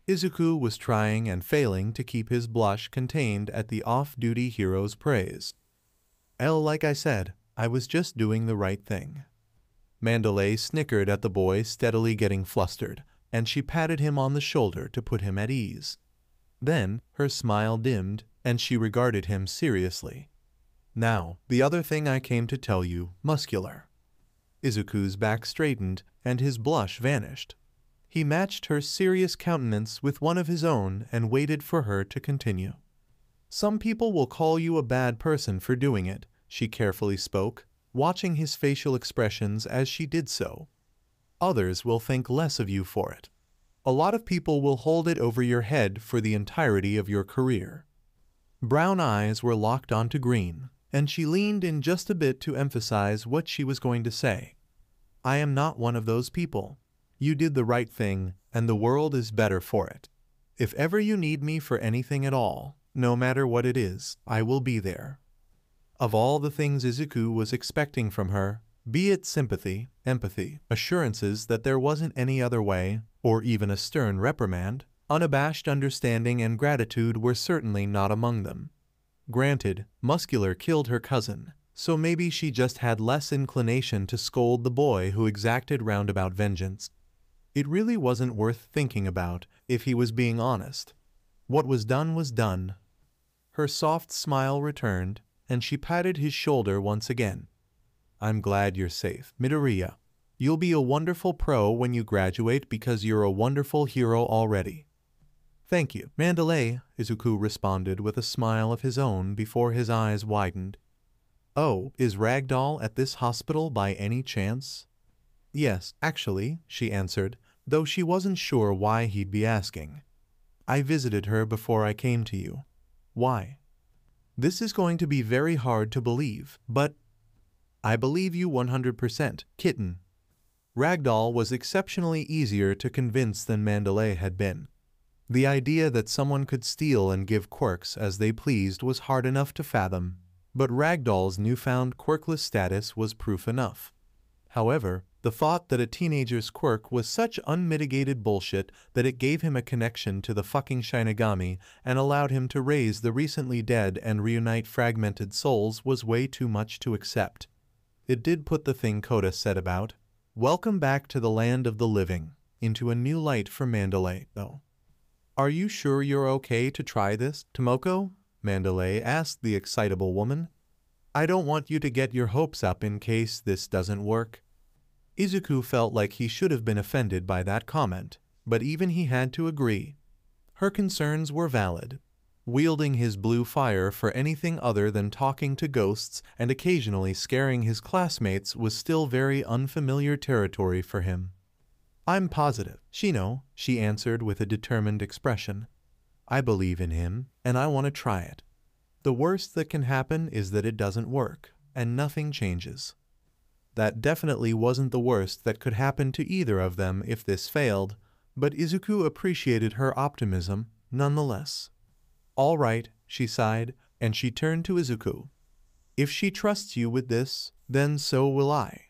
Izuku was trying and failing to keep his blush contained at the off-duty hero's praise. Like I said, I was just doing the right thing. Mandalay snickered at the boy steadily getting flustered, and she patted him on the shoulder to put him at ease. Then, her smile dimmed, and she regarded him seriously. Now, the other thing I came to tell you, Muscular. Izuku's back straightened, and his blush vanished. He matched her serious countenance with one of his own and waited for her to continue. Some people will call you a bad person for doing it, she carefully spoke, watching his facial expressions as she did so. Others will think less of you for it. A lot of people will hold it over your head for the entirety of your career. Brown eyes were locked onto green, and she leaned in just a bit to emphasize what she was going to say. I am not one of those people. You did the right thing, and the world is better for it. If ever you need me for anything at all, no matter what it is, I will be there. Of all the things Izuku was expecting from her, be it sympathy, empathy, assurances that there wasn't any other way, or even a stern reprimand, unabashed understanding and gratitude were certainly not among them. Granted, Muscular killed her cousin, so maybe she just had less inclination to scold the boy who exacted roundabout vengeance. It really wasn't worth thinking about, if he was being honest. What was done was done. Her soft smile returned, and she patted his shoulder once again. I'm glad you're safe, Midoriya. You'll be a wonderful pro when you graduate because you're a wonderful hero already. Thank you, Mandalay, Izuku responded with a smile of his own before his eyes widened. Oh, is Ragdoll at this hospital by any chance? Yes, actually, she answered, though she wasn't sure why he'd be asking. I visited her before I came to you. Why? This is going to be very hard to believe, but I believe you 100%, kitten. Ragdoll was exceptionally easier to convince than Mandalay had been. The idea that someone could steal and give quirks as they pleased was hard enough to fathom, but Ragdoll's newfound quirkless status was proof enough. However, the thought that a teenager's quirk was such unmitigated bullshit that it gave him a connection to the fucking Shinigami and allowed him to raise the recently dead and reunite fragmented souls was way too much to accept. It did put the thing Koda said about, welcome back to the land of the living, into a new light for Mandalay, though. Are you sure you're okay to try this, Tomoko? Mandalay asked the excitable woman. I don't want you to get your hopes up in case this doesn't work. Izuku felt like he should have been offended by that comment, but even he had to agree. Her concerns were valid. Wielding his blue fire for anything other than talking to ghosts and occasionally scaring his classmates was still very unfamiliar territory for him. I'm positive, Shino, she answered with a determined expression. I believe in him, and I want to try it. The worst that can happen is that it doesn't work, and nothing changes. That definitely wasn't the worst that could happen to either of them if this failed, but Izuku appreciated her optimism nonetheless. All right, she sighed, and she turned to Izuku. If she trusts you with this, then so will I.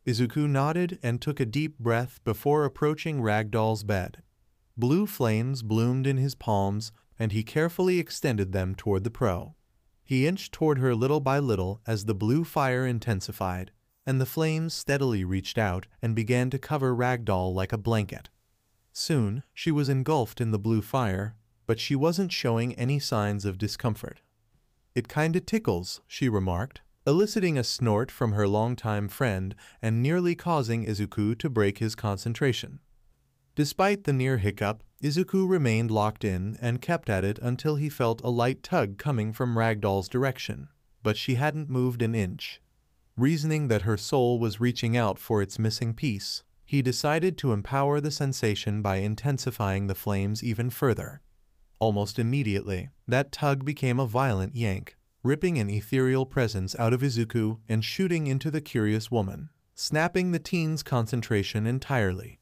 Izuku nodded and took a deep breath before approaching Ragdoll's bed. Blue flames bloomed in his palms, and he carefully extended them toward the pro. He inched toward her little by little as the blue fire intensified, and the flames steadily reached out and began to cover Ragdoll like a blanket. Soon, she was engulfed in the blue fire, but she wasn't showing any signs of discomfort. "It kinda tickles," she remarked, eliciting a snort from her longtime friend and nearly causing Izuku to break his concentration. Despite the near hiccup, Izuku remained locked in and kept at it until he felt a light tug coming from Ragdoll's direction, but she hadn't moved an inch. Reasoning that her soul was reaching out for its missing piece, he decided to empower the sensation by intensifying the flames even further. Almost immediately, that tug became a violent yank, ripping an ethereal presence out of Izuku and shooting into the curious woman, snapping the teen's concentration entirely.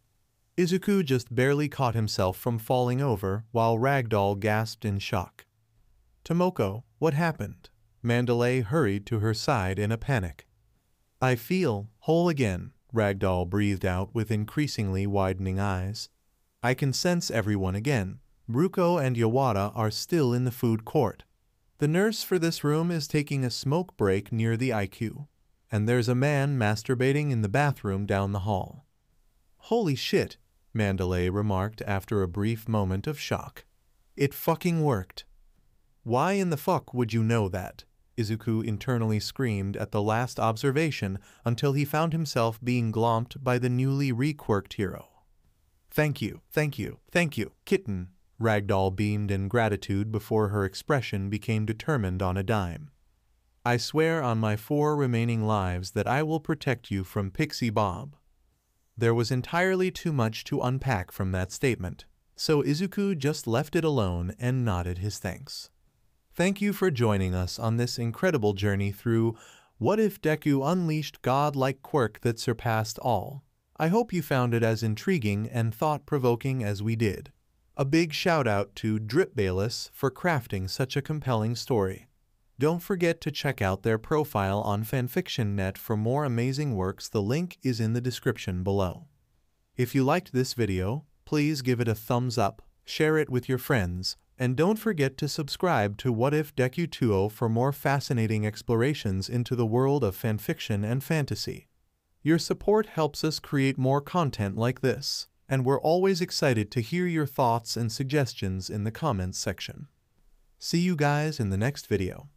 Izuku just barely caught himself from falling over while Ragdoll gasped in shock. "Tomoko, what happened?" Mandalay hurried to her side in a panic. "I feel whole again," Ragdoll breathed out with increasingly widening eyes. "I can sense everyone again. Ruko and Yawata are still in the food court. The nurse for this room is taking a smoke break near the IQ. And there's a man masturbating in the bathroom down the hall." "Holy shit," Mandalay remarked after a brief moment of shock. "It fucking worked." "Why in the fuck would you know that?" Izuku internally screamed at the last observation until he found himself being glomped by the newly requirked hero. Thank you, kitten." Ragdoll beamed in gratitude before her expression became determined on a dime. "I swear on my 4 remaining lives that I will protect you from Pixie Bob." There was entirely too much to unpack from that statement, so Izuku just left it alone and nodded his thanks. Thank you for joining us on this incredible journey through What If Deku Unleashed God-like Quirk That Surpassed All. I hope you found it as intriguing and thought-provoking as we did. A big shout out to DripBayless for crafting such a compelling story. Don't forget to check out their profile on FanfictionNet for more amazing works. The link is in the description below. If you liked this video, please give it a thumbs up, share it with your friends, and don't forget to subscribe to What If Deku 2 for more fascinating explorations into the world of fanfiction and fantasy. Your support helps us create more content like this, and we're always excited to hear your thoughts and suggestions in the comments section. See you guys in the next video.